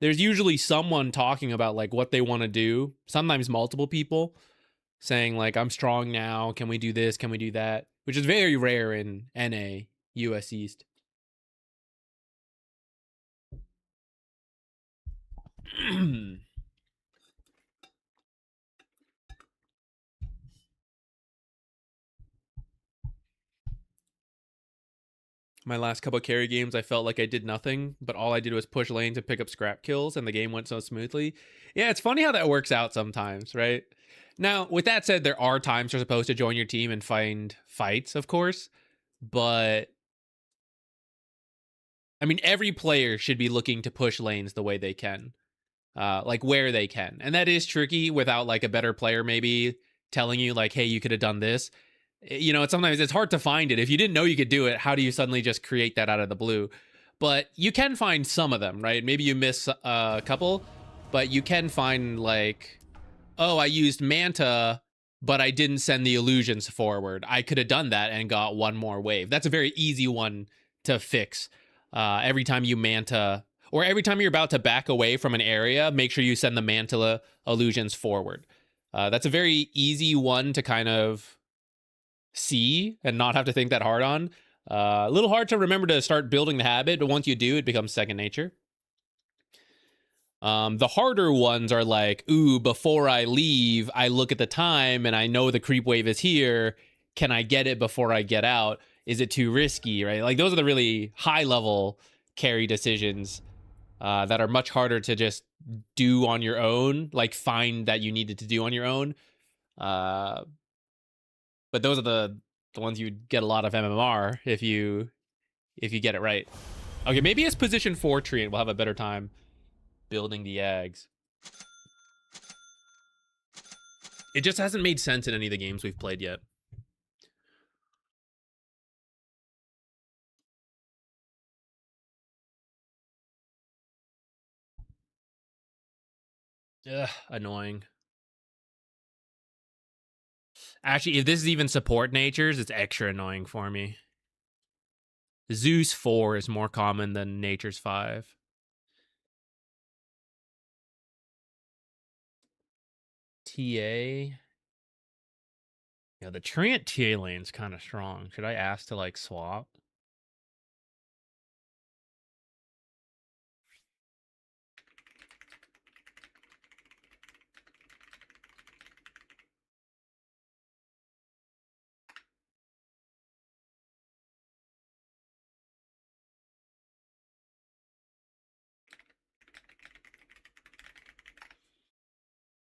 There's usually someone talking about like what they want to do. Sometimes multiple people saying like, I'm strong now. Can we do this? Can we do that? Which is very rare in NA, US East. My last couple of carry games, I felt like I did nothing, but all I did was push lanes and pick up scrap kills, and the game went so smoothly. Yeah, it's funny how that works out sometimes, right? Now, with that said, there are times you're supposed to join your team and find fights, of course, but I mean, every player should be looking to push lanes the way they can, like where they can. And that is tricky without like a better player maybe telling you like, hey, you could have done this. You know, sometimes it's hard to find it. If you didn't know you could do it, how do you suddenly just create that out of the blue? But you can find some of them, right? Maybe you miss a couple, but you can find like, oh, I used Manta, but I didn't send the illusions forward. I could have done that and got one more wave. That's a very easy one to fix. Every time you Manta, or every time you're about to back away from an area, make sure you send the Manta illusions forward. That's a very easy one to kind of see and not have to think that hard on. A little hard to remember to start building the habit, but once you do, it becomes second nature. The harder ones are like, ooh, before I leave, I look at the time and I know the creep wave is here. Can I get it before I get out? Is it too risky, right? Like those are the really high level carry decisions that are much harder to just do on your own, like find that you needed to do on your own. But those are the ones you get a lot of MMR if you get it right. Okay, maybe as position 4 Treant, we'll have a better time building the Aghs. It just hasn't made sense in any of the games we've played yet. Ugh, annoying. Actually, if this is even support natures, it's extra annoying for me. Zeus 4 is more common than Nature's 5. TA. Yeah, the Treant TA lane's kind of strong. Should I ask to like swap?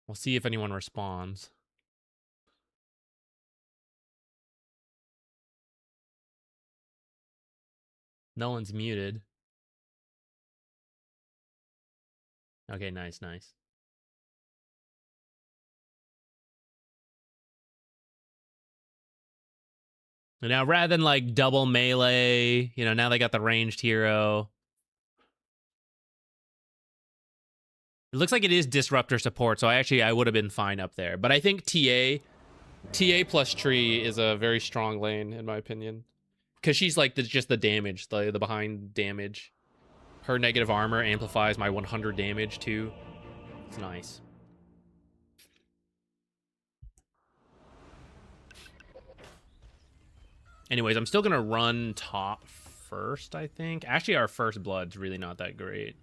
We'll see if anyone responds. No one's muted. Okay, nice. And now, rather than like double melee, you know, now they got the ranged hero. It looks like it is disruptor support, so I would have been fine up there. But I think TA plus Tree is a very strong lane in my opinion, because she's like just the damage, the behind damage. Her negative armor amplifies my 100 damage too. It's nice. Anyways, I'm still gonna run top first, I think. Actually, our first blood's really not that great.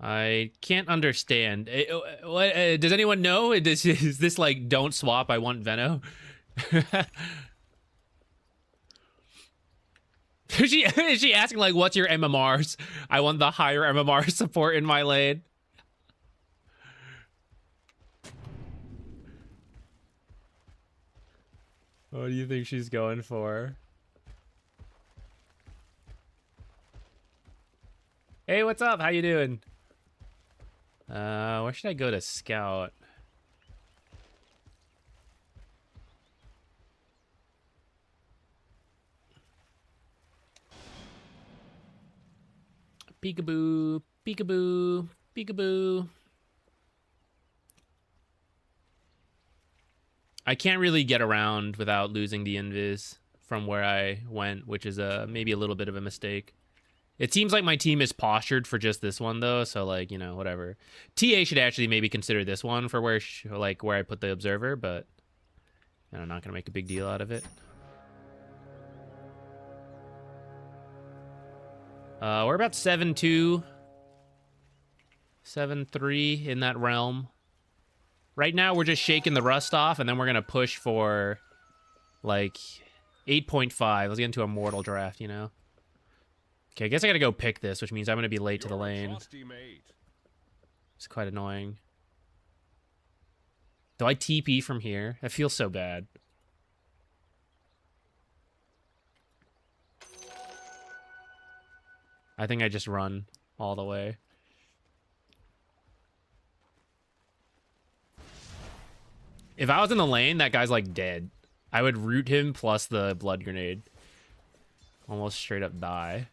I can't understand. Does anyone know? Is this like don't swap? I want Veno. Is she asking like what's your MMRs? I want the higher MMR support in my lane. What do you think she's going for? Hey, what's up? How you doing? Where should I go to scout? Peekaboo, peekaboo, peekaboo. I can't really get around without losing the invis from where I went, which is maybe a little bit of a mistake. It seems like my team is postured for just this one though, so like, you know, whatever. TA should actually maybe consider this one for where where I put the observer, but I'm not gonna make a big deal out of it. We're about 7-2, 7-3 in that realm. Right now, we're just shaking the rust off, and then we're gonna push for like 8.5. Let's get into a mortal draft, you know. Okay, I guess I gotta go pick this, which means I'm gonna be late to the lane. It's quite annoying. Do I TP from here? That feels so bad. I think I just run all the way. If I was in the lane, that guy's like dead. I would root him plus the blood grenade. Almost straight up die.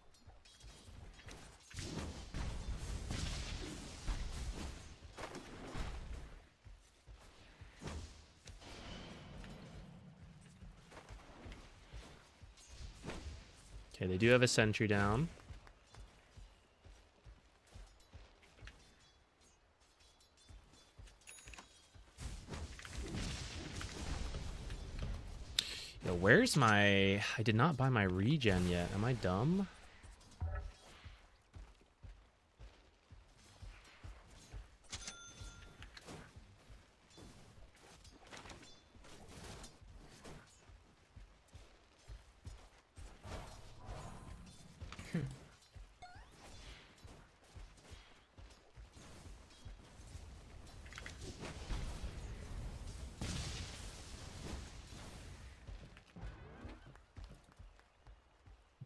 Okay, they do have a sentry down. Yo, where's my... I did not buy my regen yet. Am I dumb?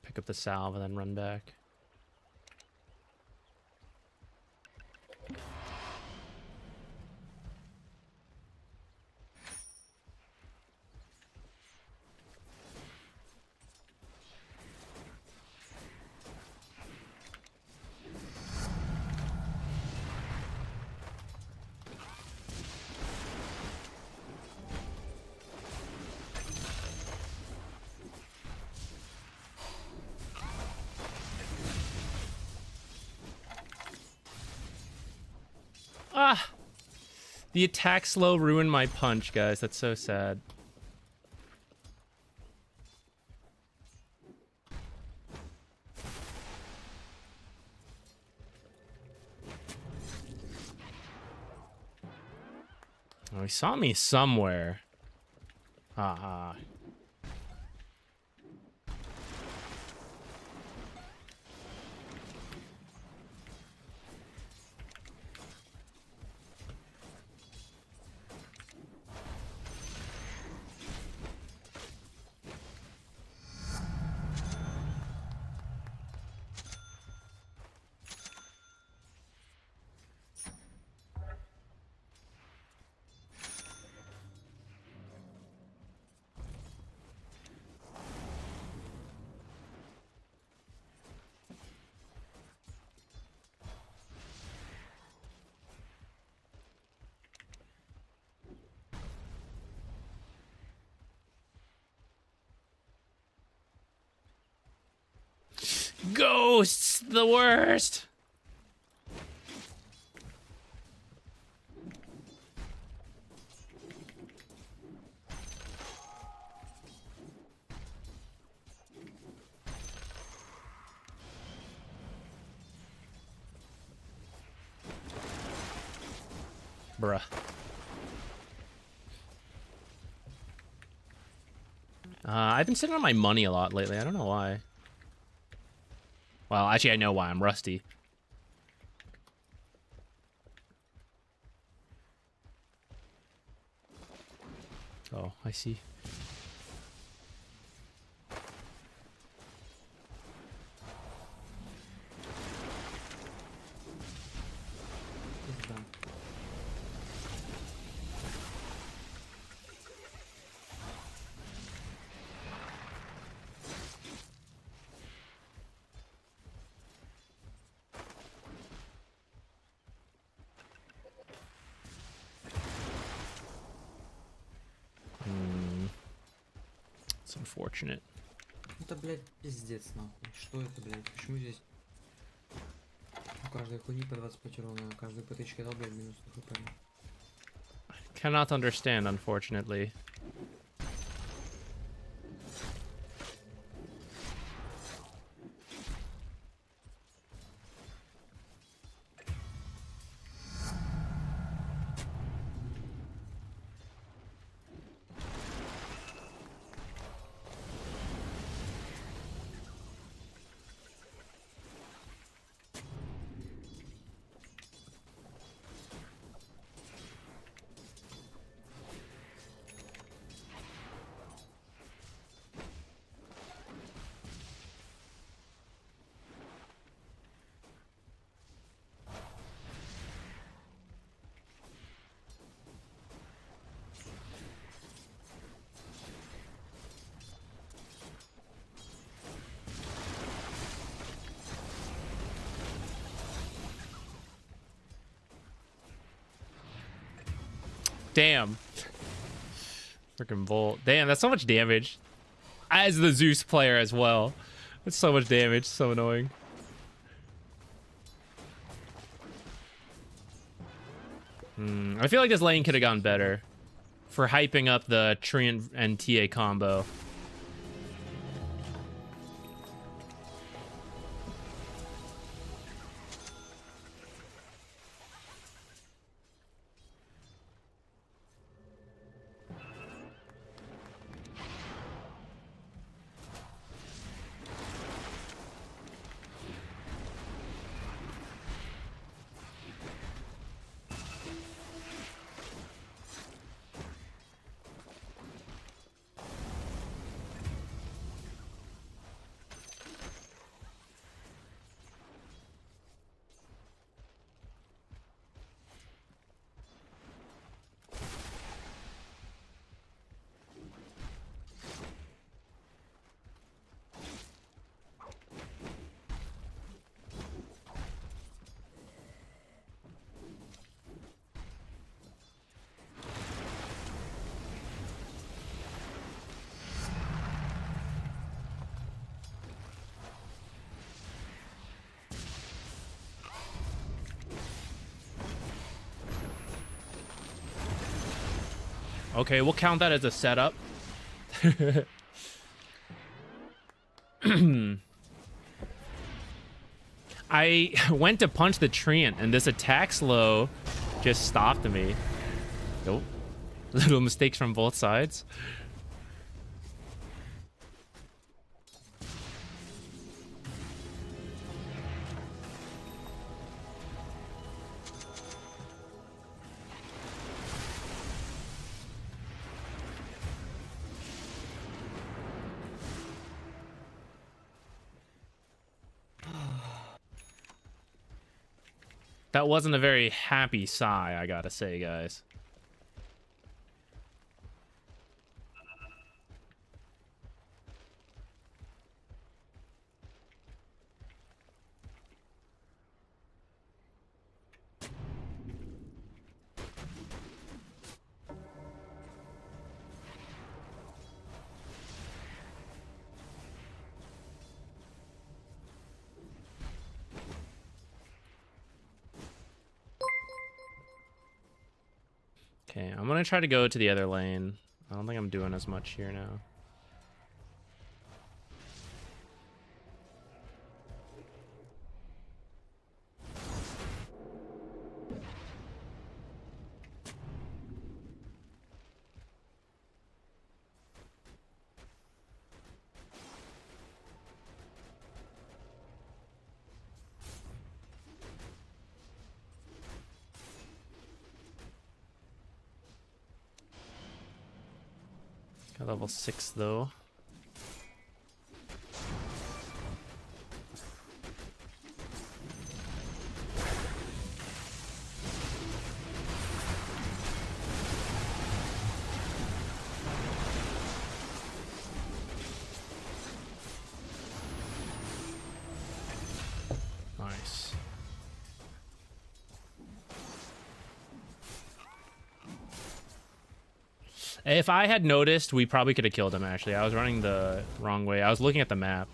Pick up the salve and then run back. Ah! The attack slow ruined my punch, guys. That's so sad. Oh, he saw me somewhere. Haha. Ghosts, the worst. Bruh. I've been sitting on my money a lot lately. I don't know why. Well, actually, I know why. I'm rusty. Oh, I see. It's unfortunate. Это, блядь, пиздец, нахуй. Что это, блядь? Почему здесь у каждой хуйни по 25 урона, а каждой ПТ-чке дал, блядь, минус хп? Cannot understand, unfortunately. Damn. Freaking Volt. Damn, that's so much damage. As the Zeus player as well. That's so much damage. So annoying. I feel like this lane could have gone better for hyping up the Treant and TA combo. Okay, we'll count that as a setup. I went to punch the Treant, and this attack slow just stopped me. Nope. Little mistakes from both sides. That wasn't a very happy sigh, I gotta say, guys. Okay, I'm gonna try to go to the other lane. I don't think I'm doing as much here now. At level 6 though. Nice. If I had noticed, we probably could have killed him, actually. I was running the wrong way. I was looking at the map.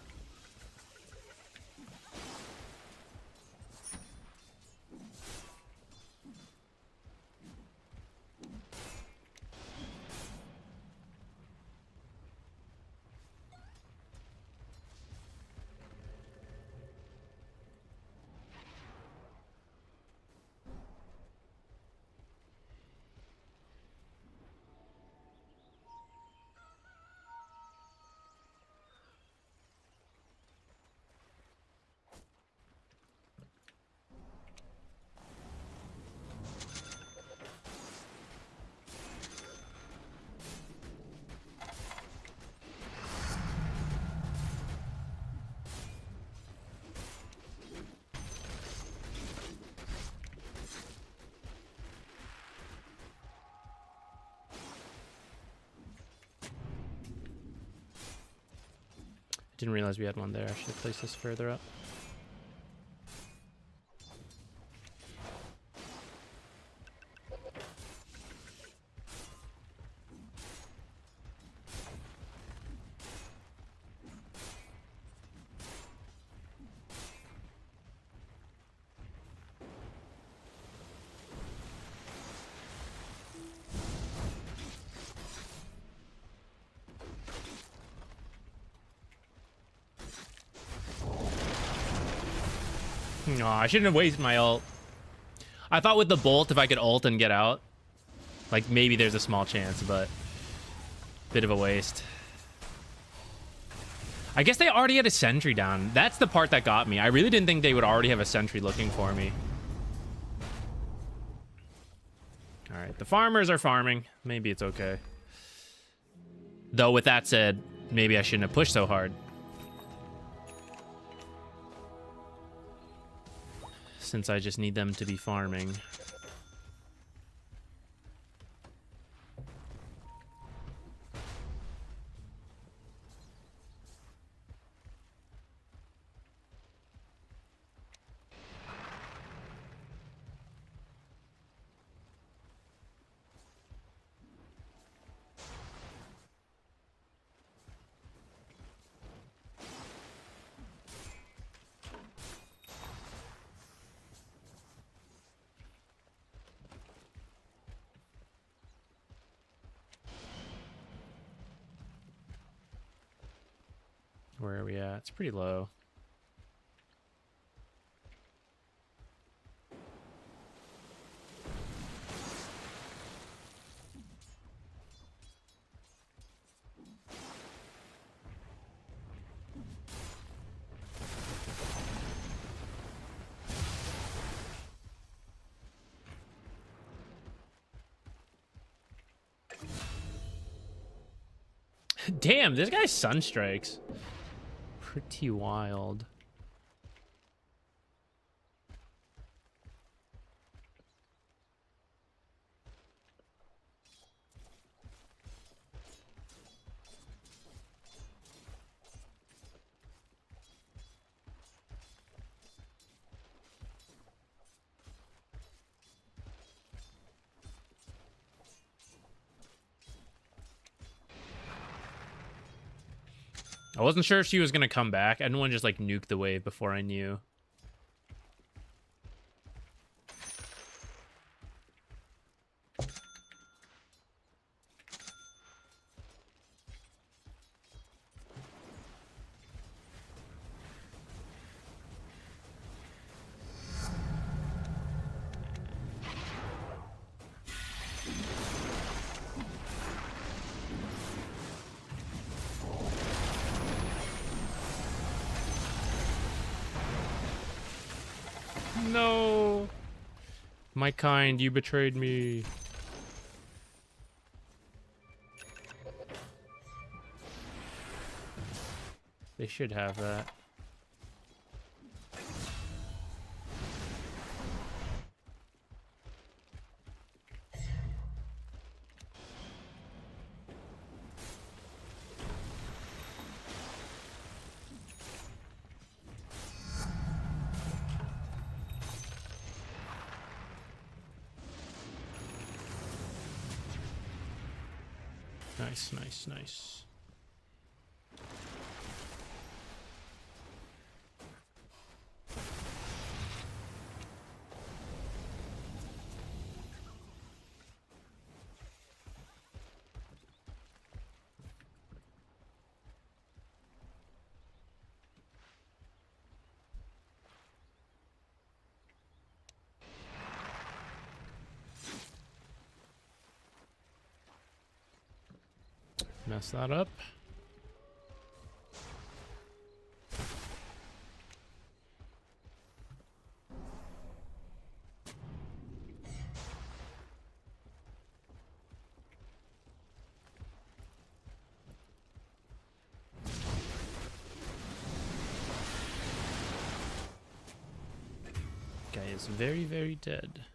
Didn't realize we had one there. I should have placed this further up. No, I shouldn't have wasted my ult. I thought with the bolt, if I could ult and get out, like maybe there's a small chance, but bit of a waste. I guess they already had a sentry down. That's the part that got me. I really didn't think they would already have a sentry looking for me. All right, the farmers are farming. Maybe it's okay. Though with that said, maybe I shouldn't have pushed so hard. Since I just need them to be farming. Where are we at? It's pretty low. Damn, this guy's sunstrikes. Pretty wild. I wasn't sure if she was gonna come back. I didn't want to just like nuke the wave before I knew. No, my kind, you betrayed me. They should have that. Nice, nice, nice. Mess that up. Guy is very, very dead.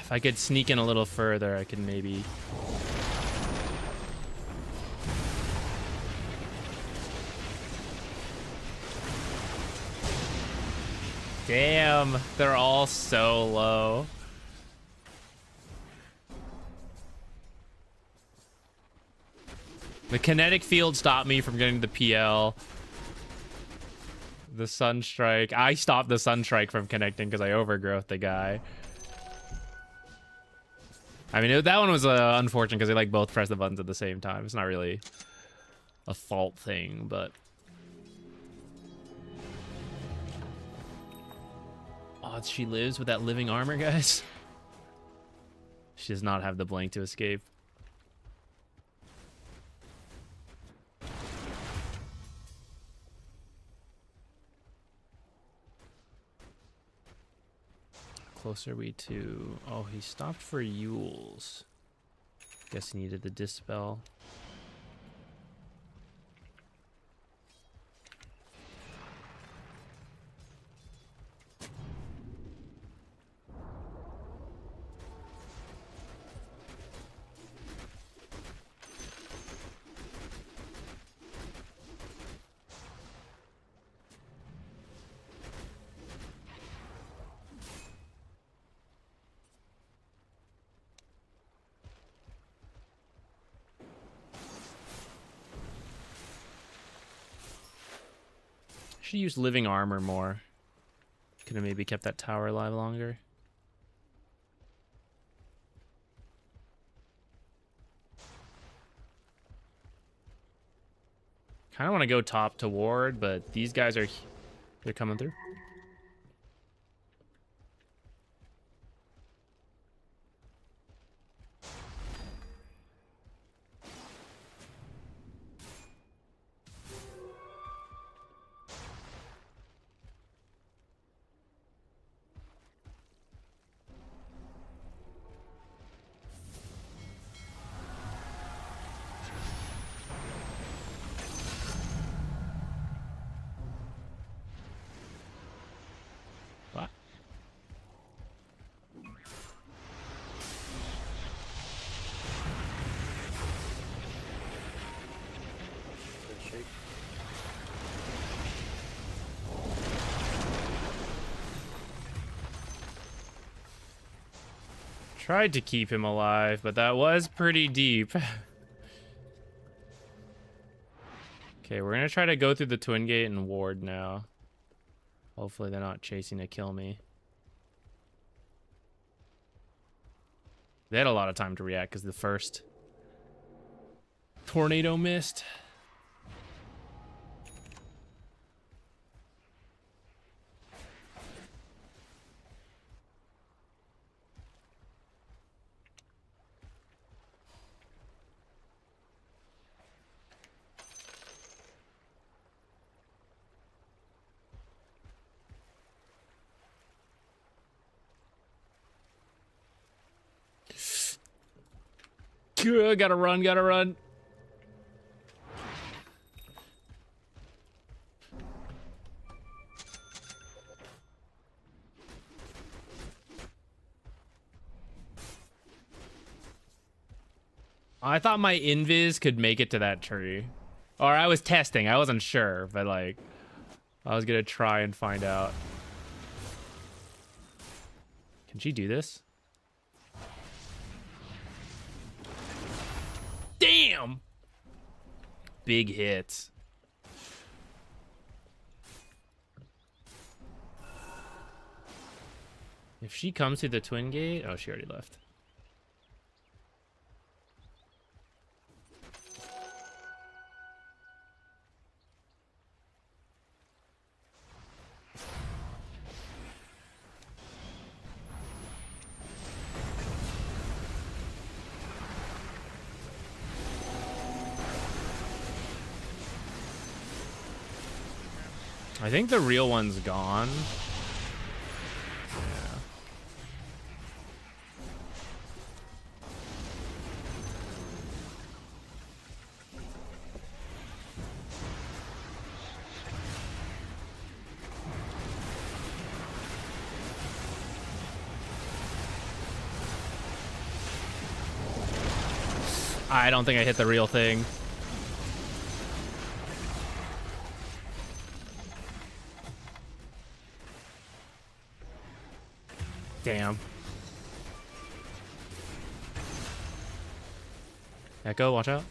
If I could sneak in a little further, I could maybe... Damn, they're all so low. The kinetic field stopped me from getting the PL. The Sunstrike. I stopped the Sunstrike from connecting because I overgrowth the guy. I mean, that one was unfortunate because they like both press the buttons at the same time. It's not really a fault thing, but... Oh, she lives with that living armor, guys. She does not have the blink to escape. Closer we to... Oh, he stopped for Yules. Guess he needed the Dispel. Should use living armor more. Could have maybe kept that tower alive longer. Kind of want to go top to ward, but these guys are... They're coming through. Tried to keep him alive, but that was pretty deep. Okay, we're gonna try to go through the Twin Gate and ward now. Hopefully they're not chasing to kill me. They had a lot of time to react because the first tornado missed. Gotta run, gotta run. I thought my invis could make it to that tree. Or I was testing, I wasn't sure, but like, I was gonna try and find out. Can she do this? Damn! Big hits. If she comes through the twin gate... Oh, she already left. I think the real one's gone. Yeah. I don't think I hit the real thing. Damn. Echo, watch out.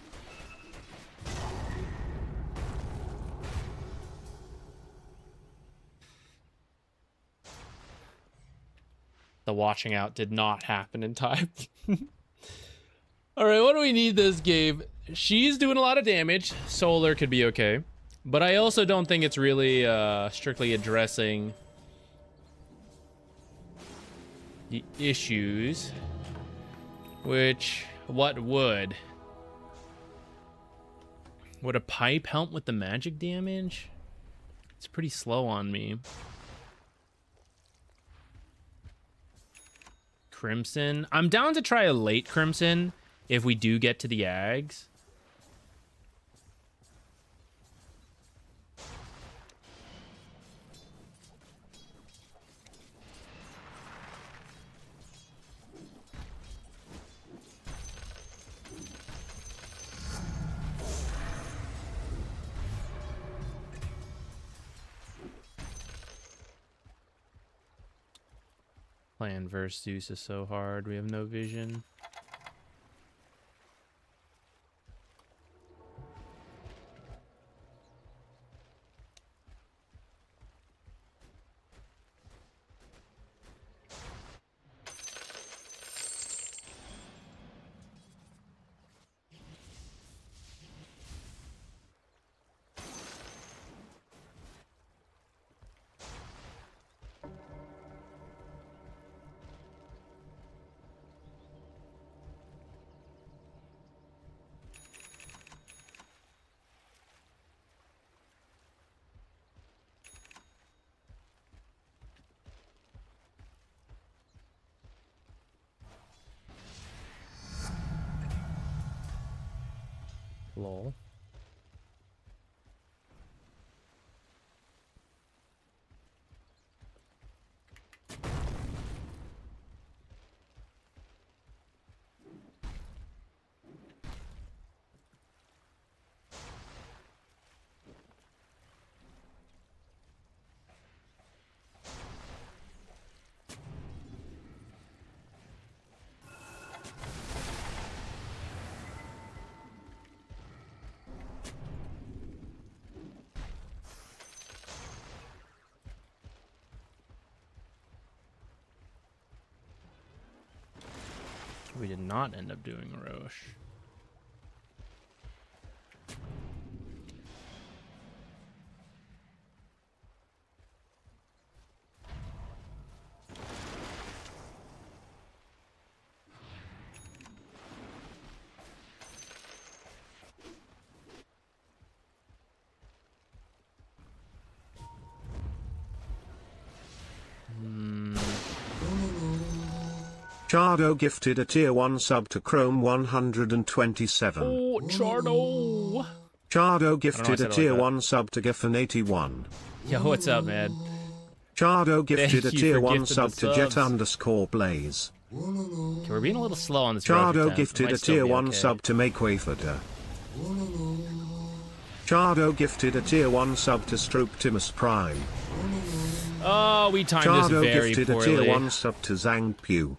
The watching out did not happen in time. All right, what do we need this game? She's doing a lot of damage. Solar could be okay. But I also don't think it's really strictly addressing the issues. Which, what would? Would a pipe help with the magic damage? It's pretty slow on me. Crimson. I'm down to try a late Crimson if we do get to the Aghs. Playing versus Zeus is so hard. We have no vision. Lol. We did not end up doing Roche. Chardo gifted a tier 1 sub to Chrome 127. Oh, Chardo! Chardo gifted a tier like 1 sub to Giffen81. Yo, what's up, man? Chardo gifted Thank a you tier for 1 gifting sub the to Jet subs. _ Blaze. Okay, we're being a little slow on this. Chardo gifted a tier 1 sub to Make Waferder. Chardo gifted a tier 1 sub to Strooptimus Prime. Oh, we timed Chardo this very gifted poorly. a tier 1 sub to Zhang Pu.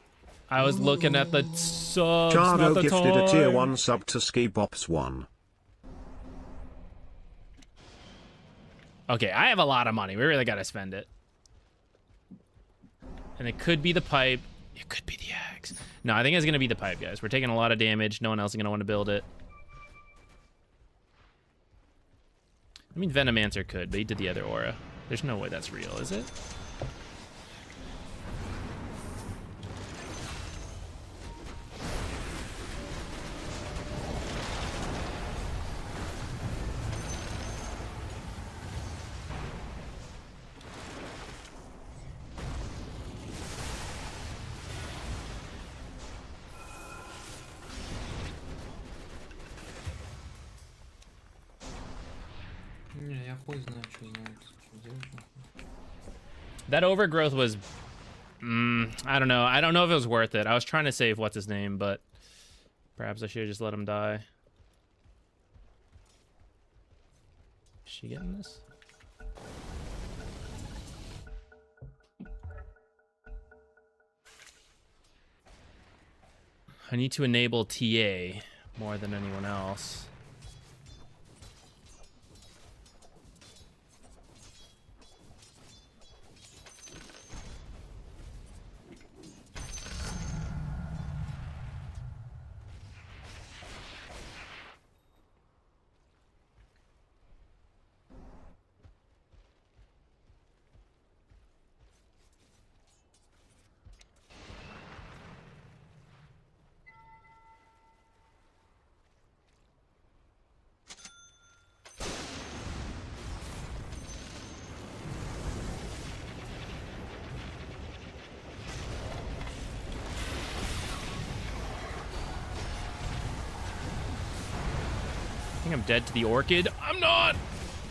I was looking at the subs, Chardo not the gifted a tier time. 1 sub to Skibops1. Okay, I have a lot of money. We really gotta spend it. And it could be the pipe. It could be the Aghs. No, I think it's gonna be the pipe, guys. We're taking a lot of damage. No one else is gonna want to build it. I mean, Venomancer could, but he did the other aura. There's no way that's real, is it? Не, я хуй знаю, что знает. Что делать нахуй. That overgrowth was... I don't know. I don't know if it was worth it. I was trying to save what's his name, but perhaps I should have just let him die. Is she getting this? I need to enable TA more than anyone else. I think I'm dead to the orchid. I'm not!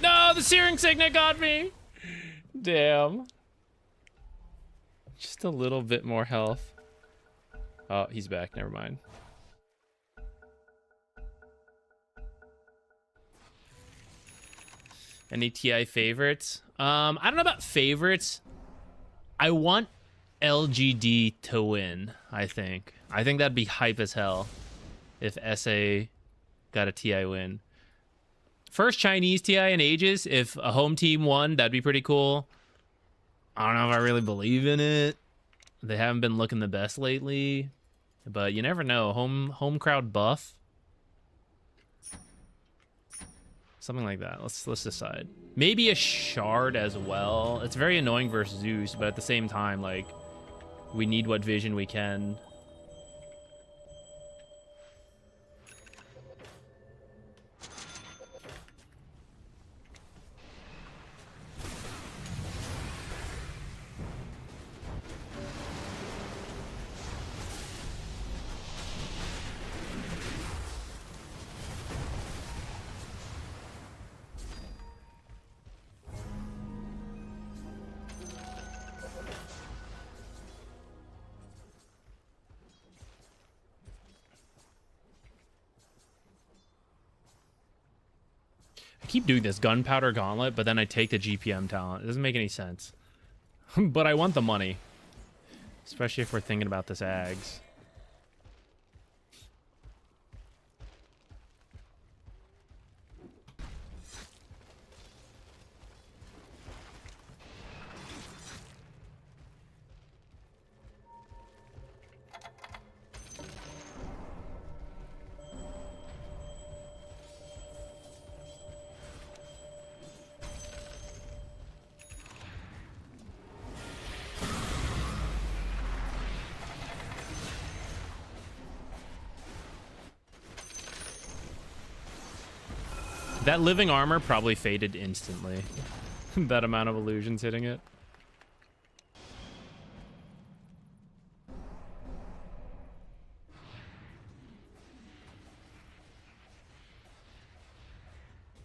No, the Searing Signet got me! Damn. Just a little bit more health. Oh, he's back. Never mind. Any TI favorites? I don't know about favorites. I want LGD to win, I think. I think that'd be hype as hell if SA got a TI win. First Chinese TI in ages. If a home team won, that'd be pretty cool. I don't know if I really believe in it. They haven't been looking the best lately, but you never know. Home crowd buff. Something like that. Let's decide. Maybe a shard as well. It's very annoying versus Zeus, but at the same time, like, we need what vision we can. I keep doing this gunpowder gauntlet, but then I take the GPM talent. It doesn't make any sense. But I want the money. Especially if we're thinking about this Aghs. That living armor probably faded instantly. That amount of illusions hitting it.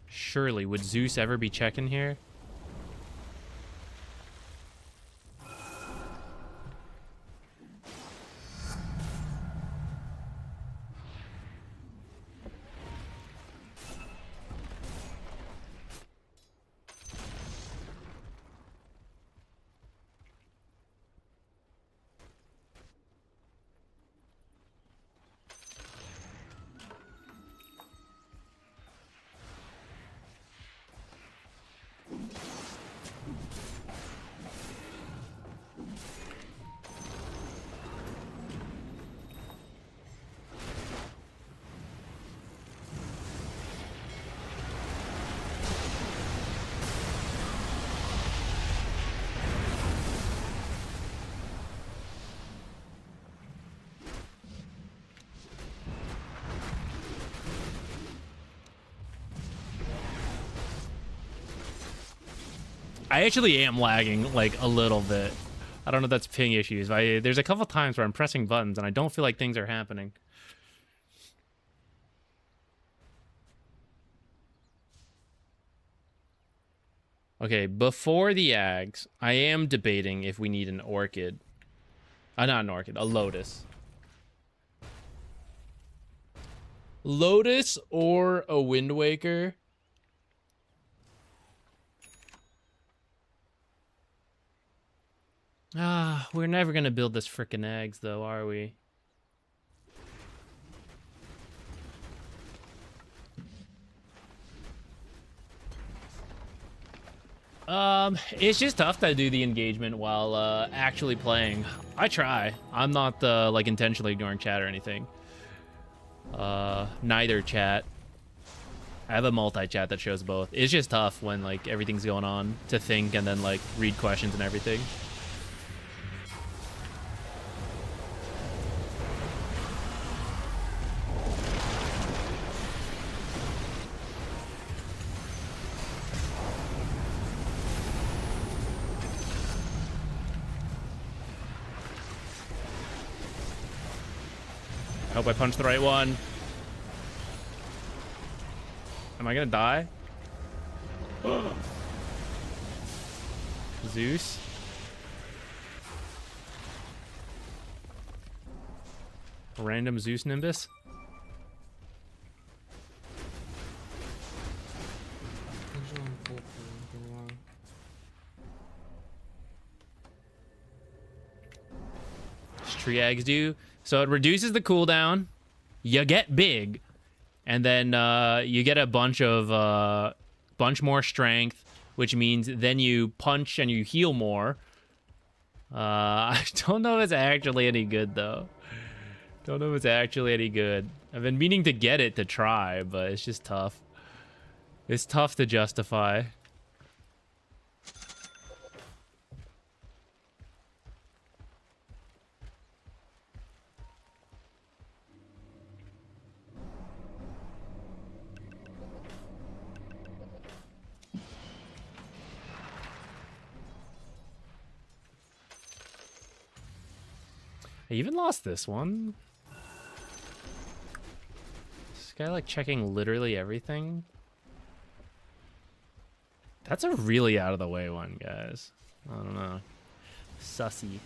Surely, would Zeus ever be checking here? I actually am lagging, like, a little bit. I don't know if that's ping issues. There's a couple times where I'm pressing buttons and I don't feel like things are happening. Okay, before the Aghs, I am debating if we need an orchid. Not an orchid, a lotus. Lotus or a Wind Waker. We're never gonna build this frickin' Aghs, though, are we? It's just tough to do the engagement while actually playing. I try. I'm not like intentionally ignoring chat or anything. Neither chat. I have a multi-chat that shows both. It's just tough when like everything's going on to think and then like read questions and everything. I hope I punched the right one. Am I gonna die? Zeus? Random Zeus Nimbus? Tree Aghs do? So it reduces the cooldown, you get big, and then you get a bunch more strength, which means then you punch and you heal more. I don't know if it's actually any good, though. Don't know if it's actually any good. I've been meaning to get it to try, but it's just tough. It's tough to justify. I even lost this one. This guy like checking literally everything. That's a really out of the way one, guys. I don't know. Sussy.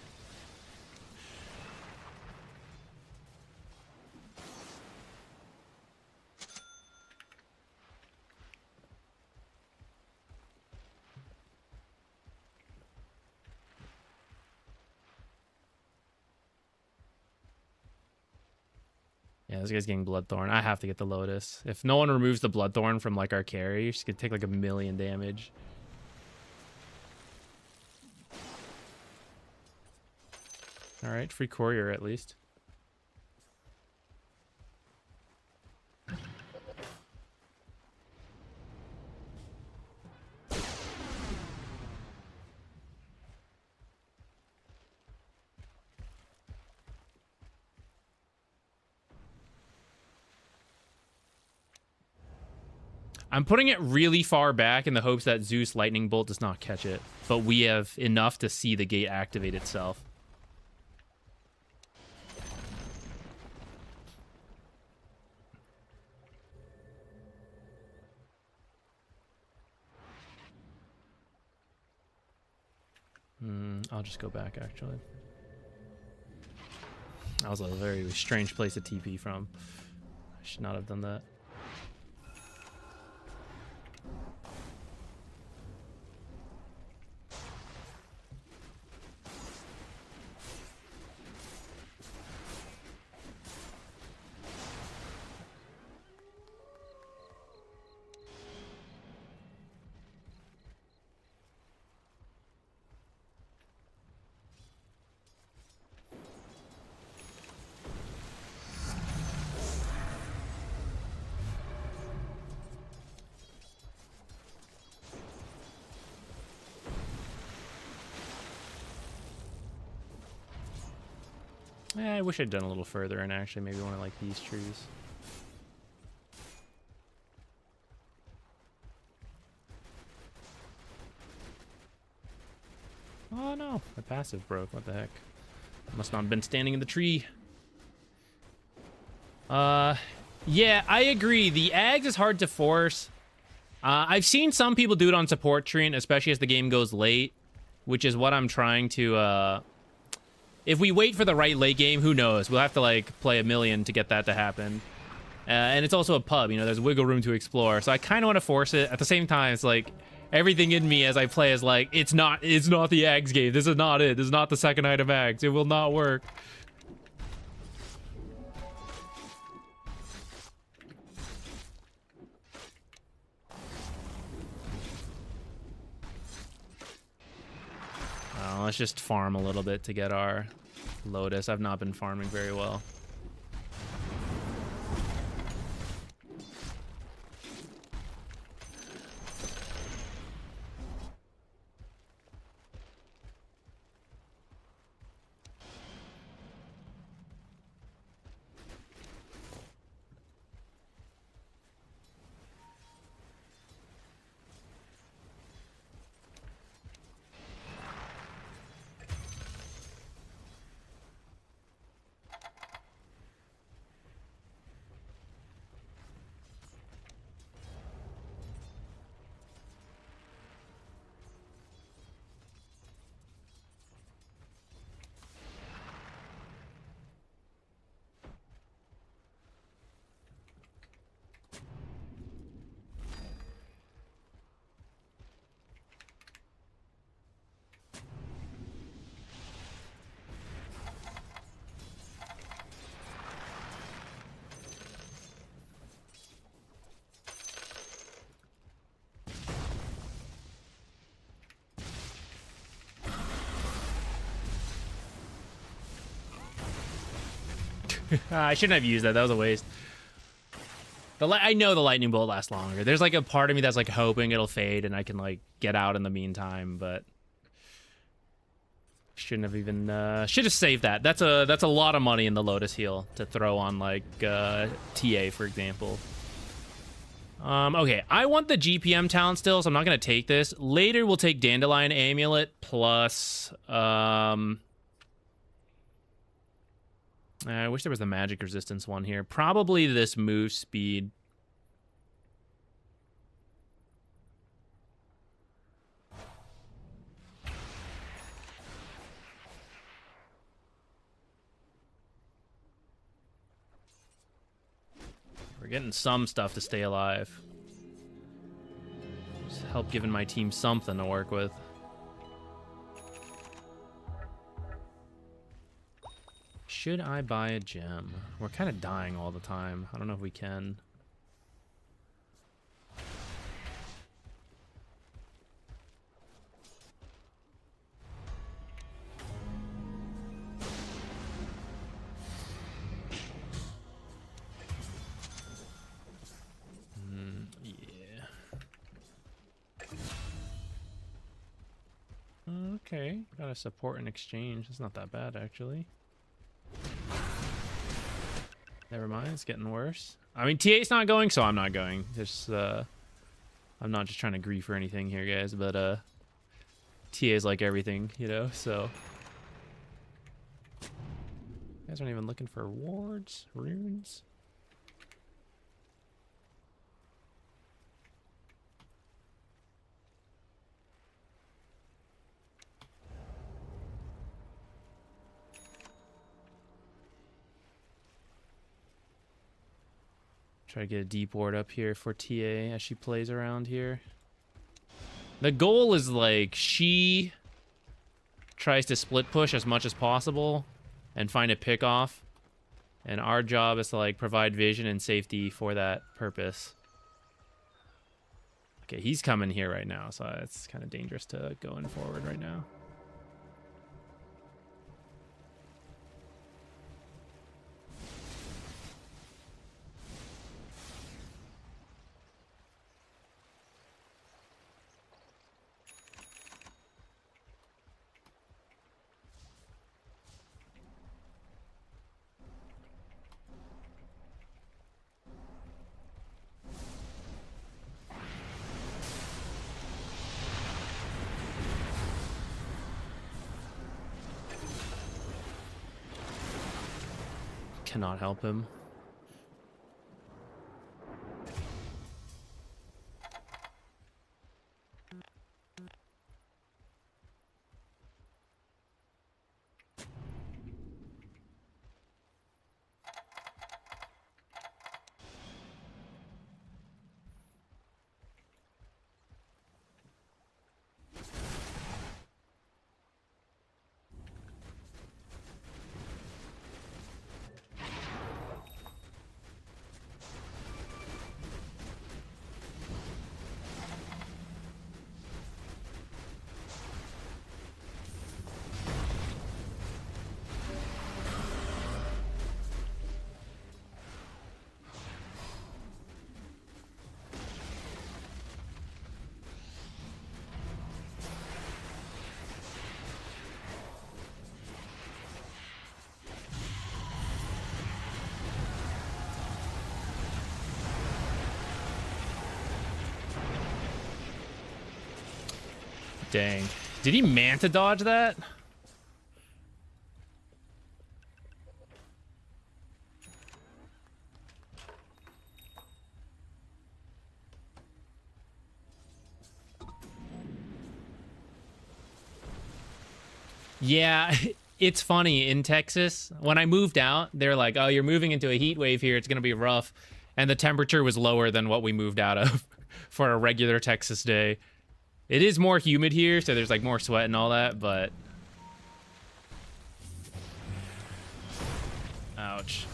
Yeah, this guy's getting Bloodthorn. I have to get the Lotus. If no one removes the Bloodthorn from like our carry, she's gonna take like 1,000,000 damage. Alright, free courier at least. I'm putting it really far back in the hopes that Zeus Lightning Bolt does not catch it. But we have enough to see the gate activate itself. I'll just go back, actually. That was a very strange place to TP from. I should not have done that. I wish I'd done a little further and actually maybe one of like these trees. Oh no, my passive broke. What the heck? Must not have been standing in the tree. Yeah, I agree. The Aghs is hard to force. I've seen some people do it on support Treant, especially as the game goes late, which is what I'm trying to, if we wait for the right late game, who knows? We'll have to, like, play a million to get that to happen. And it's also a pub, you know, there's wiggle room to explore. So I kind of want to force it. At the same time, it's like, everything in me as I play is like, it's not the Aghs game. This is not it. This is not the second item Aghs. It will not work. Let's just farm a little bit to get our Lotus. I've not been farming very well. I shouldn't have used that. That was a waste. I know the lightning bolt lasts longer. There's like a part of me that's like hoping it'll fade and I can like get out in the meantime, but shouldn't have even should have saved that. That's a lot of money in the Lotus heal to throw on like TA, for example. Okay, I want the GPM talent still, so I'm not gonna take this. Later we'll take Dandelion Amulet plus I wish there was the magic resistance one here. Probably this move speed. We're getting some stuff to stay alive. Just help giving my team something to work with. Should I buy a gem? We're kind of dying all the time. I don't know if we can. Yeah. Okay, got a support and exchange. It's not that bad, actually. Never mind, it's getting worse. I mean, TA's not going, so I'm not going. Just, I'm not just trying to grief or anything here, guys, but TA is like everything, you know, so. You guys aren't even looking for wards, runes. Try to get a deep ward up here for TA as she plays around here. The goal is like she tries to split push as much as possible and find a pick off. And our job is to like provide vision and safety for that purpose. Okay, he's coming here right now, so it's kind of dangerous to going forward right now. Cannot help him. Dang. Did he manta dodge that? Yeah, it's funny. In Texas, when I moved out, they're like, oh, you're moving into a heat wave here. It's going to be rough. And the temperature was lower than what we moved out of for a regular Texas day. It is more humid here, so there's like more sweat and all that, but... Ouch.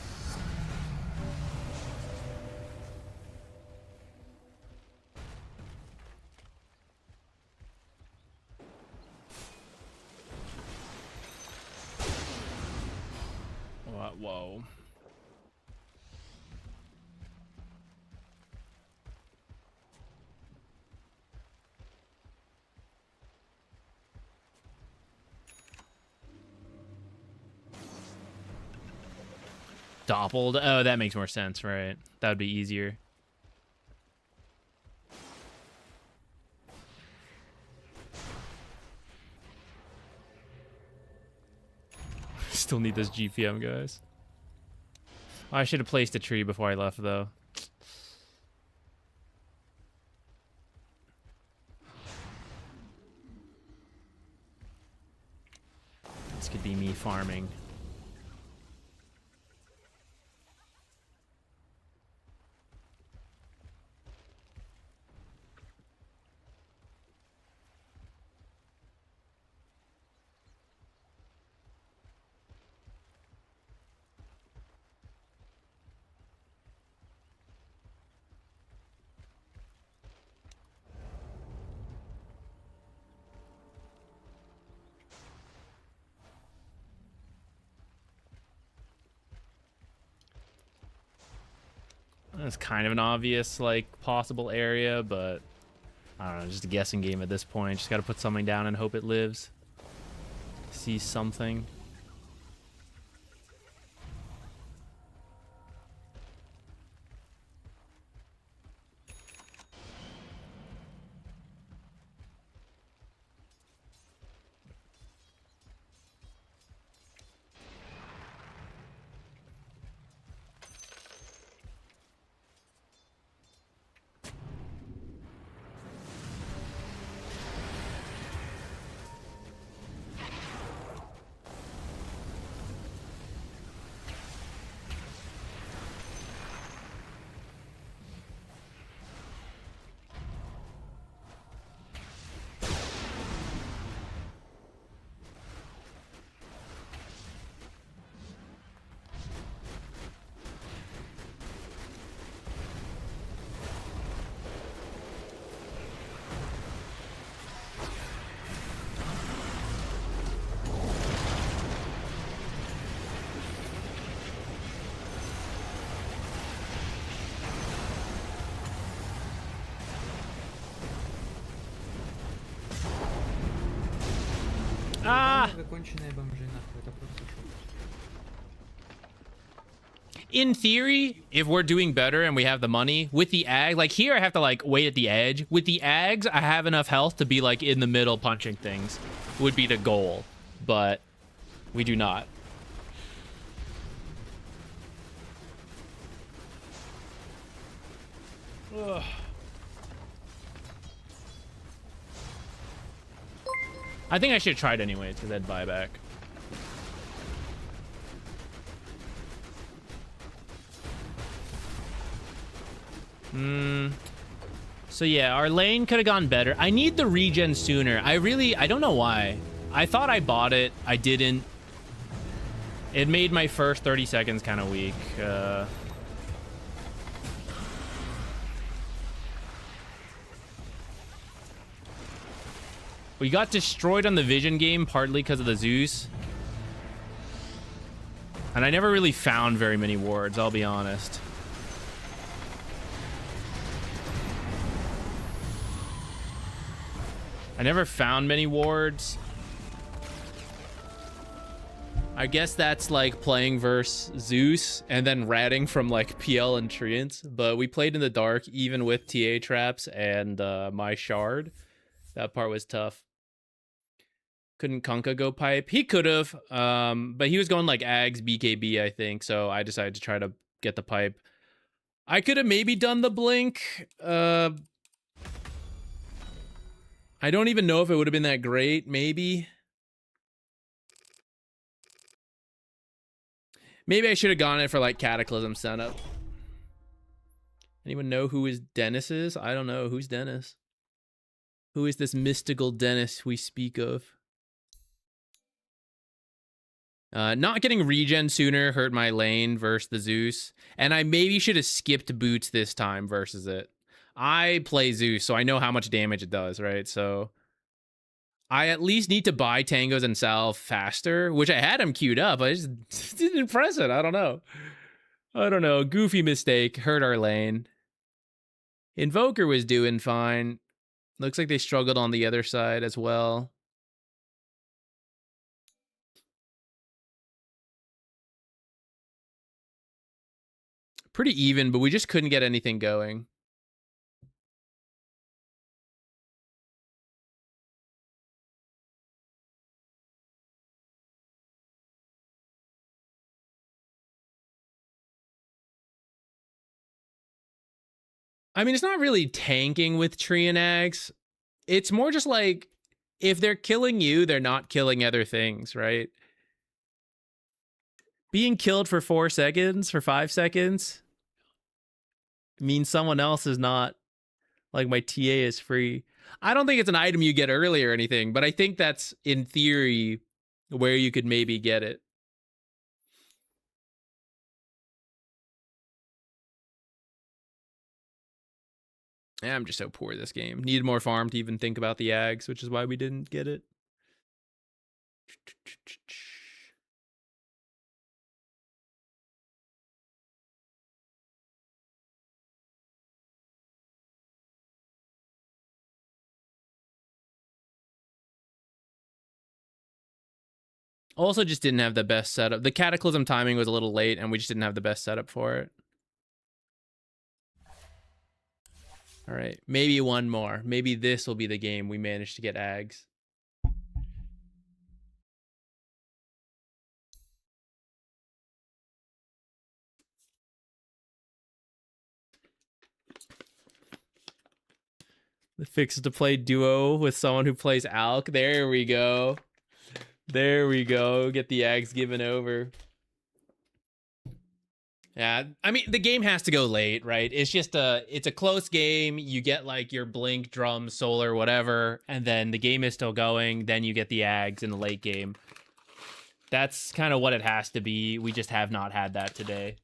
What? Whoa. Doppeled? Oh, that makes more sense, right? That would be easier. Still need this GPM, guys. Oh, I should have placed a tree before I left, though. This could be me farming. That's kind of an obvious, like, possible area, but I don't know, just a guessing game at this point. Just gotta put something down and hope it lives. See something. Вы конченые бомжи, нахуй, это просто шутка. In theory, if we're doing better and we have the money, with the Aghs, like here I have to like wait at the edge. With the Aghs, I have enough health to be like in the middle punching things. Would be the goal, but we do not. Ugh. I think I should have tried anyways because I'd buy back. So yeah, our lane could have gone better. I need the regen sooner. I don't know why. I thought I bought it. I didn't. It made my first 30 seconds kind of weak. We got destroyed on the vision game partly because of the Zeus. And I never really found very many wards, I'll be honest. I never found many wards. I guess that's like playing versus Zeus and then ratting from like PL and Treant. But we played in the dark even with TA traps and my shard. That part was tough. Couldn't Kunkka go pipe? He could have, but he was going like Aghs, BKB, I think. So I decided to try to get the pipe. I could have maybe done the blink. I don't even know if it would have been that great. Maybe. Maybe I should have gone in for like Cataclysm setup. Anyone know who is Dennis is? I don't know. Who's Dennis? Who is this mystical Dennis we speak of? Not getting regen sooner hurt my lane versus the Zeus. And I maybe should have skipped boots this time versus it. I play Zeus, so I know how much damage it does, right? So I at least need to buy Tangos and Sal faster, which I had him queued up. I just didn't press it. I don't know. Goofy mistake. Hurt our lane. Invoker was doing fine. Looks like they struggled on the other side as well. Pretty even, but we just couldn't get anything going. I mean, it's not really tanking with Treant Aghs. It's more just like, if they're killing you, they're not killing other things, right? Being killed for 4 seconds, for 5 seconds, means someone else is not, like my TA is free. I don't think it's an item you get early or anything, but I think that's, in theory, where you could maybe get it. Yeah, I'm just so poor at this game. Needed more farm to even think about the Aghs, which is why we didn't get it. Also just didn't have the best setup. The Cataclysm timing was a little late, and we just didn't have the best setup for it. All right, maybe one more. Maybe this will be the game we manage to get Aghs. The fix is to play duo with someone who plays Alk. There we go. There we go. Get the Aghs given over. Yeah, I mean, the game has to go late, right? It's just it's a close game. You get like your blink, drum, solar, whatever, and then the game is still going. Then you get the Aghs in the late game. That's kind of what it has to be. We just have not had that today.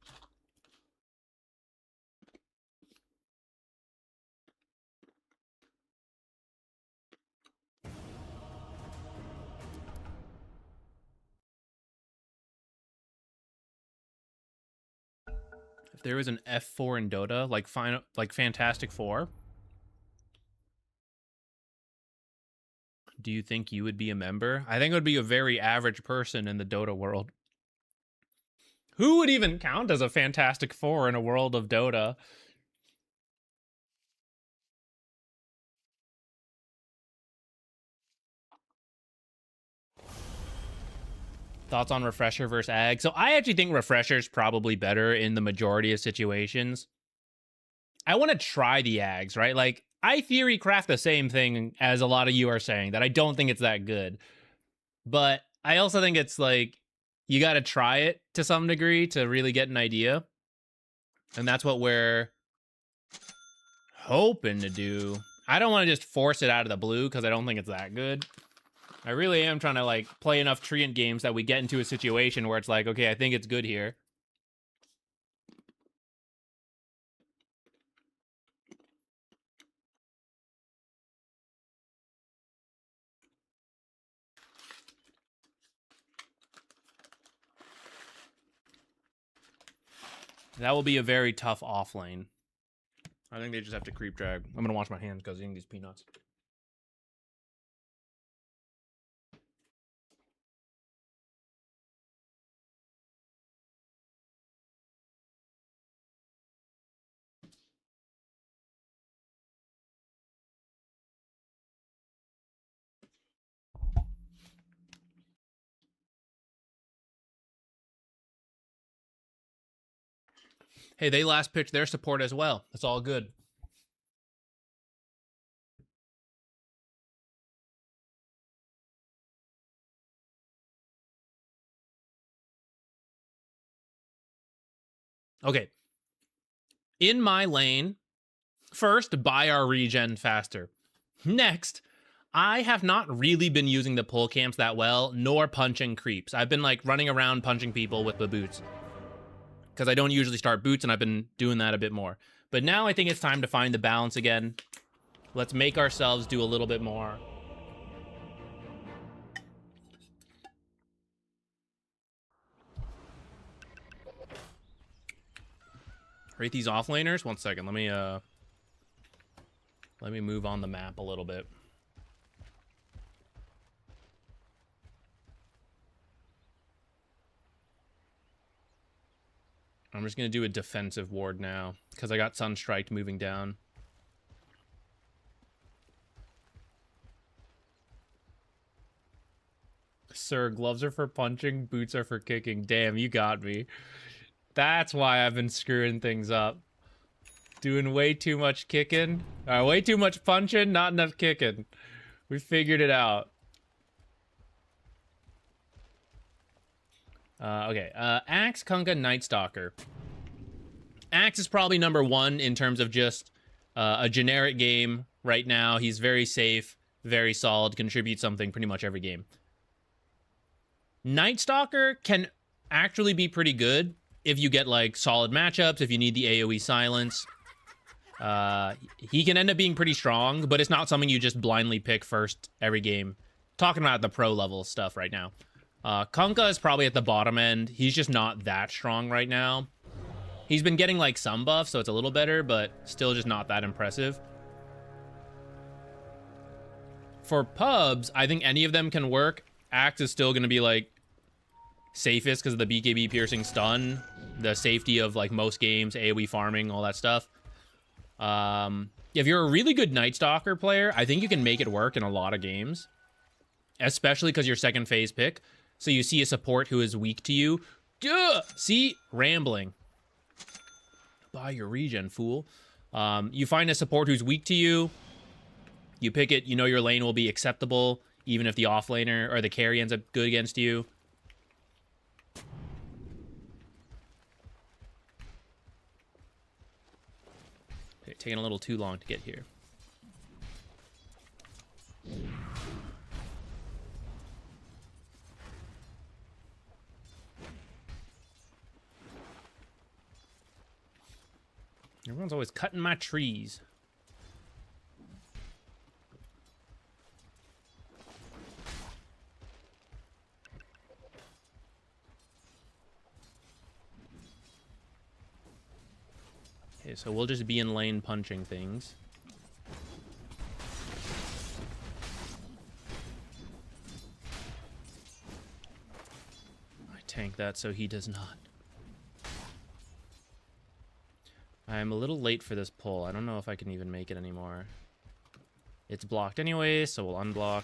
If there was an F4 in Dota, like Fantastic Four, Do you think you would be a member? I think it would be a very average person in the Dota world. Who would even count as a Fantastic Four in a world of Dota? Thoughts on Refresher versus Ag? So I actually think Refresher's probably better in the majority of situations. I want to try the Aghs, right? Like, I theory craft the same thing as a lot of you are saying, that I don't think it's that good. But I also think it's like, you got to try it to some degree to really get an idea. And that's what we're hoping to do. I don't want to just force it out of the blue because I don't think it's that good. I really am trying to like play enough Treant games that we get into a situation where it's like, okay, I think it's good here. That will be a very tough off lane. I think they just have to creep drag. I'm gonna wash my hands because eating these peanuts. Hey, they last picked their support as well. It's all good. Okay. In my lane, first, buy our regen faster. Next, I have not really been using the pull camps that well, nor punching creeps. I've been like running around punching people with the boots. Because I don't usually start boots, and I've been doing that a bit more. But now I think it's time to find the balance again. Let's make ourselves do a little bit more. Rate these offlaners. 1 second. Let me move on the map a little bit. I'm just going to do a defensive ward now, because I got Sunstrike moving down. Sir, gloves are for punching, boots are for kicking. Damn, you got me. That's why I've been screwing things up. Doing way too much kicking. Way too much punching, not enough kicking. We figured it out. Okay, Aghs, Kunkka, Nightstalker. Aghs is probably number one in terms of just a generic game right now. He's very safe, very solid, contributes something pretty much every game. Nightstalker can actually be pretty good if you get like solid matchups, if you need the AoE silence. He can end up being pretty strong, but it's not something you just blindly pick first every game. Talking about the pro level stuff right now. Kunkka is probably at the bottom end. He's just not that strong right now. He's been getting like some buff, so it's a little better, but still just not that impressive. For pubs, I think any of them can work. Aghs is still going to be like safest because of the BKB piercing stun, the safety of like most games, AoE farming, all that stuff. If you're a really good Nightstalker player, I think you can make it work in a lot of games, especially because you're second phase pick. So you see a support who is weak to you. Duh! See? Rambling. Buy your regen, fool. You find a support who's weak to you. You pick it. You know your lane will be acceptable, even if the offlaner or the carry ends up good against you. Okay, taking a little too long to get here. Everyone's always cutting my trees. Okay, so we'll just be in lane punching things. that so he does not. I'm a little late for this pull. I don't know if I can even make it anymore. It's blocked anyway, so we'll unblock.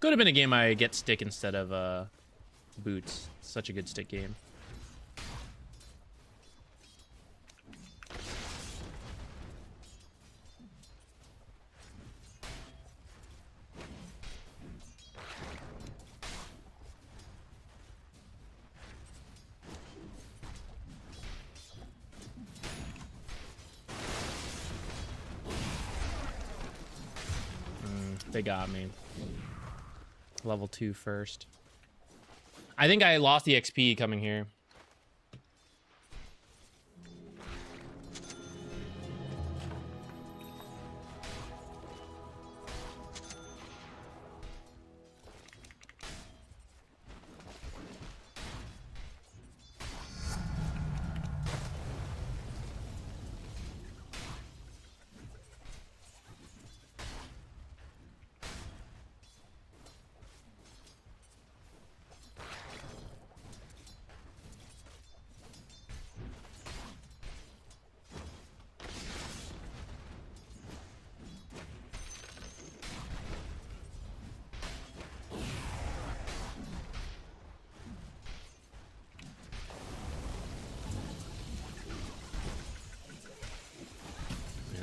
Could have been a game I get stick instead of boots. Such a good stick game. They got me. Level 2 first. I think I lost the XP coming here.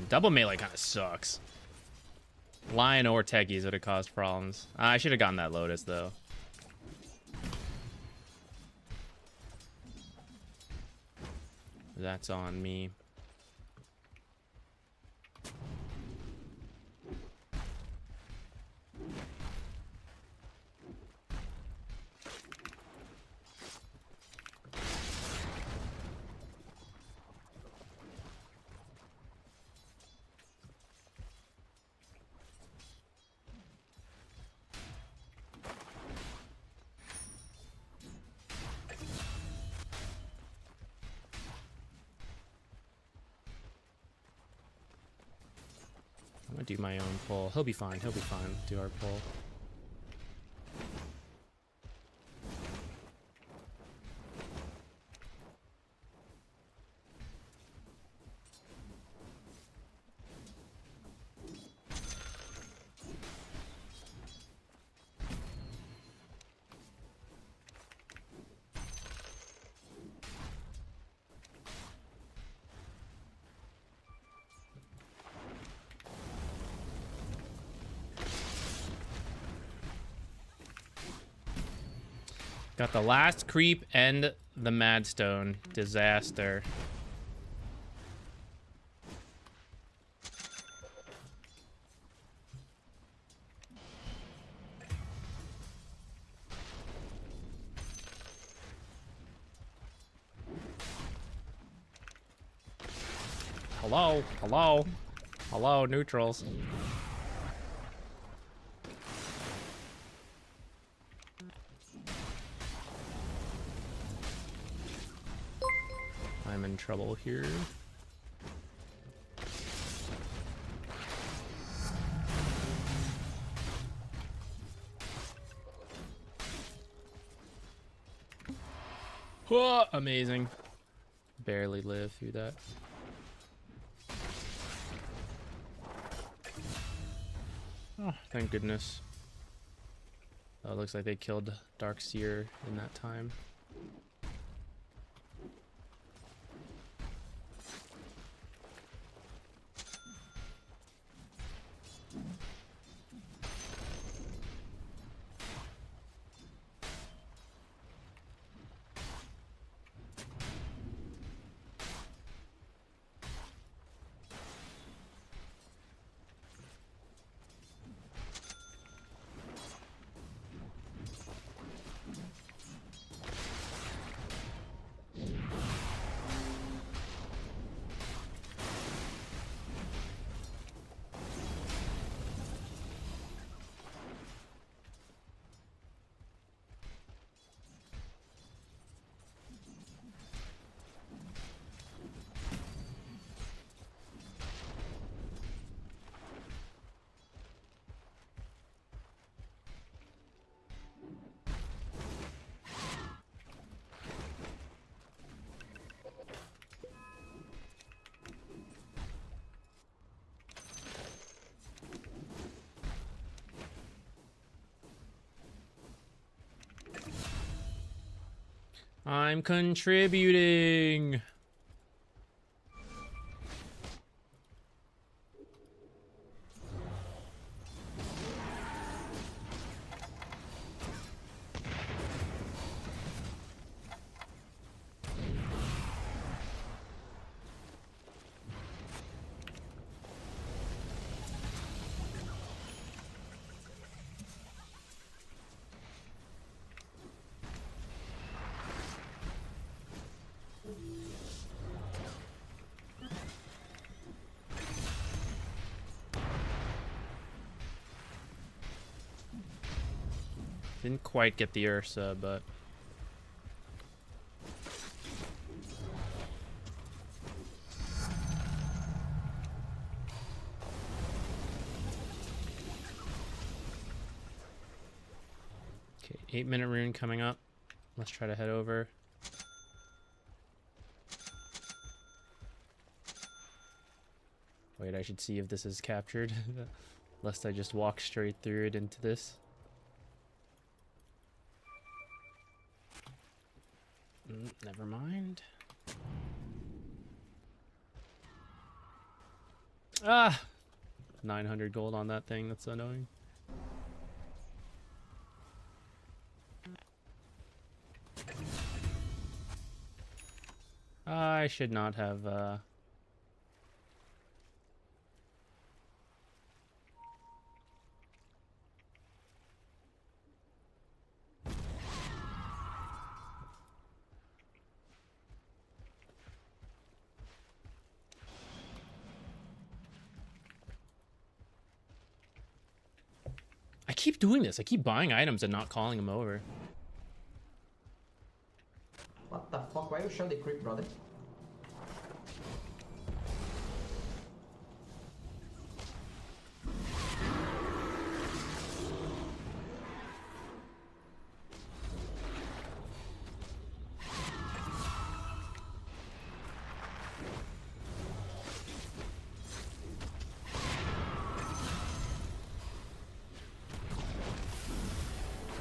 Double melee kind of sucks. Lion or Techies would have caused problems. I should have gotten that Lotus, though. That's on me. I'm gonna do my own pull. He'll be fine. He'll be fine. Do our pull. Got the last creep and the Madstone. Disaster. Hello? Hello? Hello, neutrals. I'm in trouble here. Whoa, amazing. Barely lived through that. Oh, thank goodness. Oh, it looks like they killed Darkseer in that time. I'm contributing. Didn't quite get the Ursa, but okay, 8-minute rune coming up. Let's try to head over. Wait, I should see if this is captured, lest I just walk straight through it into this. Never mind. Ah! 900 gold on that thing, that's annoying. I should not have, I keep doing this. I keep buying items and not calling them over. What the fuck? Why you show the creep, brother?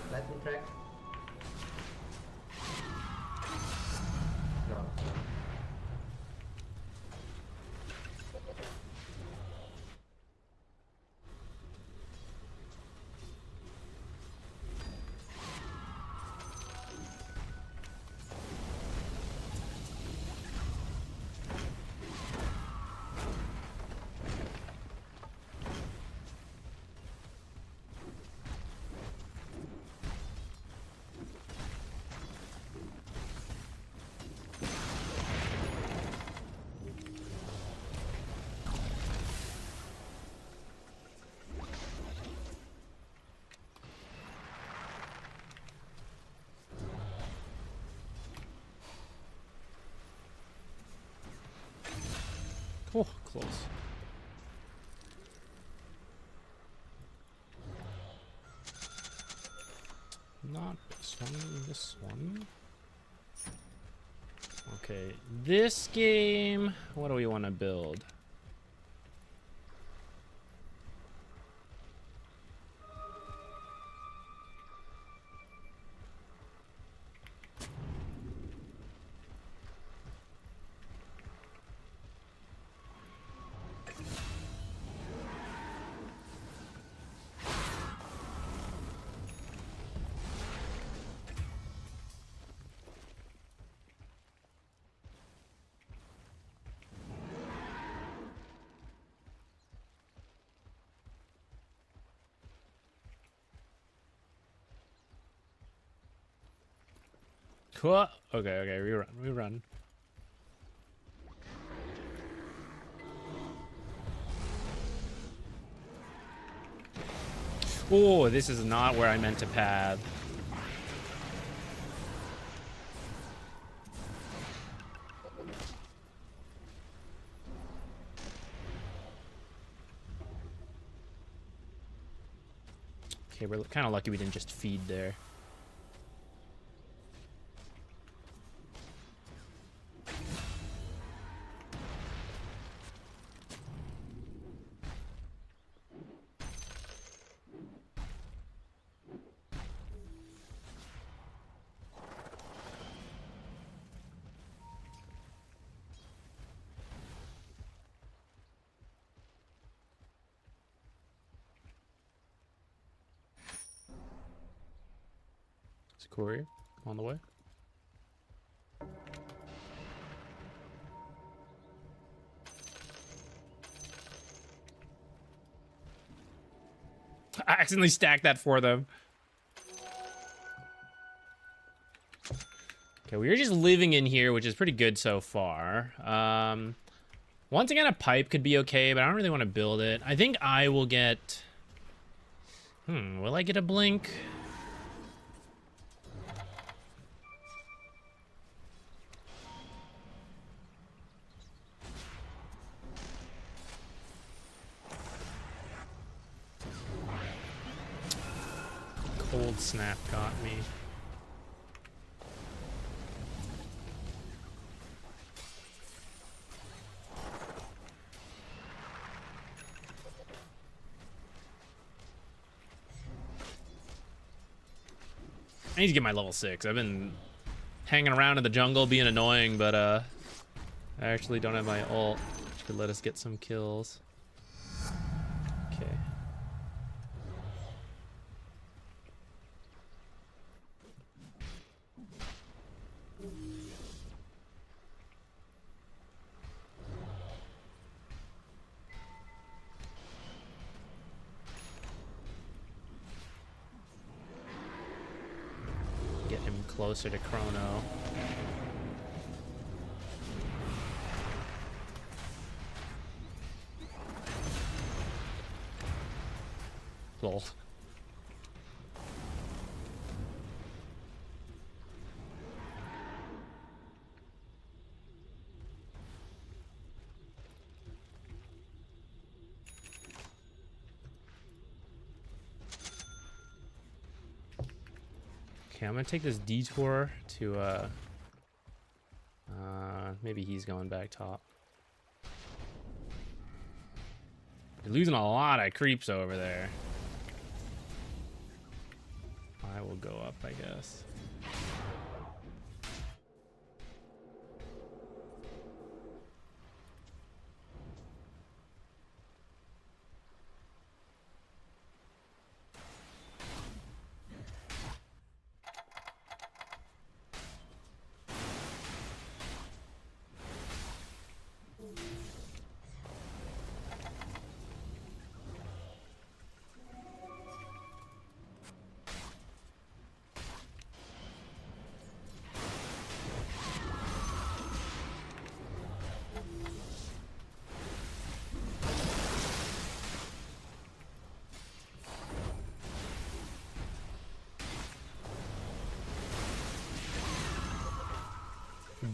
Let me track. No. Oh, close. Not this one, this one. Okay, this game, what do we want to build? Cool. Okay, rerun. Oh, this is not where I meant to pad. Okay, we're kind of lucky we didn't just feed there. Courier on the way. I accidentally stacked that for them. Okay, we're just living in here, which is pretty good so far. Once again, a pipe could be okay, but I don't really want to build it. I think I will get... will I get a blink? Cold snap got me. I need to get my level 6. I've been hanging around in the jungle being annoying, but I actually don't have my ult, which could let us get some kills. Okay. Get him closer to Chrono. Lol. Okay, I'm gonna take this detour to maybe he's going back top. You're losing a lot of creeps over there. I will go up, I guess.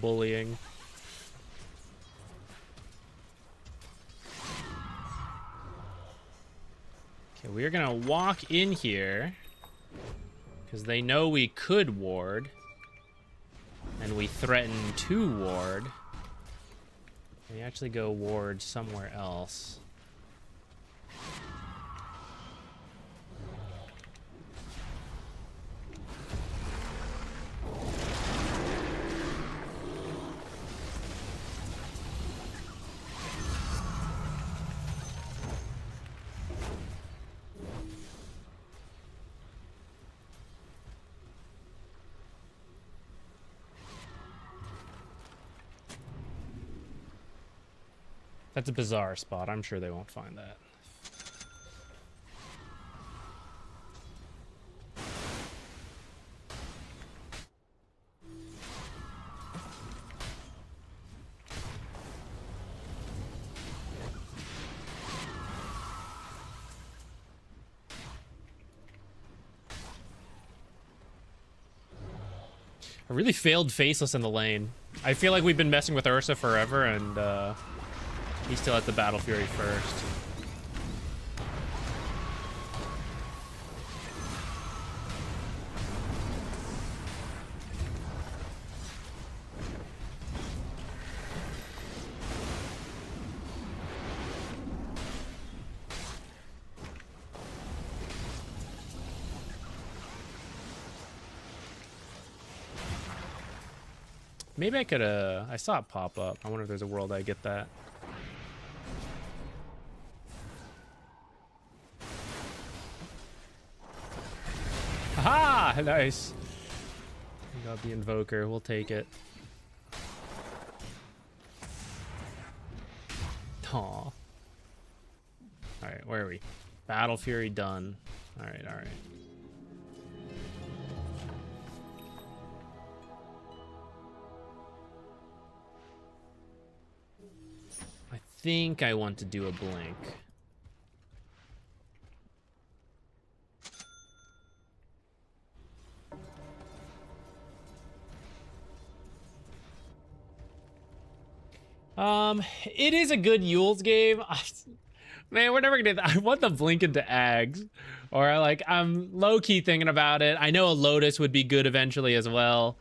Bullying. Okay, we're gonna walk in here because they know we could ward, and we threaten to ward. We actually go ward somewhere else. That's a bizarre spot. I'm sure they won't find that. I really failed Faceless in the lane. I feel like we've been messing with Ursa forever, and he's still at the Battle Fury first. Maybe I could, I saw it pop up. I wonder if there's a world I get that. Haha! Nice. We got the Invoker. We'll take it. Aw. Alright, where are we? Battle Fury done. Alright, alright. I think I want to do a blink. It is a good Yule's game. Man, we're never gonna. I want the blink into Aghs, or like I'm low key thinking about it. I know a Lotus would be good eventually as well.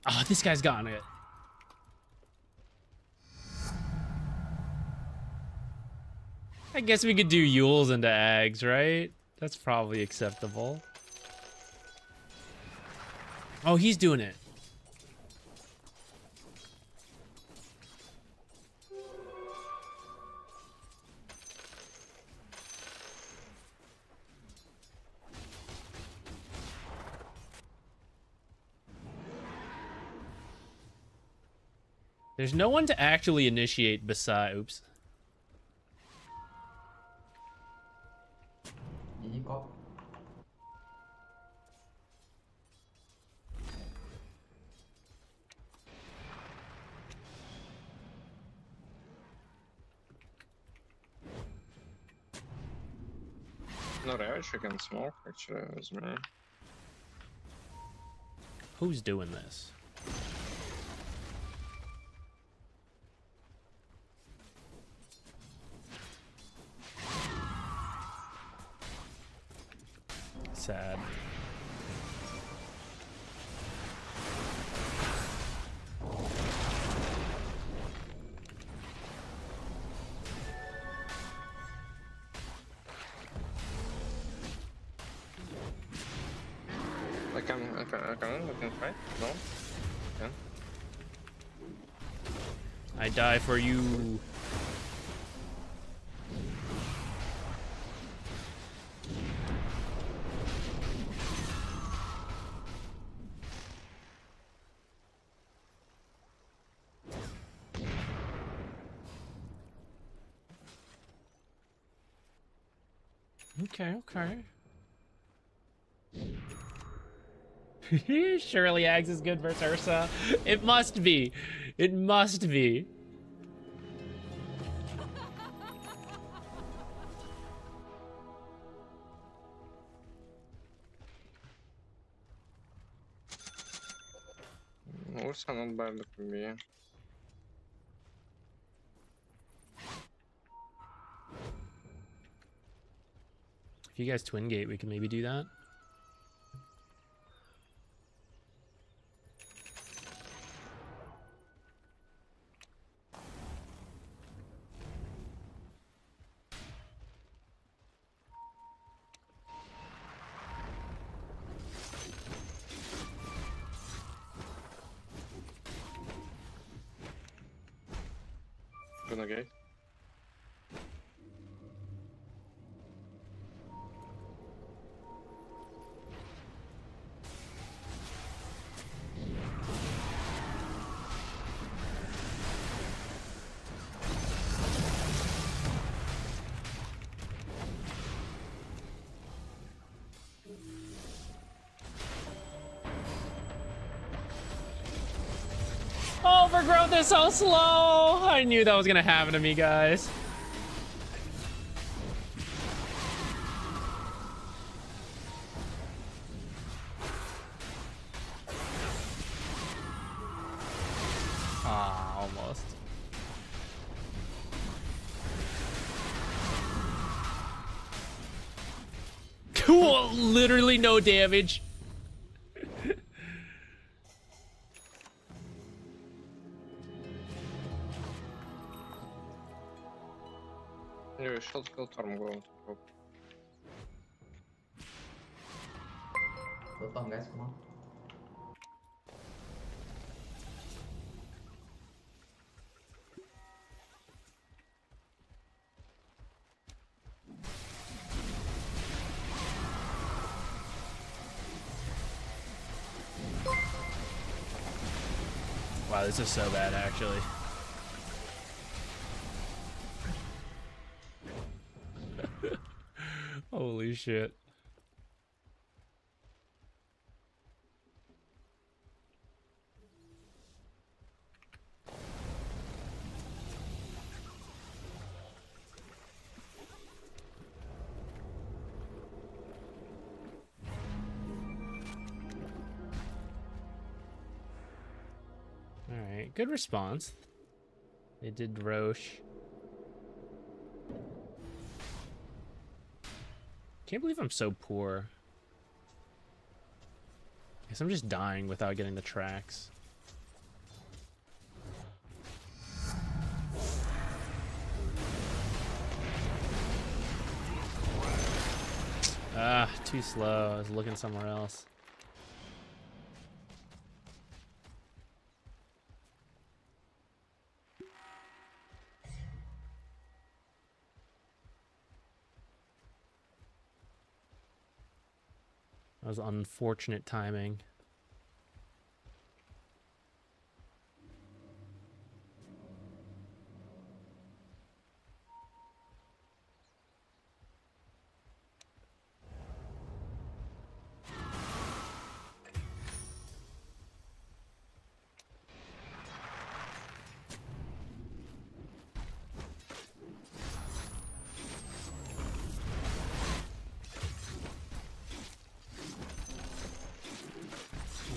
Oh, this guy's gotten it. I guess we could do Yule's into Aghs, right? That's probably acceptable. Oh, he's doing it. There's no one to actually initiate beside. Oops. No Ravage can smoke actually with me. Who's doing this? Sad. I can fight? No? Yeah. I die for you. Okay, okay. Surely Aghs is good versus Ursa. It must be. It must be. Ursa not bad for me. If you guys twin gate, we can maybe do that. Gonna gate. Overgrowth is so slow. I knew that was gonna happen to me, guys. Ah, almost. Cool. Literally no damage. You should kill Tormglow. Go on, guys, come on. Oh, this is so bad, actually. Holy shit. Alright, good response. They did Roche. Can't believe I'm so poor. Guess I'm just dying without getting the tracks. Ah, too slow. I was looking somewhere else. That was unfortunate timing.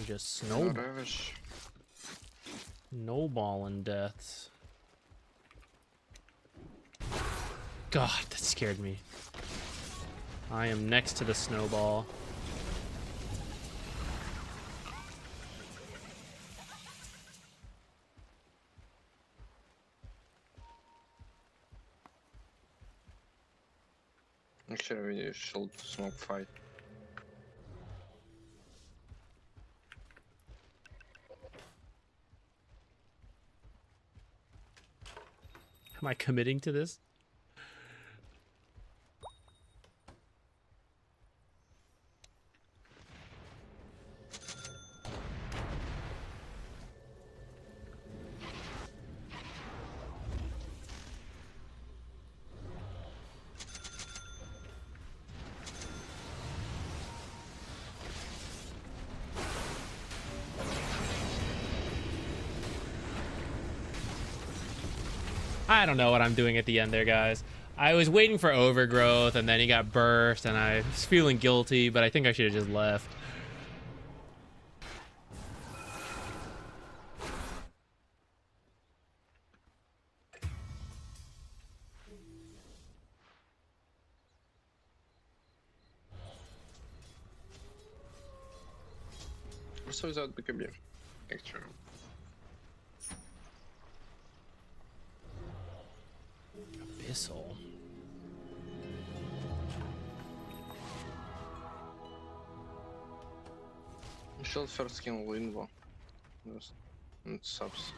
Just snowballing deaths. God, that scared me. I am next to the snowball. Actually, we should smoke fight. Am I committing to this? I don't know what I'm doing at the end there, guys. I was waiting for overgrowth, and then he got burst, and I was feeling guilty, but I think I should have just left. Просто взял БКБ. Actually. Abyssal. Shield first skin Linvo. Just and subs.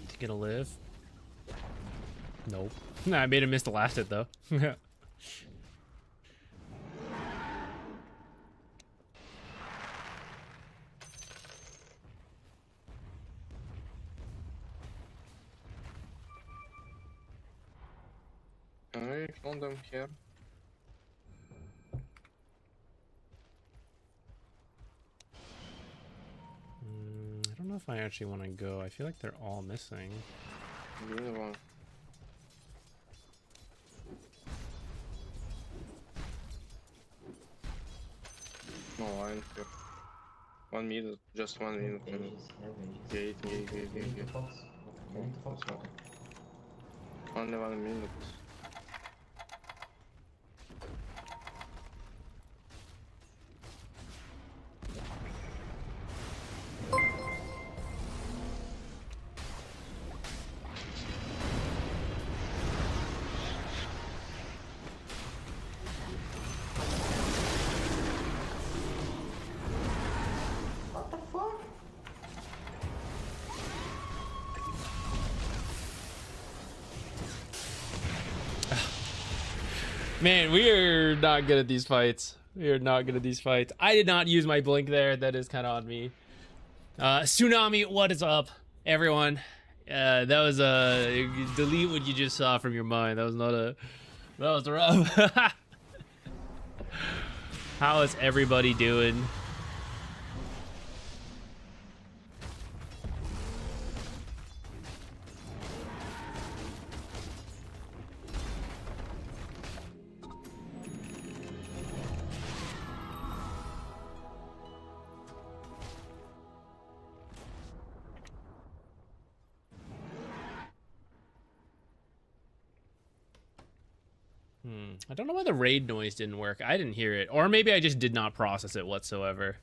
To get a live? Nope. Nah, I made him miss the last hit though. Can we kill them here? I don't know if I actually want to go. I feel like they're all missing. Give me one. No line here. 1 minute, just 1 minute. Gate. Only 1 minute. Man, we are not good at these fights. We are not good at these fights. I did not use my blink there. That is kind of on me. Tsunami, what is up, everyone? That was delete what you just saw from your mind. That was not a. That was rough. How is everybody doing? I don't know why the raid noise didn't work. I didn't hear it. Or maybe I just did not process it whatsoever.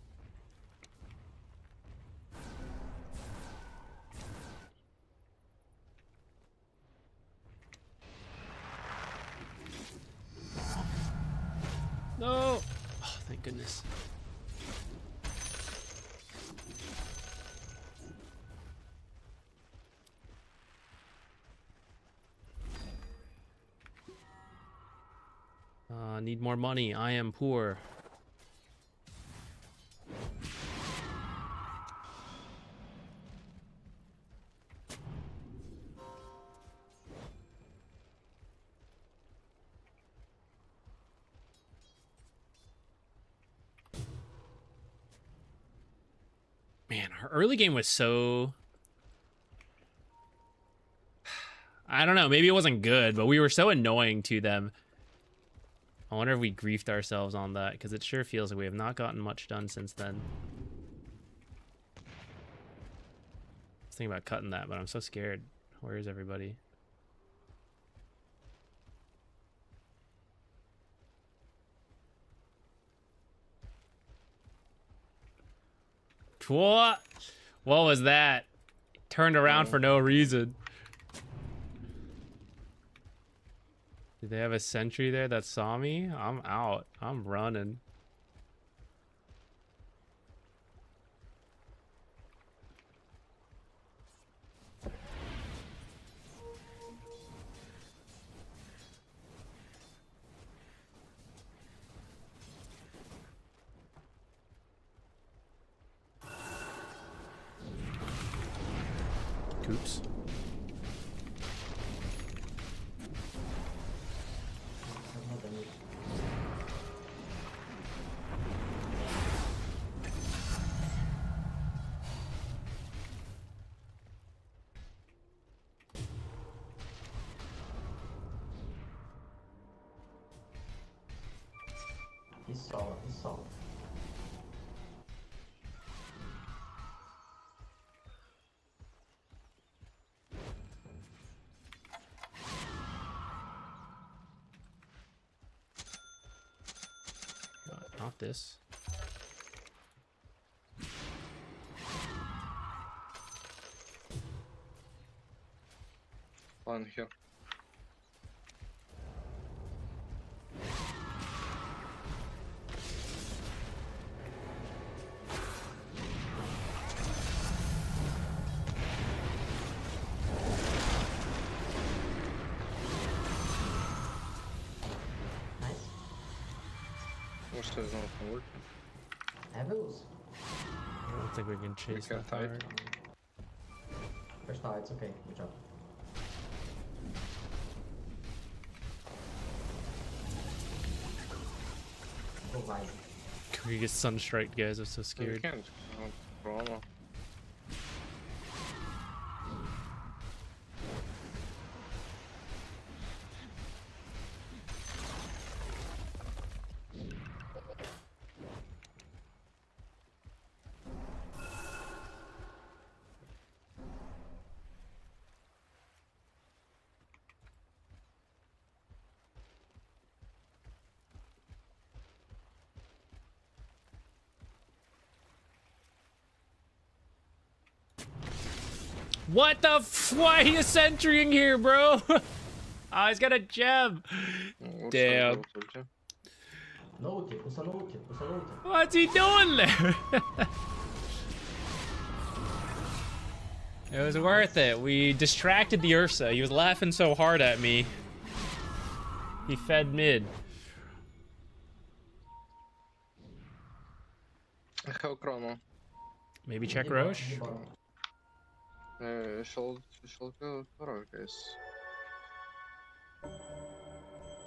No! Oh, thank goodness. Need more money. I am poor. Man, our early game was so... I don't know, maybe it wasn't good, but we were so annoying to them. I wonder if we griefed ourselves on that, because it sure feels like we have not gotten much done since then. I was thinking about cutting that, but I'm so scared. Where is everybody? What? What was that? Turned around for no reason. Did they have a sentry there that saw me? I'm out. I'm running. Coops. He's solid, he's solid. Not this. One here. Nice. Is not forward. Evils. I don't think we can chase that hard. First it's okay. Good job. Go wide. We get sunstriked, guys. I'm so You scared. can't. Trauma. What the why are you sentrying here, bro? Oh, he's got a gem. Damn. What's he doing there? It was worth it. We distracted the Ursa. He was laughing so hard at me. He fed mid. I have chrono. Maybe check Roche. Shall go for guys.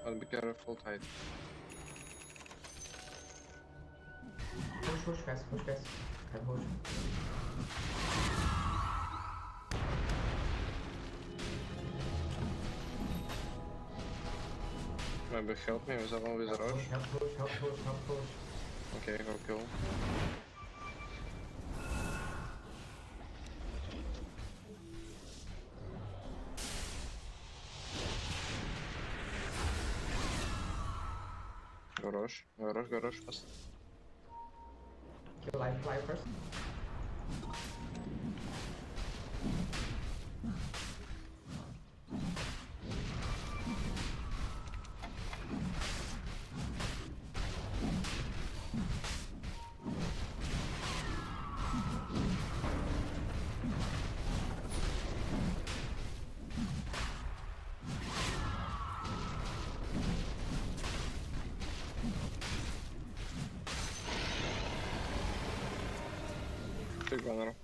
I'll be careful tight. Push guys, can push. Maybe help me with the one with the rush. Help push. Okay, go kill. Go rush fast. Kill life first. Take banner.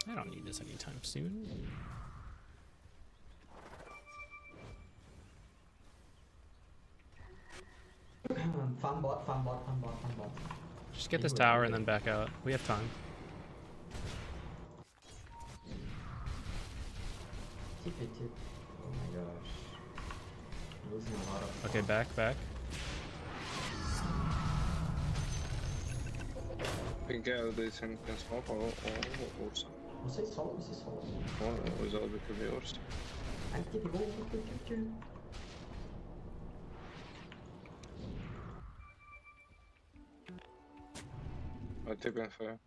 I don't need this anytime soon. Farm bot. Just get this tower and then back out. We have time. Tip. Oh my gosh. Losing a lot of. Okay, back. We get this in smoke or Ursa. We say solo. Or without it could be Ursa. I'm tipping, go. I tip in fire.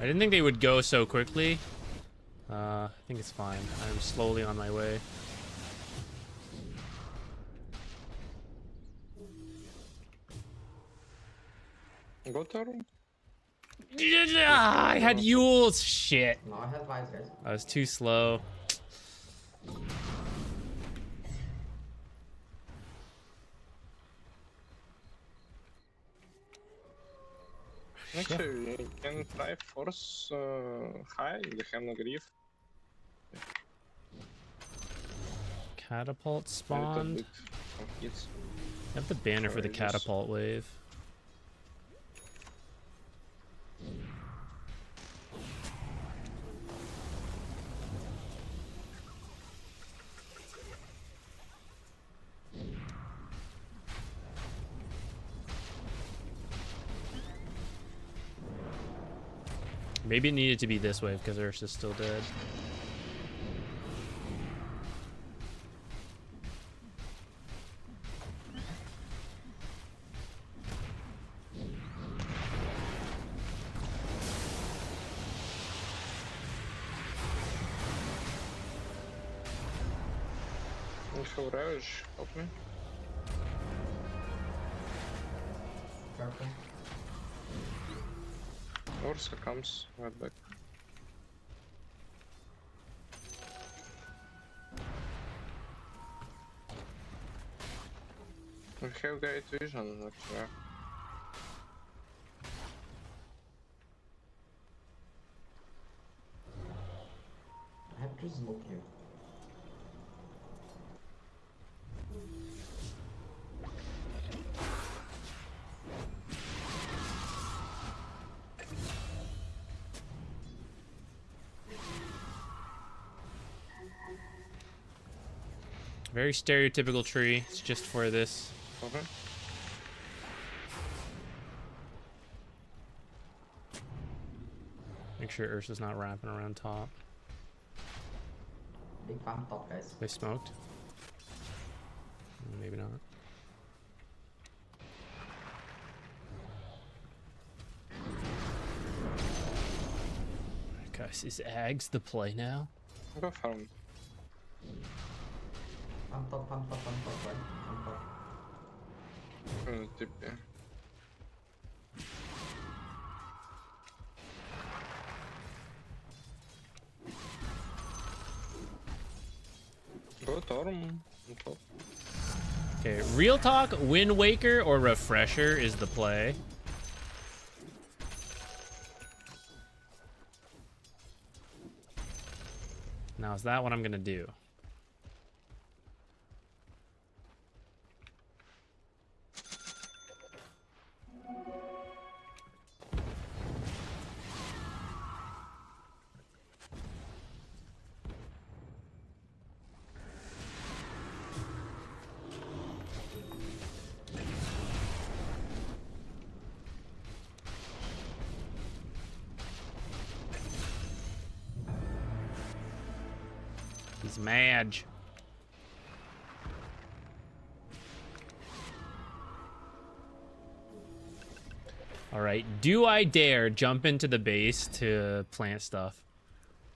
I didn't think they would go so quickly. I think it's fine. I'm slowly on my way. Go turn. I had Yules. Shit. No, I have Aghs, guys. I was too slow. Actually, you can try force high. They have no grief. Catapult spawned. I have the banner for the catapult wave. Maybe it needed to be this wave because Ursa's still dead. Rage, help me. Careful. Ursa comes right back. We have great vision actually. I have to smoke you. Very stereotypical tree. It's just for this. Okay. Make sure Ursa's not wrapping around top. Big farm top, guys. They smoked. Maybe not. Is Aghs the play now? Go farm. Pump up, pump up, pump up, right? Pump up. Tip, yeah. Go Torm on top. Okay, real talk, Wind Waker or Refresher is the play. Now, is that what I'm gonna do? He's Madge. All right, do I dare jump into the base to plant stuff?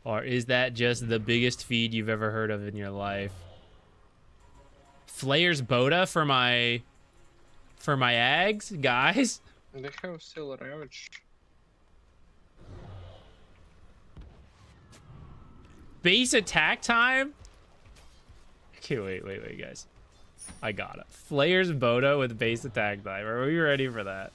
Or is that just the biggest feed you've ever heard of in your life? Flayer's Boda for my Aghs, guys? They have still Ravage. Base attack time? Okay, wait, guys. I got it. Flayer's Boda with base attack time. Are we ready for that?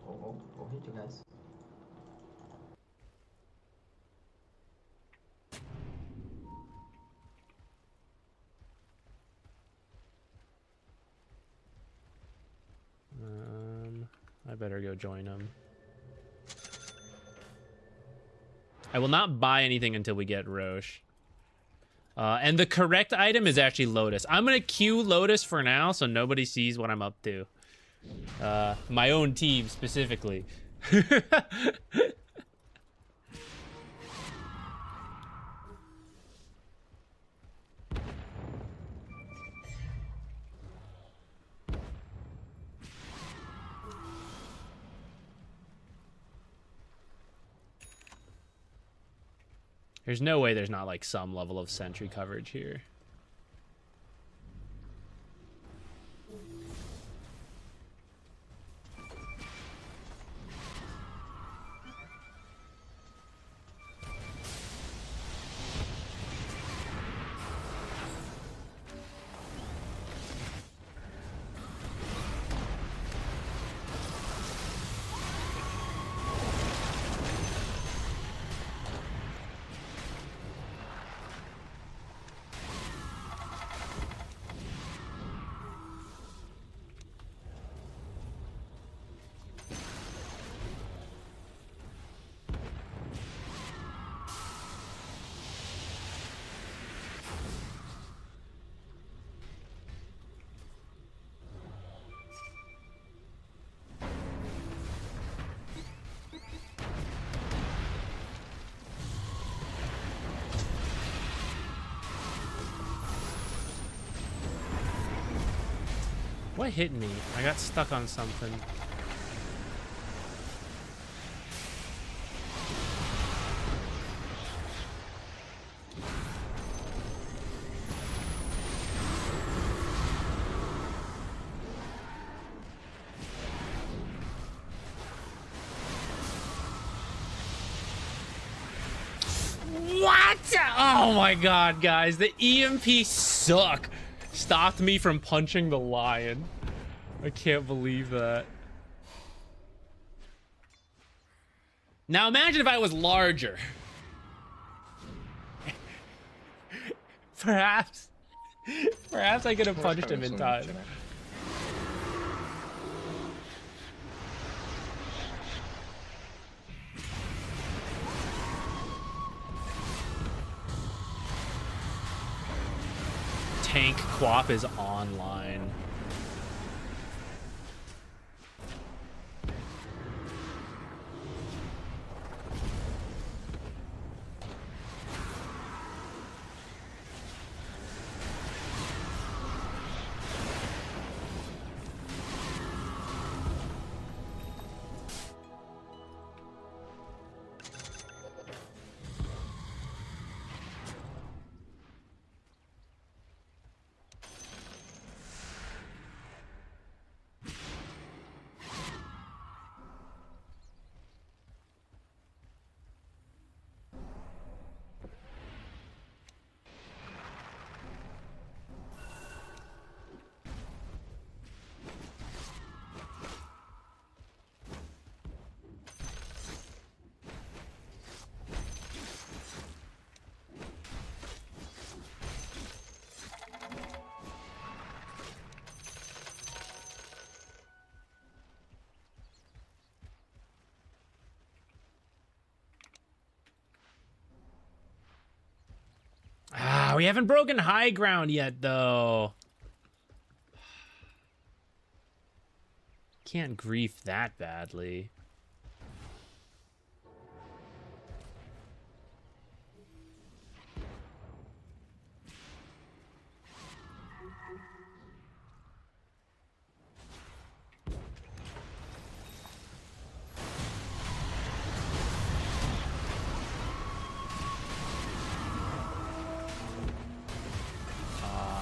We'll hit you guys. I better go join them. I will not buy anything until we get Roche. And the correct item is actually Lotus. I'm gonna queue Lotus for now so nobody sees what I'm up to. My own team specifically. There's no way there's not like some level of sentry coverage here. What hit me? I got stuck on something. What? Oh my god, guys. The EMP suck. Stopped me from punching the lion. I can't believe that. Now imagine if I was larger. Perhaps I could have punched him in time. Tank Quap is online. Oh, we haven't broken high ground yet, though. Can't grief that badly.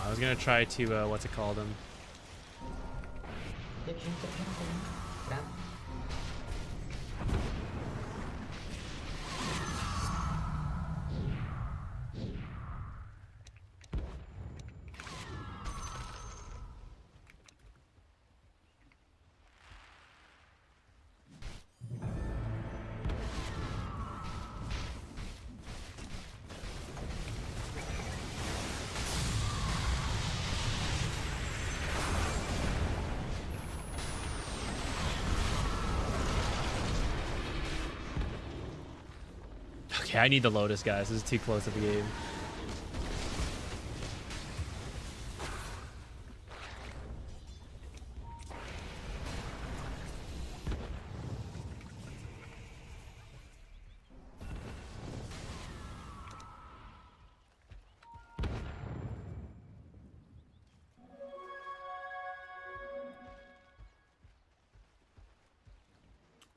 I was gonna try to, what's it called? Okay, I need the Lotus, guys. This is too close to the game.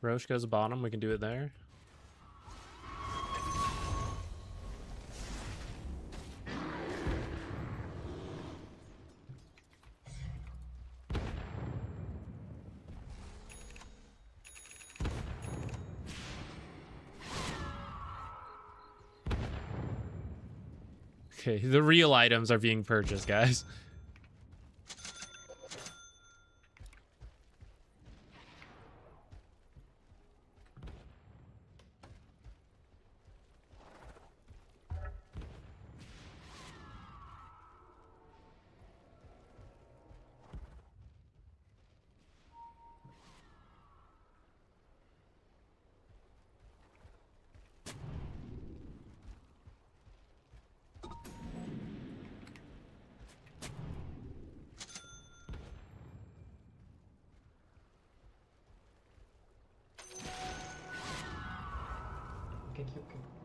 Roche goes bottom. We can do it there. Okay, the real items are being purchased, guys.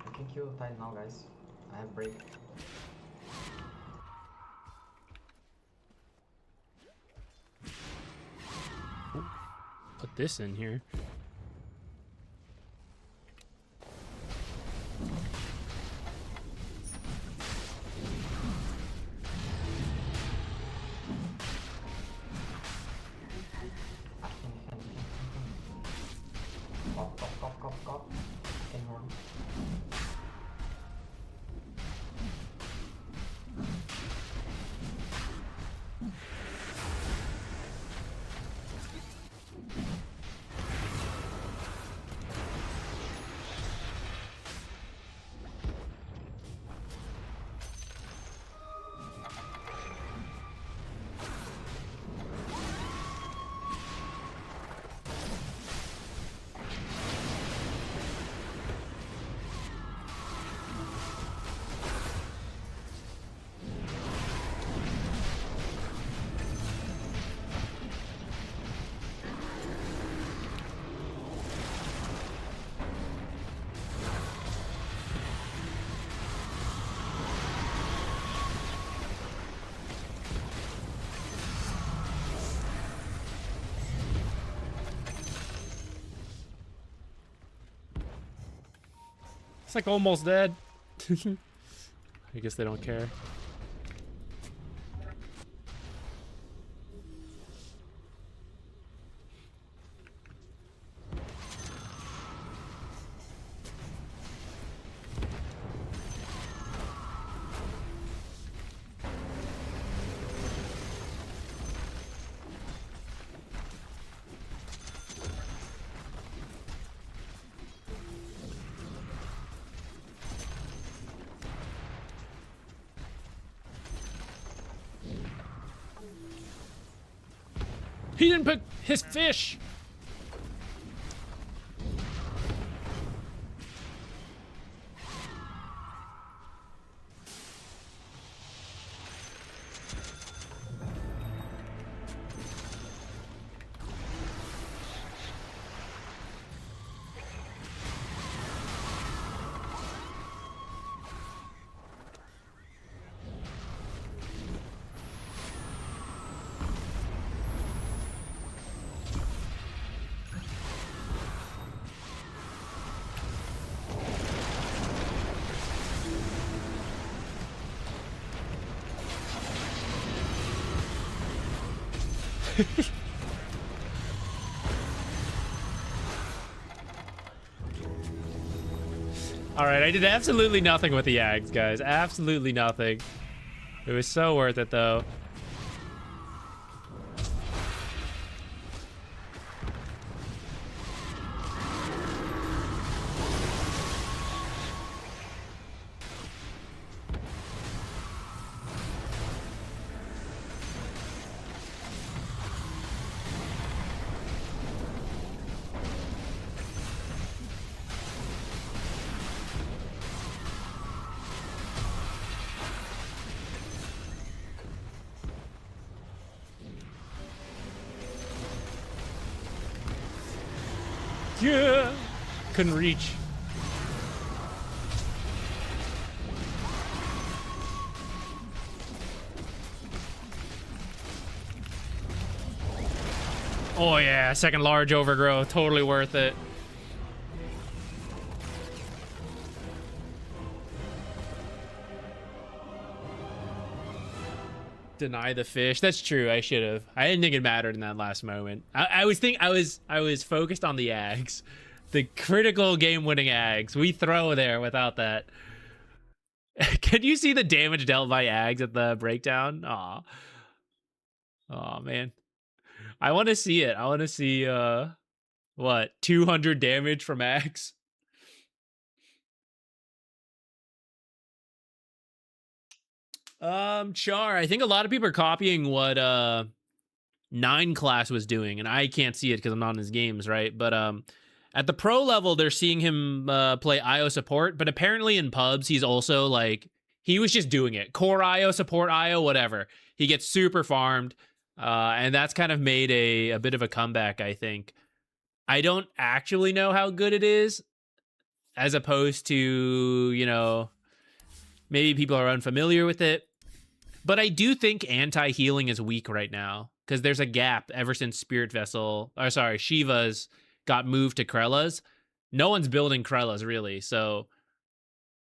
I can kill Tide now, guys. I have break. Ooh, put this in here. Cop. Can horn. It's like almost dead. I guess they don't care. He didn't pick his fish. All right, I did absolutely nothing with the Aghs, guys. Absolutely nothing. It was so worth it, though. Yeah. Couldn't reach. Oh yeah, second large overgrowth. Totally worth it. Deny the fish. That's true. I should have. I didn't think it mattered in that last moment. I was focused on the Aghs, the critical game-winning Aghs. We throw there without that. Can you see the damage dealt by Aghs at the breakdown? Aw. Oh man, I want to see it. I want to see what 200 damage from Aghs. Char. I think a lot of people are copying what 9 class was doing, and I can't see it because I'm not in his games, right? But at the pro level, they're seeing him play IO support, but apparently in pubs, he's also like, he was just doing it. Core IO, support IO, whatever. He gets super farmed, and that's kind of made a bit of a comeback, I think. I don't actually know how good it is, as opposed to, you know, maybe people are unfamiliar with it. But I do think anti-healing is weak right now, because there's a gap ever since Spirit Vessel, or sorry, Shiva's got moved to Krella's. No one's building Krella's, really, so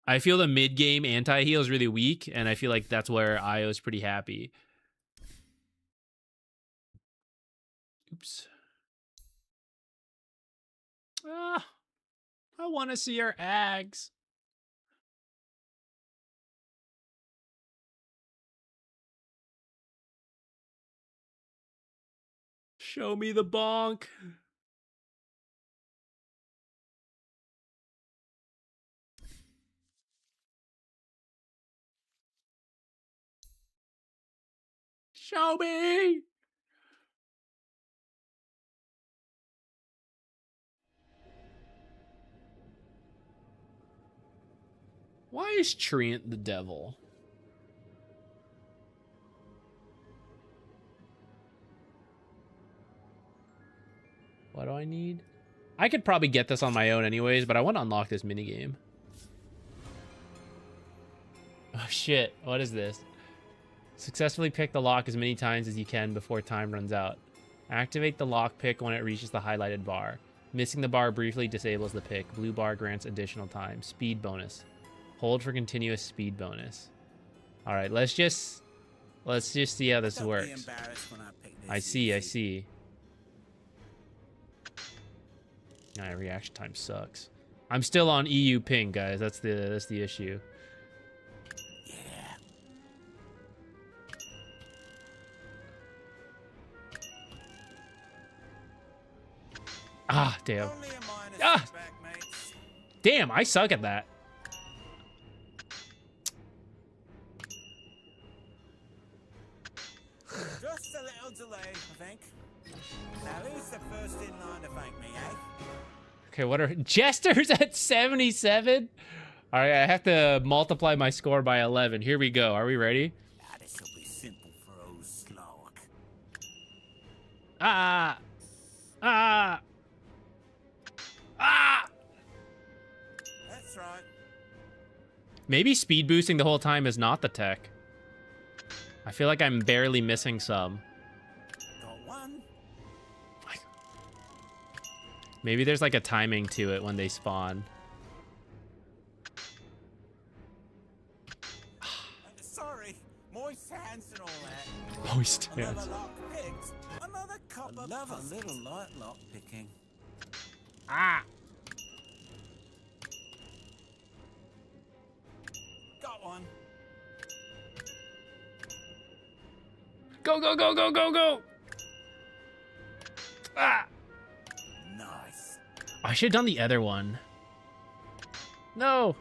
I feel the mid-game anti-heal is really weak, and I feel like that's where IO is pretty happy. Oops. Ah, I want to see our Aghs. Show me the bonk. Show me. Why is Treant the devil? What do I need? I could probably get this on my own anyways, but I want to unlock this minigame. Oh shit, what is this? Successfully pick the lock as many times as you can before time runs out. Activate the lock pick when it reaches the highlighted bar. Missing the bar briefly disables the pick. Blue bar grants additional time. Speed bonus. Hold for continuous speed bonus. Alright, let's just see how this works. I see. Nah, reaction time sucks. I'm still on EU ping, guys. That's the issue. Ah, damn. Ah! Damn, I suck at that. Just a little delay, I think. Now who's the first in line to thank me, eh? Okay, what are Jester's at 77? All right, I have to multiply my score by 11. Here we go. Are we ready? Now this'll be simple for old Slog. Ah! That's right. Maybe speed boosting the whole time is not the tech. I feel like I'm barely missing some. Got one. Maybe there's like a timing to it when they spawn. Sorry, moist hands and all that. Moist hands. Another lock picked. Another I love a little light lock picking. Ah! Got one. Go, go, go, go, go, go! Ah! Nice. I should have done the other one. No!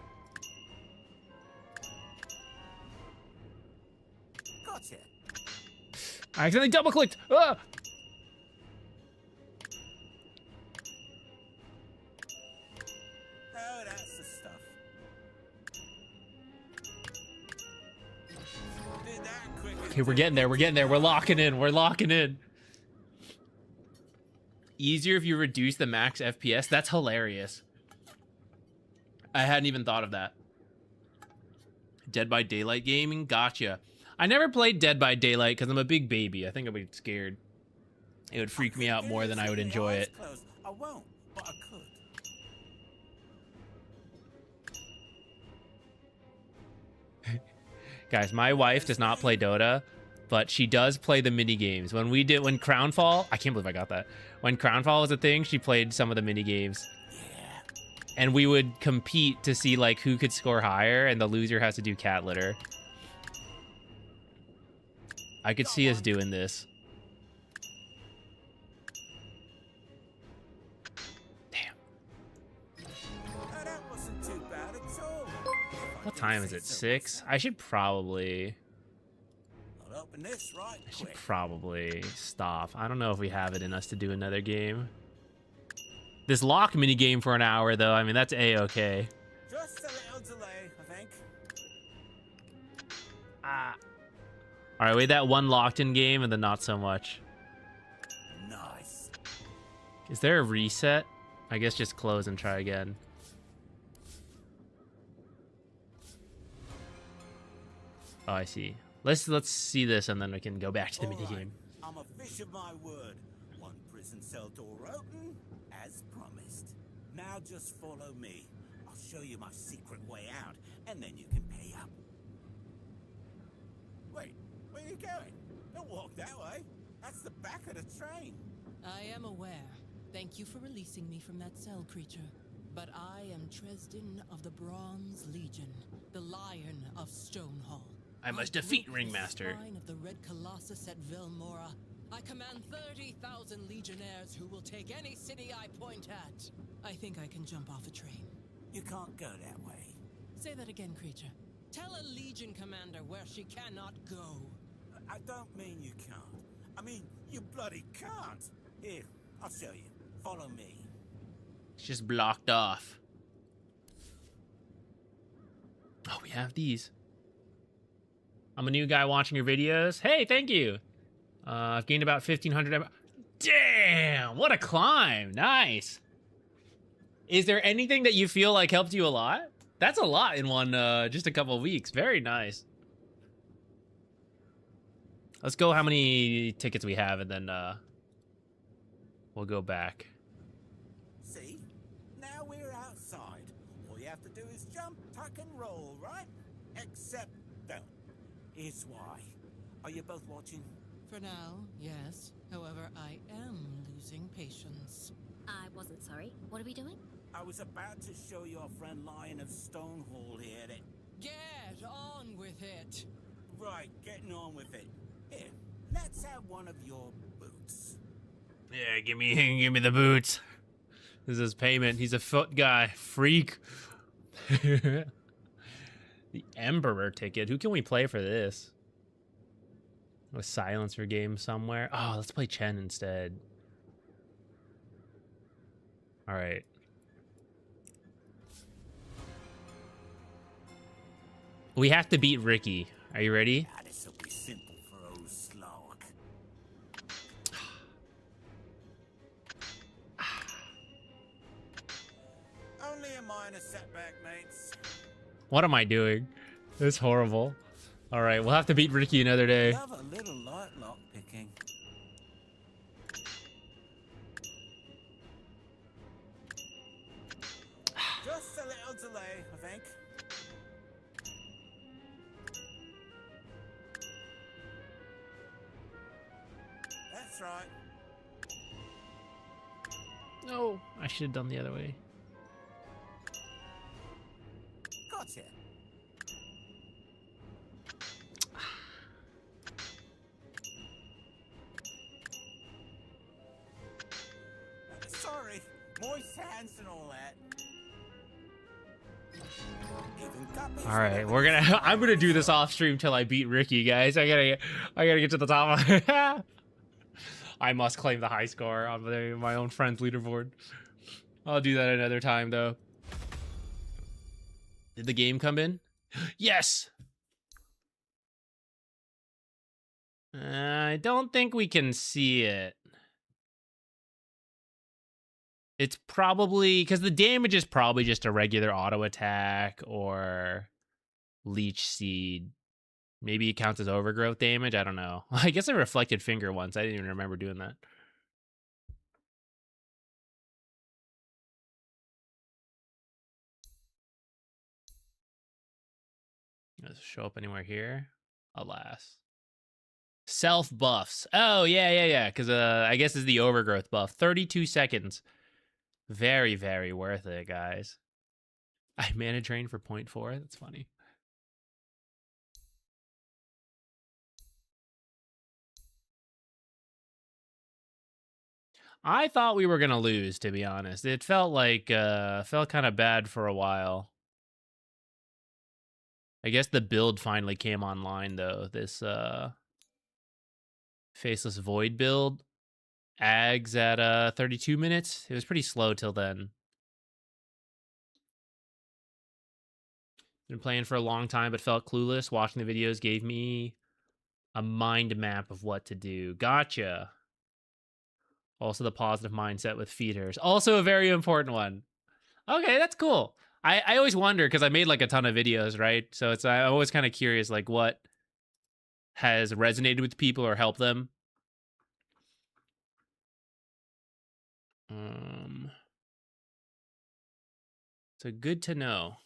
Gotcha. I accidentally double-clicked! Ah! Oh, that's the stuff. Did that quick. Okay, we're getting there, we're getting there. We're locking in, we're locking in. Easier if you reduce the max FPS? That's hilarious. I hadn't even thought of that. Dead by Daylight gaming? Gotcha. I never played Dead by Daylight because I'm a big baby. I think I'd be scared. It would freak me out more than I would enjoy it. I won't, but I could. Guys, my wife does not play Dota, but she does play the mini games. When Crownfall, I can't believe I got that. When Crownfall was a thing, she played some of the mini games. And we would compete to see like who could score higher, and the loser has to do cat litter. I could see us doing this. Damn. That wasn't too bad at all. What time is it? 6? I should probably I'll open this right quick. stop. I don't know if we have it in us to do another game. This lock mini game for an hour though, I mean that's a-okay. Just a little delay, I think. Ah. Alright, wait, that one locked in game and then not so much. Nice. Is there a reset? I guess just close and try again. Oh, I see. Let's see this and then we can go back to the mini game. I'm a fish of my word. One prison cell door open, as promised. Now just follow me. I'll show you my secret way out, and then you can pay up. Wait, where are you going? Don't walk that way. That's the back of the train. I am aware. Thank you for releasing me from that cell, creature. But I am Tresden of the Bronze Legion, the Lion of Stonehall. I must defeat Ringmaster. Spine of the Red Colossus at Vilmora. I command 30,000 legionnaires who will take any city I point at. I think I can jump off a train. You can't go that way. Say that again, creature. Tell a legion commander where she cannot go. I don't mean you can't. I mean, you bloody can't. Here, I'll show you. Follow me. It's just blocked off. Oh, we have these. I'm a new guy watching your videos. Hey, thank you. I've gained about 1,500. Damn, what a climb. Nice. Is there anything that you feel like helped you a lot? That's a lot in one, just a couple of weeks. Very nice. Let's go how many tickets we have and then we'll go back. See? Now we're outside. All you have to do is jump, tuck and roll, right? Except don't. Here's why. Are you both watching? For now, yes. However, I am losing patience. I wasn't sorry. What are we doing? I was about to show your friend Lion of Stonehall here that... Get on with it! Right, getting on with it. Here, let's have one of your boots. Yeah, give me the boots. This is payment. He's a foot guy. Freak. The Emperor ticket. Who can we play for this? A silencer game somewhere. Oh, let's play Chen instead. All right. We have to beat Ricky. Are you ready? This'll be simple for old Slark. Only a minor setback, mates. What am I doing? It's horrible. All right, we'll have to beat Ricky another day. Love a little light lock picking. Just a little delay, I think. That's right. No, I should have done the other way. Gotcha. Sorry, moist hands and all that. Even guppies All right, never we're get gonna. so I'm gonna do this off stream till I beat Ricky, guys. I gotta get to the top. I must claim the high score on my own friend's leaderboard. I'll do that another time, though. Did the game come in? Yes! I don't think we can see it. It's probably... Because the damage is probably just a regular auto attack or leech seed. Maybe it counts as overgrowth damage? I don't know. I guess I reflected finger once. I didn't even remember doing that. Does it show up anywhere here? Alas. Self buffs. Oh, yeah. Because I guess it's the overgrowth buff. 32 seconds. Very, very worth it, guys. I mana drain for 0.4. That's funny. I thought we were gonna lose, to be honest. It felt like felt kind of bad for a while. I guess the build finally came online though. This Faceless Void build. Aghs at 32 minutes. It was pretty slow till then. Been playing for a long time, but felt clueless. Watching the videos gave me a mind map of what to do. Gotcha. Also the positive mindset with feeders. Also a very important one. Okay, that's cool. I always wonder, because I made like a ton of videos, right? So I'm always kind of curious, like what has resonated with people or helped them. So good to know.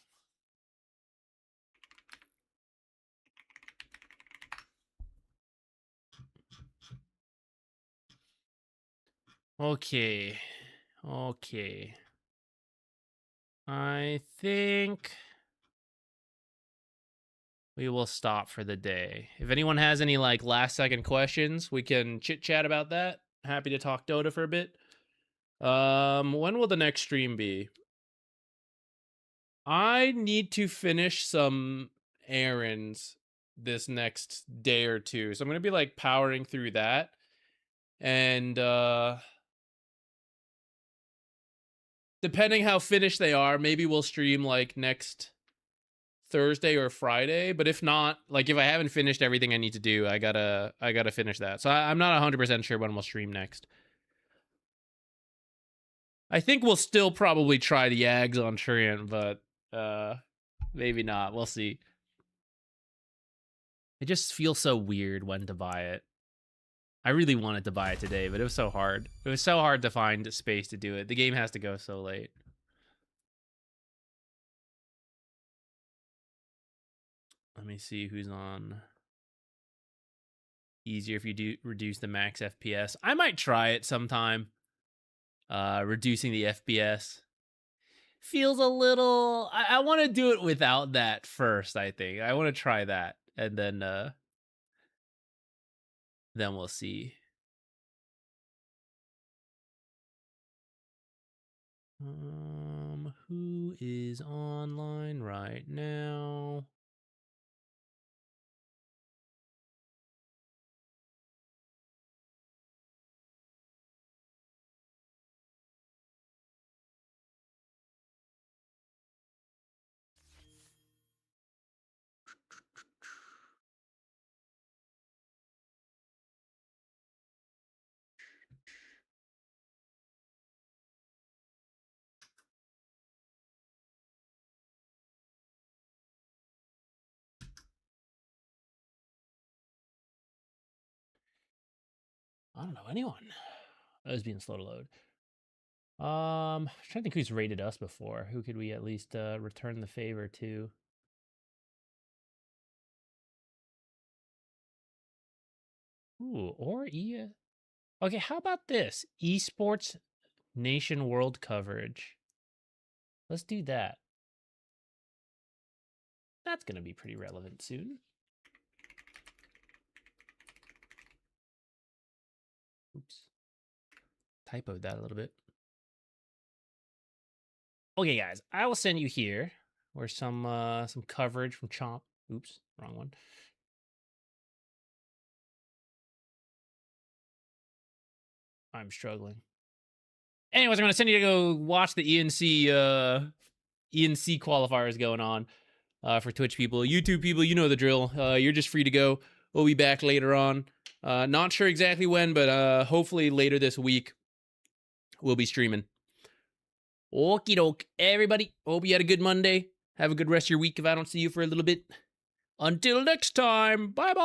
Okay. I think we will stop for the day. If anyone has any like last second questions, we can chit chat about that. Happy to talk Dota for a bit. When will the next stream be? I need to finish some errands this next day or two. So I'm going to be like powering through that. And depending how finished they are, maybe we'll stream like next Thursday or Friday. But if not, like if I haven't finished everything I need to do, I gotta finish that. So I'm not 100% sure when we'll stream next. I think we'll still probably try the Aghs on Treant, but maybe not. We'll see. It just feels so weird when to buy it. I really wanted to buy it today, but it was so hard. It was so hard to find space to do it. The game has to go so late. Let me see who's on. Easier if you do reduce the max FPS. I might try it sometime. Reducing the FPS. Feels a little... I want to do it without that first, I think. I want to try that. And then we'll see. Who is online right now? I don't know anyone. That was being slow to load. I'm trying to think who's raided us before. Who could we at least return the favor to? Ooh, or Okay, how about this? Esports Nation world coverage. Let's do that. That's going to be pretty relevant soon. Oops. Typoed that a little bit. Okay, guys, I will send you here where some coverage from Chomp. Oops, wrong one. I'm struggling. Anyways, I'm gonna send you to go watch the ENC qualifiers going on for Twitch people, YouTube people. You know the drill. You're just free to go. We'll be back later on. Not sure exactly when, but hopefully later this week we'll be streaming. Okie doke, everybody. Hope you had a good Monday. Have a good rest of your week if I don't see you for a little bit. Until next time, bye bye.